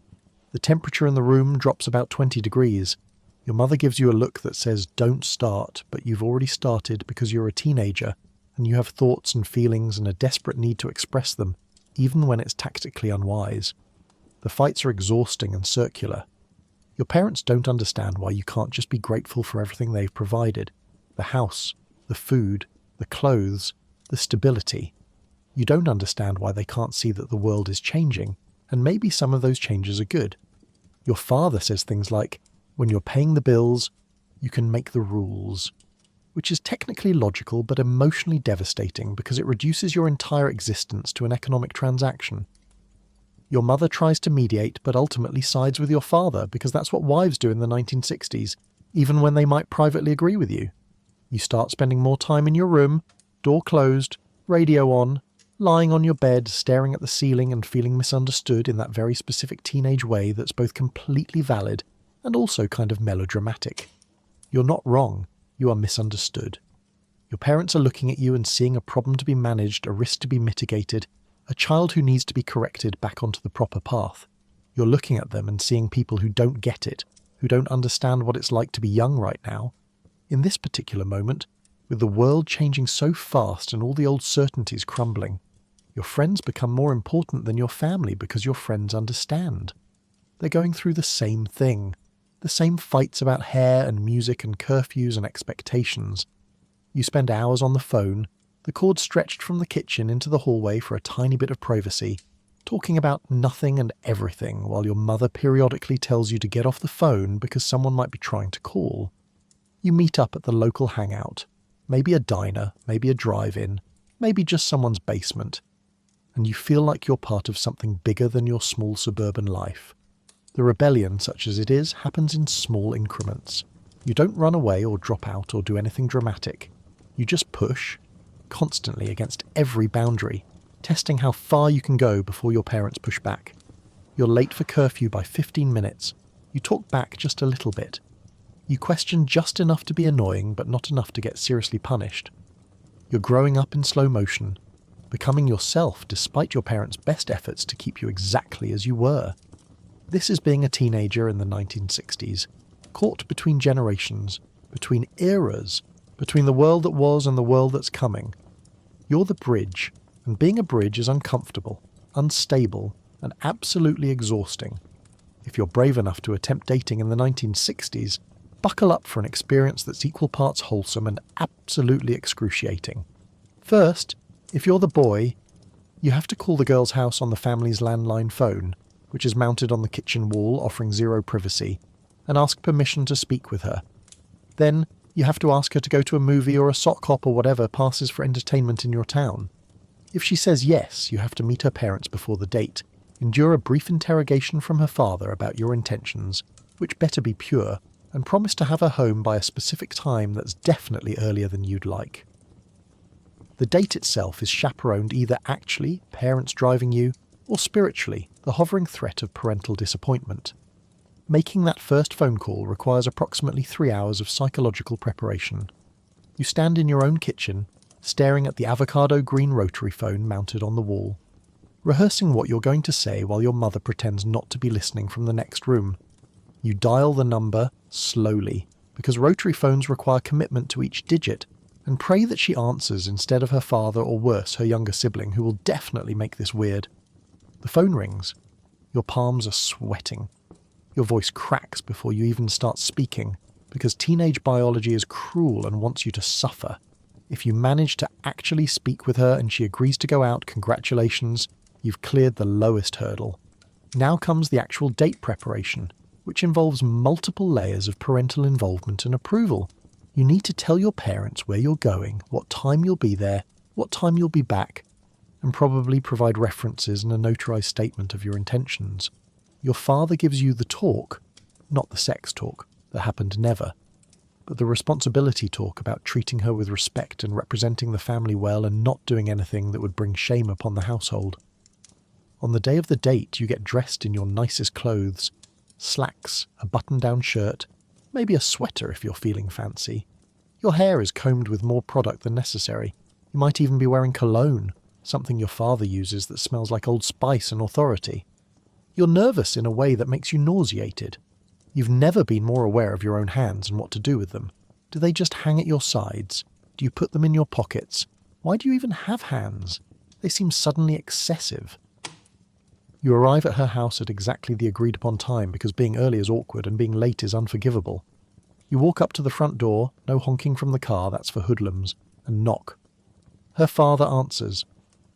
S1: The temperature in the room drops about 20 degrees. Your mother gives you a look that says, "Don't start," but you've already started because you're a teenager, and you have thoughts and feelings and a desperate need to express them, even when it's tactically unwise. The fights are exhausting and circular. Your parents don't understand why you can't just be grateful for everything they've provided. The house, the food, the clothes, the stability. You don't understand why they can't see that the world is changing, and maybe some of those changes are good. Your father says things like, "When you're paying the bills, you can make the rules," which is technically logical but emotionally devastating because it reduces your entire existence to an economic transaction. Your mother tries to mediate but ultimately sides with your father because that's what wives do in the 1960s, even when they might privately agree with you. You start spending more time in your room, door closed, radio on, lying on your bed, staring at the ceiling and feeling misunderstood in that very specific teenage way that's both completely valid and also kind of melodramatic. You're not wrong, you are misunderstood. Your parents are looking at you and seeing a problem to be managed, a risk to be mitigated, a child who needs to be corrected back onto the proper path. You're looking at them and seeing people who don't get it, who don't understand what it's like to be young right now. In this particular moment, with the world changing so fast and all the old certainties crumbling, your friends become more important than your family because your friends understand. They're going through the same thing, the same fights about hair and music and curfews and expectations. You spend hours on the phone, the cord stretched from the kitchen into the hallway for a tiny bit of privacy, talking about nothing and everything while your mother periodically tells you to get off the phone because someone might be trying to call. You meet up at the local hangout, maybe a diner, maybe a drive-in, maybe just someone's basement, and you feel like you're part of something bigger than your small suburban life. The rebellion, such as it is, happens in small increments. You don't run away or drop out or do anything dramatic. You just push, constantly against every boundary, testing how far you can go before your parents push back. You're late for curfew by 15 minutes. You talk back just a little bit. You question just enough to be annoying, but not enough to get seriously punished. You're growing up in slow motion, becoming yourself despite your parents' best efforts to keep you exactly as you were. This is being a teenager in the 1960s, caught between generations, between eras, between the world that was and the world that's coming. You're the bridge, and being a bridge is uncomfortable, unstable, and absolutely exhausting. If you're brave enough to attempt dating in the 1960s, buckle up for an experience that's equal parts wholesome and absolutely excruciating. First, if you're the boy, you have to call the girl's house on the family's landline phone, which is mounted on the kitchen wall offering zero privacy, and ask permission to speak with her. Then, you have to ask her to go to a movie or a sock hop or whatever passes for entertainment in your town. If she says yes, you have to meet her parents before the date, endure a brief interrogation from her father about your intentions, which better be pure, and promise to have her home by a specific time that's definitely earlier than you'd like. The date itself is chaperoned either actually, parents driving you, or spiritually, the hovering threat of parental disappointment. Making that first phone call requires approximately 3 hours of psychological preparation. You stand in your own kitchen, staring at the avocado green rotary phone mounted on the wall, rehearsing what you're going to say while your mother pretends not to be listening from the next room. You dial the number slowly, because rotary phones require commitment to each digit, and pray that she answers instead of her father or worse, her younger sibling, who will definitely make this weird. The phone rings. Your palms are sweating. Your voice cracks before you even start speaking, because teenage biology is cruel and wants you to suffer. If you manage to actually speak with her and she agrees to go out, congratulations, you've cleared the lowest hurdle. Now comes the actual date preparation, which involves multiple layers of parental involvement and approval. You need to tell your parents where you're going, what time you'll be there, what time you'll be back. and probably provide references and a notarized statement of your intentions. Your father gives you the talk, not the sex talk, that happened never, but the responsibility talk about treating her with respect and representing the family well and not doing anything that would bring shame upon the household. On the day of the date, you get dressed in your nicest clothes, slacks, a button-down shirt, maybe a sweater if you're feeling fancy. Your hair is combed with more product than necessary. You might even be wearing cologne, something your father uses that smells like Old Spice and authority. You're nervous in a way that makes you nauseated. You've never been more aware of your own hands and what to do with them. Do they just hang at your sides? Do you put them in your pockets? Why do you even have hands? They seem suddenly excessive. You arrive at her house at exactly the agreed-upon time because being early is awkward and being late is unforgivable. You walk up to the front door, no honking from the car, that's for hoodlums, and knock. Her father answers.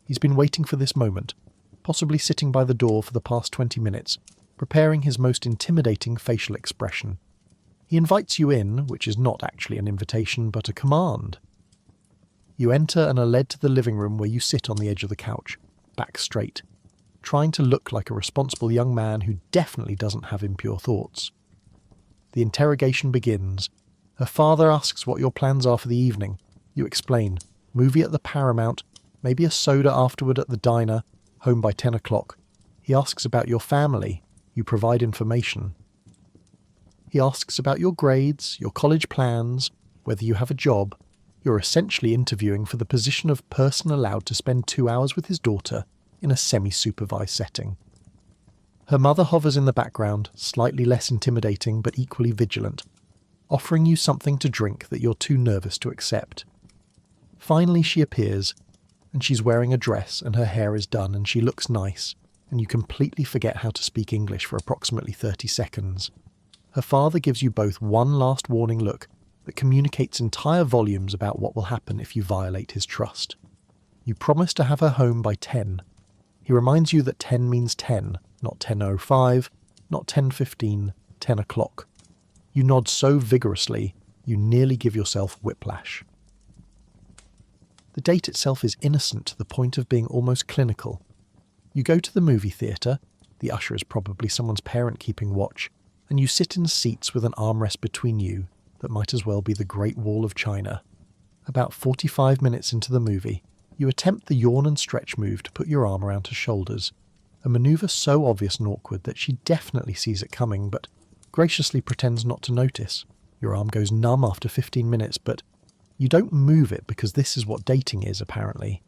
S1: He's been waiting for this moment, possibly sitting by the door for the past 20 minutes, preparing his most intimidating facial expression. He invites you in, which is not actually an invitation, but a command. You enter and are led to the living room where you sit on the edge of the couch, back straight, trying to look like a responsible young man who definitely doesn't have impure thoughts. The interrogation begins. Her father asks what your plans are for the evening. You explain. Movie at the Paramount, maybe a soda afterward at the diner, home by 10 o'clock. He asks about your family. You provide information. He asks about your grades, your college plans, whether you have a job. You're essentially interviewing for the position of person allowed to spend 2 hours with his daughter in a semi-supervised setting. Her mother hovers in the background, slightly less intimidating but equally vigilant, offering you something to drink that you're too nervous to accept. Finally she appears, and she's wearing a dress and her hair is done and she looks nice, and you completely forget how to speak English for approximately 30 seconds. Her father gives you both one last warning look that communicates entire volumes about what will happen if you violate his trust. You promise to have her home by 10. He reminds you that 10 means 10, not 10:05, not 10:15, 10 o'clock. You nod so vigorously, you nearly give yourself whiplash. The date itself is innocent to the point of being almost clinical. You go to the movie theatre, the usher is probably someone's parent keeping watch, and you sit in seats with an armrest between you that might as well be the Great Wall of China. About 45 minutes into the movie, you attempt the yawn and stretch move to put your arm around her shoulders, a manoeuvre so obvious and awkward that she definitely sees it coming but graciously pretends not to notice. Your arm goes numb after 15 minutes, but you don't move it because this is what dating is, apparently.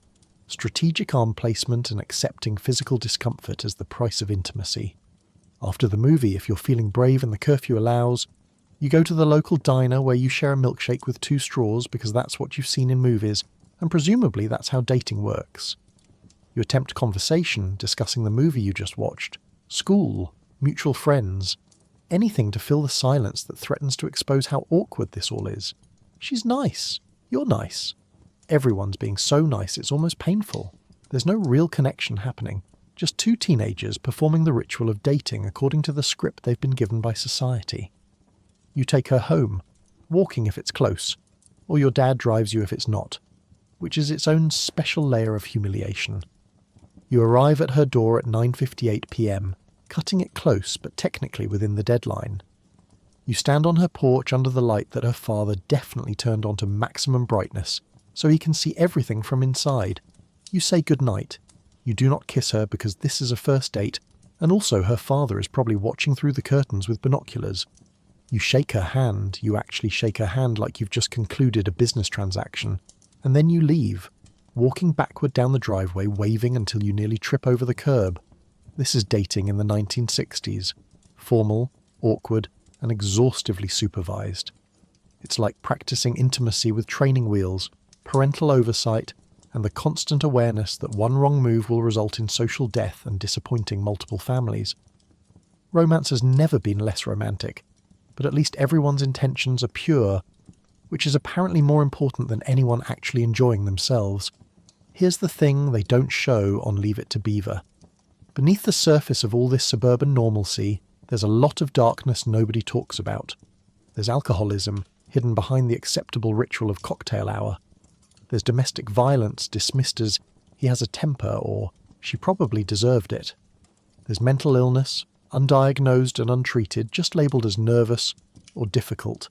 S1: Strategic arm placement and accepting physical discomfort as the price of intimacy. After the movie, if you're feeling brave and the curfew allows, you go to the local diner where you share a milkshake with 2 straws because that's what you've seen in movies, and presumably that's how dating works. You attempt conversation, discussing the movie you just watched, school, mutual friends, anything to fill the silence that threatens to expose how awkward this all is. She's nice. You're nice. Everyone's being so nice it's almost painful. There's no real connection happening. Just 2 teenagers performing the ritual of dating according to the script they've been given by society. You take her home, walking if it's close, or your dad drives you if it's not, which is its own special layer of humiliation. You arrive at her door at 9:58 p.m, cutting it close but technically within the deadline. You stand on her porch under the light that her father definitely turned on to maximum brightness, so he can see everything from inside. You say goodnight. You do not kiss her because this is a first date, and also her father is probably watching through the curtains with binoculars. You shake her hand, you actually shake her hand like you've just concluded a business transaction, and then you leave, walking backward down the driveway, waving until you nearly trip over the curb. This is dating in the 1960s. Formal, awkward, and exhaustively supervised. It's like practicing intimacy with training wheels, parental oversight, and the constant awareness that one wrong move will result in social death and disappointing multiple families. Romance has never been less romantic, but at least everyone's intentions are pure, which is apparently more important than anyone actually enjoying themselves. Here's the thing they don't show on Leave It to Beaver. Beneath the surface of all this suburban normalcy, there's a lot of darkness nobody talks about. There's alcoholism, hidden behind the acceptable ritual of cocktail hour. There's domestic violence dismissed as he has a temper, or she probably deserved it. There's mental illness, undiagnosed and untreated, just labelled as nervous or difficult.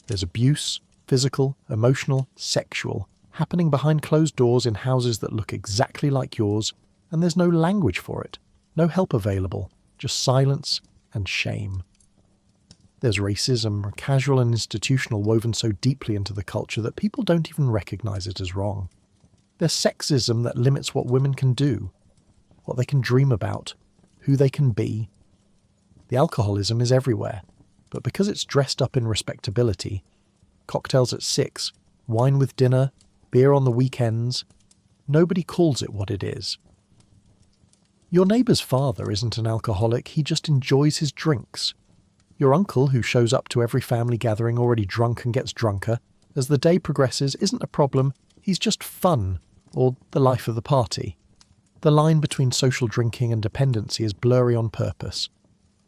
S1: There's abuse, physical, emotional, sexual, happening behind closed doors in houses that look exactly like yours, and there's no language for it, no help available, just silence and shame. There's racism, casual and institutional, woven so deeply into the culture that people don't even recognise it as wrong. There's sexism that limits what women can do, what they can dream about, who they can be. The alcoholism is everywhere, but because it's dressed up in respectability, cocktails at 6, wine with dinner, beer on the weekends, nobody calls it what it is. Your neighbour's father isn't an alcoholic, he just enjoys his drinks. Your uncle, who shows up to every family gathering already drunk and gets drunker, as the day progresses, isn't a problem, he's just fun, or the life of the party. The line between social drinking and dependency is blurry on purpose,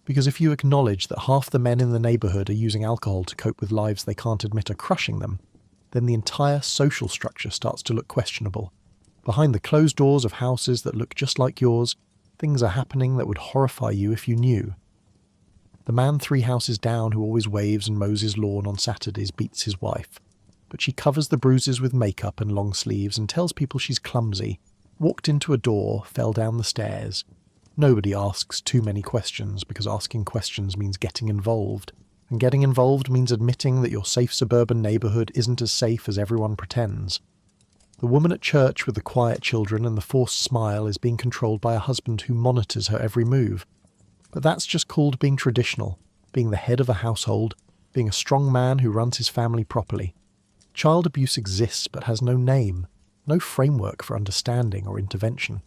S1: because if you acknowledge that half the men in the neighbourhood are using alcohol to cope with lives they can't admit are crushing them, then the entire social structure starts to look questionable. Behind the closed doors of houses that look just like yours, things are happening that would horrify you if you knew. The man 3 houses down who always waves and mows his lawn on Saturdays beats his wife, but she covers the bruises with makeup and long sleeves and tells people she's clumsy, walked into a door, fell down the stairs. Nobody asks too many questions, because asking questions means getting involved, and getting involved means admitting that your safe suburban neighbourhood isn't as safe as everyone pretends. The woman at church with the quiet children and the forced smile is being controlled by a husband who monitors her every move. But that's just called being traditional, being the head of a household, being a strong man who runs his family properly. Child abuse exists but has no name, no framework for understanding or intervention.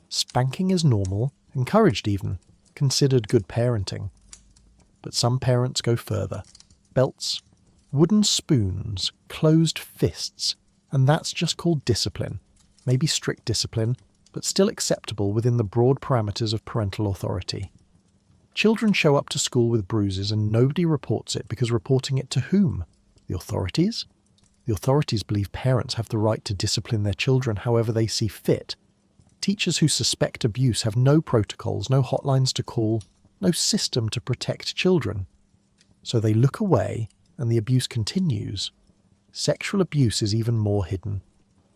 S1: Spanking is normal, encouraged even, considered good parenting. But some parents go further. Belts, wooden spoons, closed fists, and that's just called discipline. Maybe strict discipline, but still acceptable within the broad parameters of parental authority. Children show up to school with bruises and nobody reports it, because reporting it to whom? The authorities? The authorities believe parents have the right to discipline their children however they see fit. Teachers who suspect abuse have no protocols, no hotlines to call, no system to protect children. So they look away and the abuse continues. Sexual abuse is even more hidden,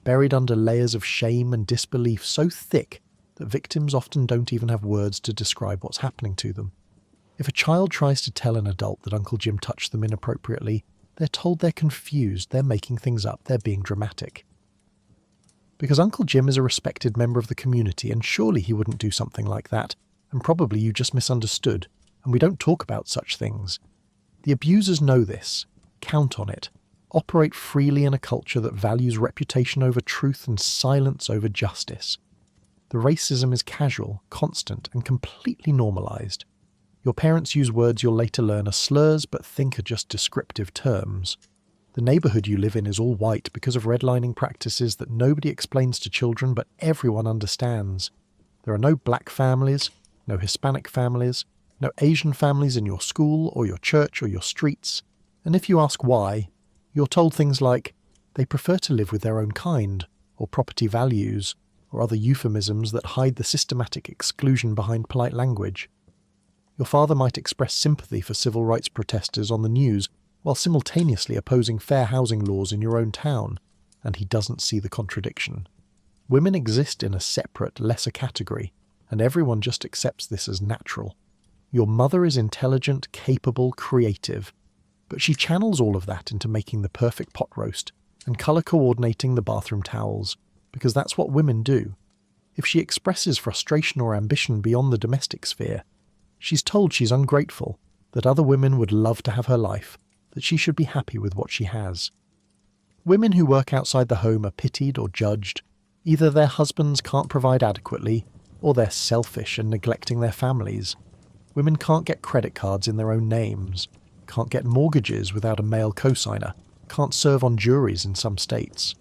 S1: buried under layers of shame and disbelief so thick that victims often don't even have words to describe what's happening to them. If a child tries to tell an adult that Uncle Jim touched them inappropriately, they're told they're confused, they're making things up, they're being dramatic. Because Uncle Jim is a respected member of the community, and surely he wouldn't do something like that, and probably you just misunderstood, and we don't talk about such things. The abusers know this, count on it, operate freely in a culture that values reputation over truth and silence over justice. The racism is casual, constant, and completely normalised. Your parents use words you'll later learn are slurs but think are just descriptive terms. The neighbourhood you live in is all white because of redlining practices that nobody explains to children but everyone understands. There are no black families, no Hispanic families, no Asian families in your school or your church or your streets, and if you ask why, you're told things like, they prefer to live with their own kind, or property values, or other euphemisms that hide the systematic exclusion behind polite language. Your father might express sympathy for civil rights protesters on the news while simultaneously opposing fair housing laws in your own town, and he doesn't see the contradiction. Women exist in a separate, lesser category, and everyone just accepts this as natural. Your mother is intelligent, capable, creative, but she channels all of that into making the perfect pot roast and colour coordinating the bathroom towels, because that's what women do. If she expresses frustration or ambition beyond the domestic sphere, she's told she's ungrateful, that other women would love to have her life, that she should be happy with what she has. Women who work outside the home are pitied or judged. Either their husbands can't provide adequately, or they're selfish and neglecting their families. Women can't get credit cards in their own names, can't get mortgages without a male cosigner, can't serve on juries in some states.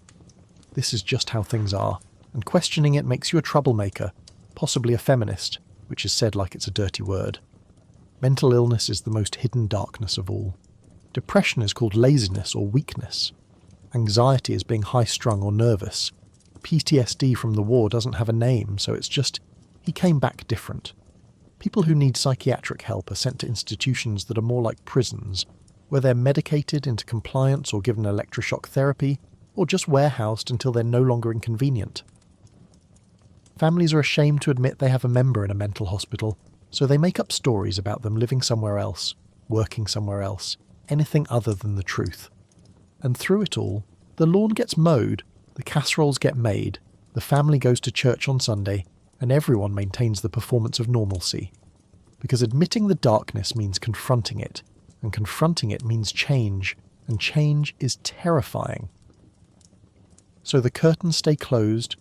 S1: This is just how things are, and questioning it makes you a troublemaker, possibly a feminist, which is said like it's a dirty word. Mental illness is the most hidden darkness of all. Depression is called laziness or weakness. Anxiety is being high-strung or nervous. PTSD from the war doesn't have a name, so it's just, he came back different. People who need psychiatric help are sent to institutions that are more like prisons, where they're medicated into compliance or given electroshock therapy, or just warehoused until they're no longer inconvenient. Families are ashamed to admit they have a member in a mental hospital, so they make up stories about them living somewhere else, working somewhere else, anything other than the truth. And through it all, the lawn gets mowed, the casseroles get made, the family goes to church on Sunday, and everyone maintains the performance of normalcy. Because admitting the darkness means confronting it, and confronting it means change, and change is terrifying. So the curtains stay closed,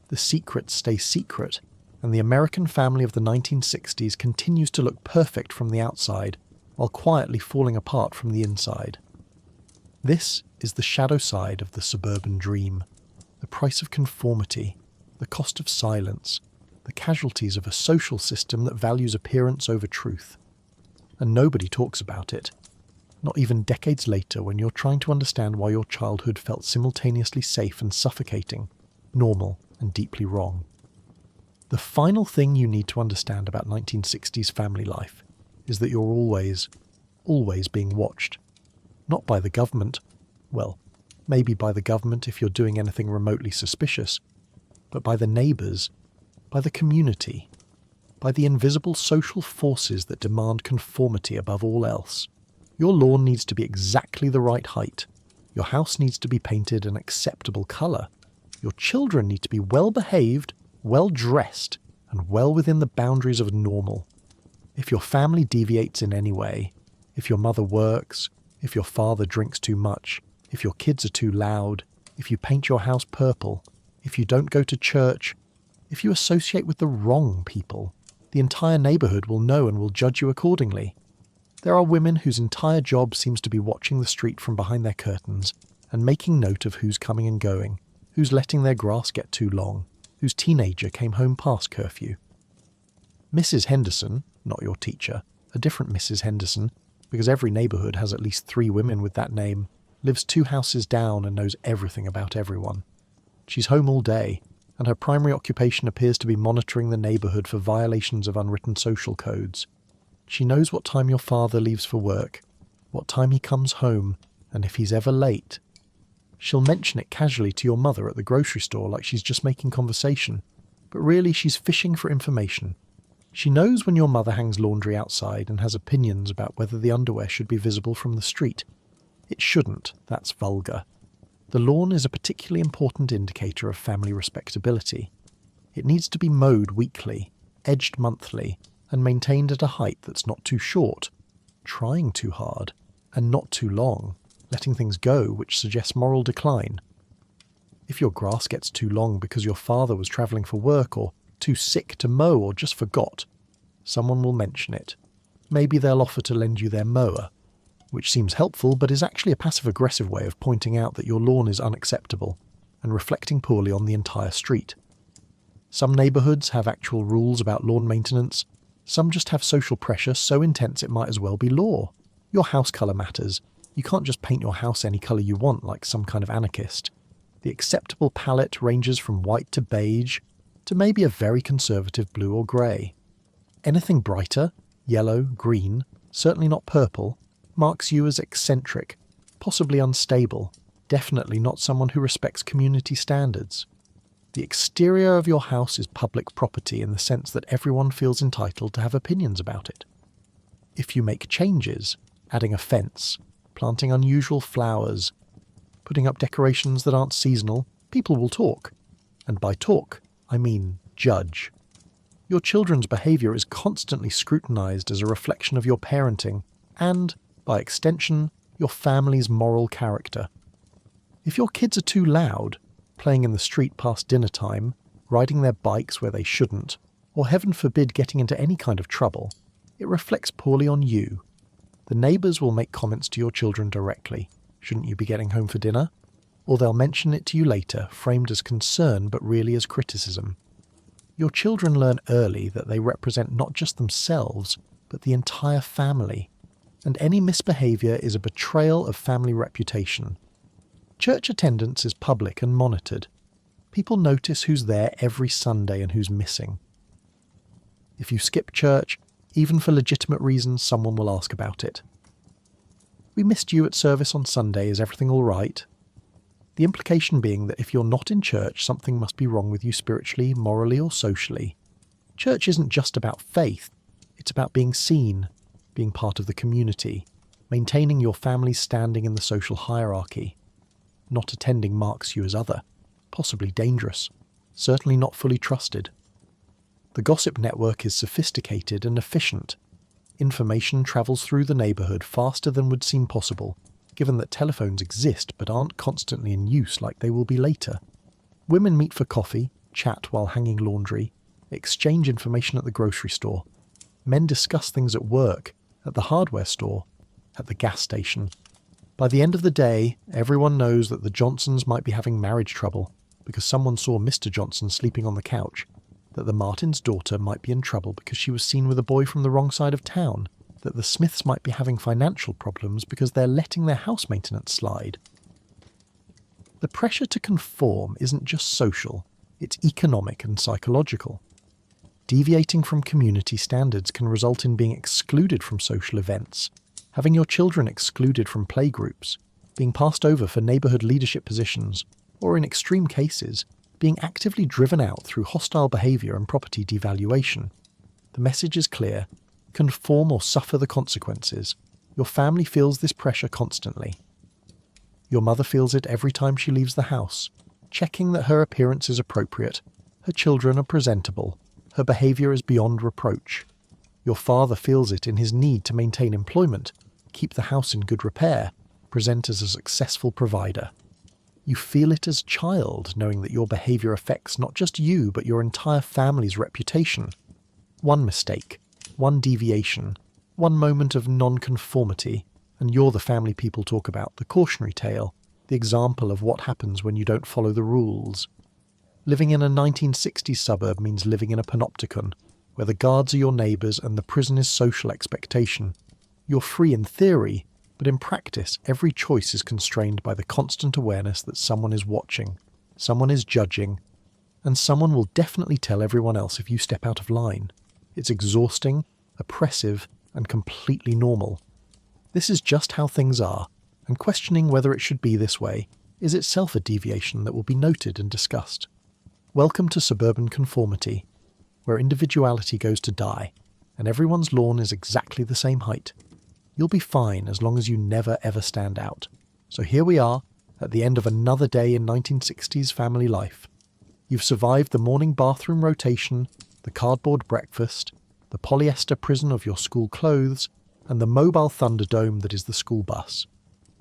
S1: the secrets stay secret, and the American family of the 1960s continues to look perfect from the outside, while quietly falling apart from the inside. This is the shadow side of the suburban dream, the price of conformity, the cost of silence, the casualties of a social system that values appearance over truth. And nobody talks about it, not even decades later when you're trying to understand why your childhood felt simultaneously safe and suffocating, normal and deeply wrong. The final thing you need to understand about 1960s family life is that you're always being watched. Not by the government, well, maybe by the government if you're doing anything remotely suspicious, but by the neighbours, by the community, by the invisible social forces that demand conformity above all else. Your lawn needs to be exactly the right height. Your house needs to be painted an acceptable colour. Your children need to be well behaved, well dressed, and well within the boundaries of normal. If your family deviates in any way, if your mother works, if your father drinks too much, if your kids are too loud, if you paint your house purple, if you don't go to church, if you associate with the wrong people, the entire neighbourhood will know and will judge you accordingly. There are women whose entire job seems to be watching the street from behind their curtains and making note of who's coming and going, who's letting their grass get too long, whose teenager came home past curfew. Mrs. Henderson, not your teacher, a different Mrs. Henderson, because every neighbourhood has at least 3 women with that name, lives 2 houses down and knows everything about everyone. She's home all day, and her primary occupation appears to be monitoring the neighbourhood for violations of unwritten social codes. She knows what time your father leaves for work, what time he comes home, and if he's ever late. She'll mention it casually to your mother at the grocery store like she's just making conversation, but really she's fishing for information. She knows when your mother hangs laundry outside and has opinions about whether the underwear should be visible from the street. It shouldn't, that's vulgar. The lawn is a particularly important indicator of family respectability. It needs to be mowed weekly, edged monthly, and maintained at a height that's not too short, trying too hard, and not too long, letting things go, which suggests moral decline. If your grass gets too long because your father was travelling for work or too sick to mow or just forgot, someone will mention it. Maybe they'll offer to lend you their mower, which seems helpful but is actually a passive-aggressive way of pointing out that your lawn is unacceptable and reflecting poorly on the entire street. Some neighbourhoods have actual rules about lawn maintenance. Some just have social pressure so intense it might as well be law. Your house colour matters. You can't just paint your house any colour you want like some kind of anarchist. The acceptable palette ranges from white to beige to maybe a very conservative blue or grey. Anything brighter, yellow, green, certainly not purple, marks you as eccentric, possibly unstable, definitely not someone who respects community standards. The exterior of your house is public property in the sense that everyone feels entitled to have opinions about it. If you make changes, adding a fence, planting unusual flowers, putting up decorations that aren't seasonal, people will talk. And by talk, I mean judge. Your children's behaviour is constantly scrutinised as a reflection of your parenting and, by extension, your family's moral character. If your kids are too loud, playing in the street past dinner time, riding their bikes where they shouldn't, or heaven forbid getting into any kind of trouble, it reflects poorly on you. The neighbours will make comments to your children directly. Shouldn't you be getting home for dinner? Or they'll mention it to you later, framed as concern but really as criticism. Your children learn early that they represent not just themselves, but the entire family. And any misbehaviour is a betrayal of family reputation. Church attendance is public and monitored. People notice who's there every Sunday and who's missing. If you skip church, even for legitimate reasons, someone will ask about it. We missed you at service on Sunday, is everything all right? The implication being that if you're not in church, something must be wrong with you spiritually, morally, or socially. Church isn't just about faith, it's about being seen, being part of the community, maintaining your family's standing in the social hierarchy. Not attending marks you as other, possibly dangerous, certainly not fully trusted. The gossip network is sophisticated and efficient. Information travels through the neighbourhood faster than would seem possible, given that telephones exist but aren't constantly in use like they will be later. Women meet for coffee, chat while hanging laundry, exchange information at the grocery store. Men discuss things at work, at the hardware store, at the gas station. By the end of the day, everyone knows that the Johnsons might be having marriage trouble because someone saw Mr. Johnson sleeping on the couch, that the Martins' daughter might be in trouble because she was seen with a boy from the wrong side of town, that the Smiths might be having financial problems because they're letting their house maintenance slide. The pressure to conform isn't just social, it's economic and psychological. Deviating from community standards can result in being excluded from social events, having your children excluded from playgroups, being passed over for neighbourhood leadership positions, or in extreme cases, being actively driven out through hostile behaviour and property devaluation. The message is clear: conform or suffer the consequences. Your family feels this pressure constantly. Your mother feels it every time she leaves the house, checking that her appearance is appropriate, her children are presentable, her behaviour is beyond reproach. Your father feels it in his need to maintain employment, keep the house in good repair, present as a successful provider. You feel it as a child, knowing that your behaviour affects not just you, but your entire family's reputation. One mistake, one deviation, one moment of non-conformity, and you're the family people talk about, the cautionary tale, the example of what happens when you don't follow the rules. Living in a 1960s suburb means living in a panopticon, where the guards are your neighbours and the prison is social expectation. You're free in theory, but in practice, every choice is constrained by the constant awareness that someone is watching, someone is judging, and someone will definitely tell everyone else if you step out of line. It's exhausting, oppressive, and completely normal. This is just how things are, and questioning whether it should be this way is itself a deviation that will be noted and discussed. Welcome to suburban conformity, where individuality goes to die, and everyone's lawn is exactly the same height. You'll be fine as long as you never ever stand out. So here we are, at the end of another day in 1960s family life. You've survived the morning bathroom rotation, the cardboard breakfast, the polyester prison of your school clothes, and the mobile thunderdome that is the school bus.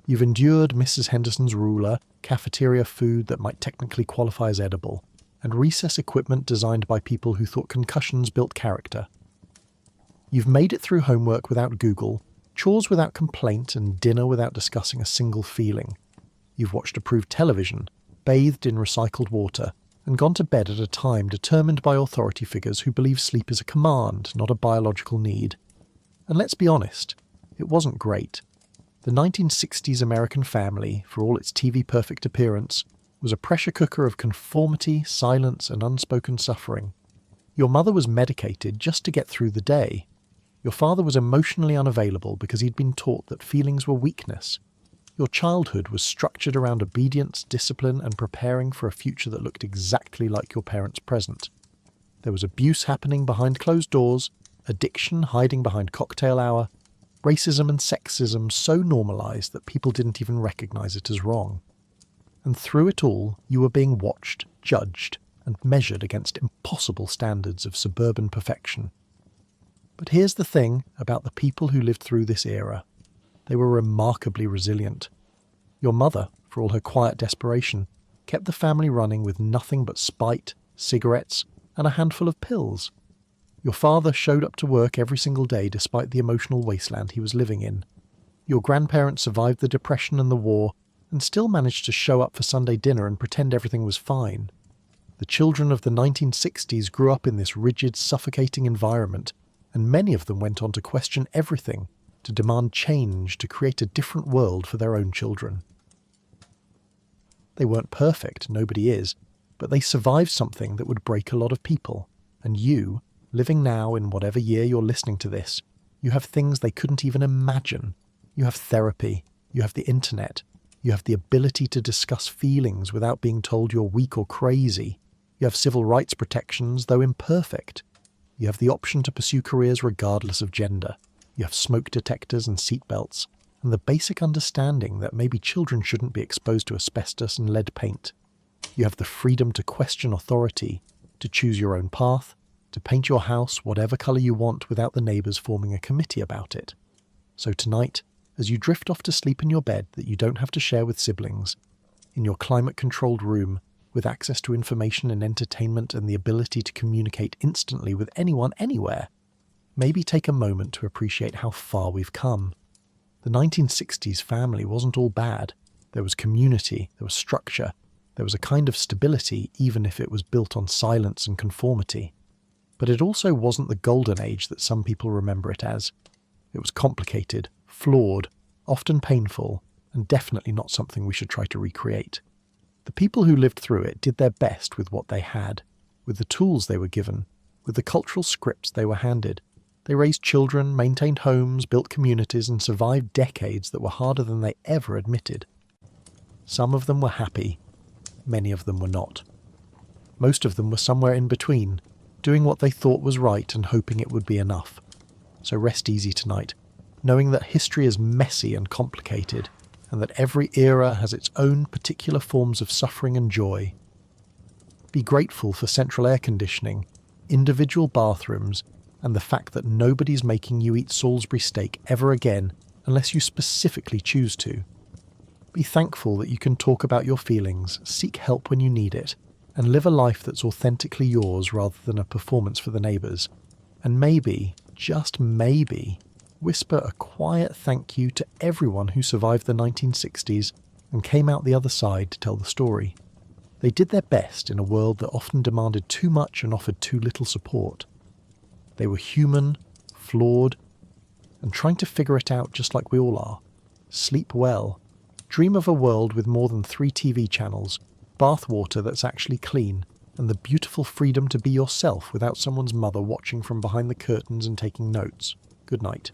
S1: You've endured Mrs. Henderson's ruler, cafeteria food that might technically qualify as edible, and recess equipment designed by people who thought concussions built character. You've made it through homework without Google, chores without complaint, and dinner without discussing a single feeling. You've watched approved television, bathed in recycled water, and gone to bed at a time determined by authority figures who believe sleep is a command, not a biological need. And let's be honest, it wasn't great. The 1960s American family, for all its TV-perfect appearance, was a pressure cooker of conformity, silence, and unspoken suffering. Your mother was medicated just to get through the day. Your father was emotionally unavailable because he'd been taught that feelings were weakness. Your childhood was structured around obedience, discipline, and preparing for a future that looked exactly like your parents' present. There was abuse happening behind closed doors, addiction hiding behind cocktail hour, racism and sexism so normalised that people didn't even recognise it as wrong. And through it all, you were being watched, judged, and measured against impossible standards of suburban perfection. But here's the thing about the people who lived through this era. They were remarkably resilient. Your mother, for all her quiet desperation, kept the family running with nothing but spite, cigarettes, and a handful of pills. Your father showed up to work every single day despite the emotional wasteland he was living in. Your grandparents survived the Depression and the war and still managed to show up for Sunday dinner and pretend everything was fine. The children of the 1960s grew up in this rigid, suffocating environment, and many of them went on to question everything, to demand change, to create a different world for their own children. They weren't perfect, nobody is, but they survived something that would break a lot of people. And you, living now in whatever year you're listening to this, you have things they couldn't even imagine. You have therapy, you have the internet, you have the ability to discuss feelings without being told you're weak or crazy. You have civil rights protections, though imperfect. You have the option to pursue careers regardless of gender. You have smoke detectors and seatbelts, and the basic understanding that maybe children shouldn't be exposed to asbestos and lead paint. You have the freedom to question authority, to choose your own path, to paint your house whatever colour you want without the neighbours forming a committee about it. So tonight, as you drift off to sleep in your bed that you don't have to share with siblings, in your climate-controlled room, with access to information and entertainment and the ability to communicate instantly with anyone anywhere, maybe take a moment to appreciate how far we've come. The 1960s family wasn't all bad. There was community, there was structure, there was a kind of stability even if it was built on silence and conformity. But it also wasn't the golden age that some people remember it as. It was complicated, flawed, often painful, and definitely not something we should try to recreate. The people who lived through it did their best with what they had, with the tools they were given, with the cultural scripts they were handed. They raised children, maintained homes, built communities, and survived decades that were harder than they ever admitted. Some of them were happy, many of them were not. Most of them were somewhere in between, doing what they thought was right and hoping it would be enough. So rest easy tonight, knowing that history is messy and complicated, and that every era has its own particular forms of suffering and joy. Be grateful for central air conditioning, individual bathrooms, and the fact that nobody's making you eat Salisbury steak ever again unless you specifically choose to. Be thankful that you can talk about your feelings, seek help when you need it, and live a life that's authentically yours rather than a performance for the neighbours. And maybe, just maybe, whisper a quiet thank you to everyone who survived the 1960s and came out the other side to tell the story. They did their best in a world that often demanded too much and offered too little support. They were human, flawed, and trying to figure it out just like we all are. Sleep well. Dream of a world with more than 3 TV channels, bath water that's actually clean, and the beautiful freedom to be yourself without someone's mother watching from behind the curtains and taking notes. Good night.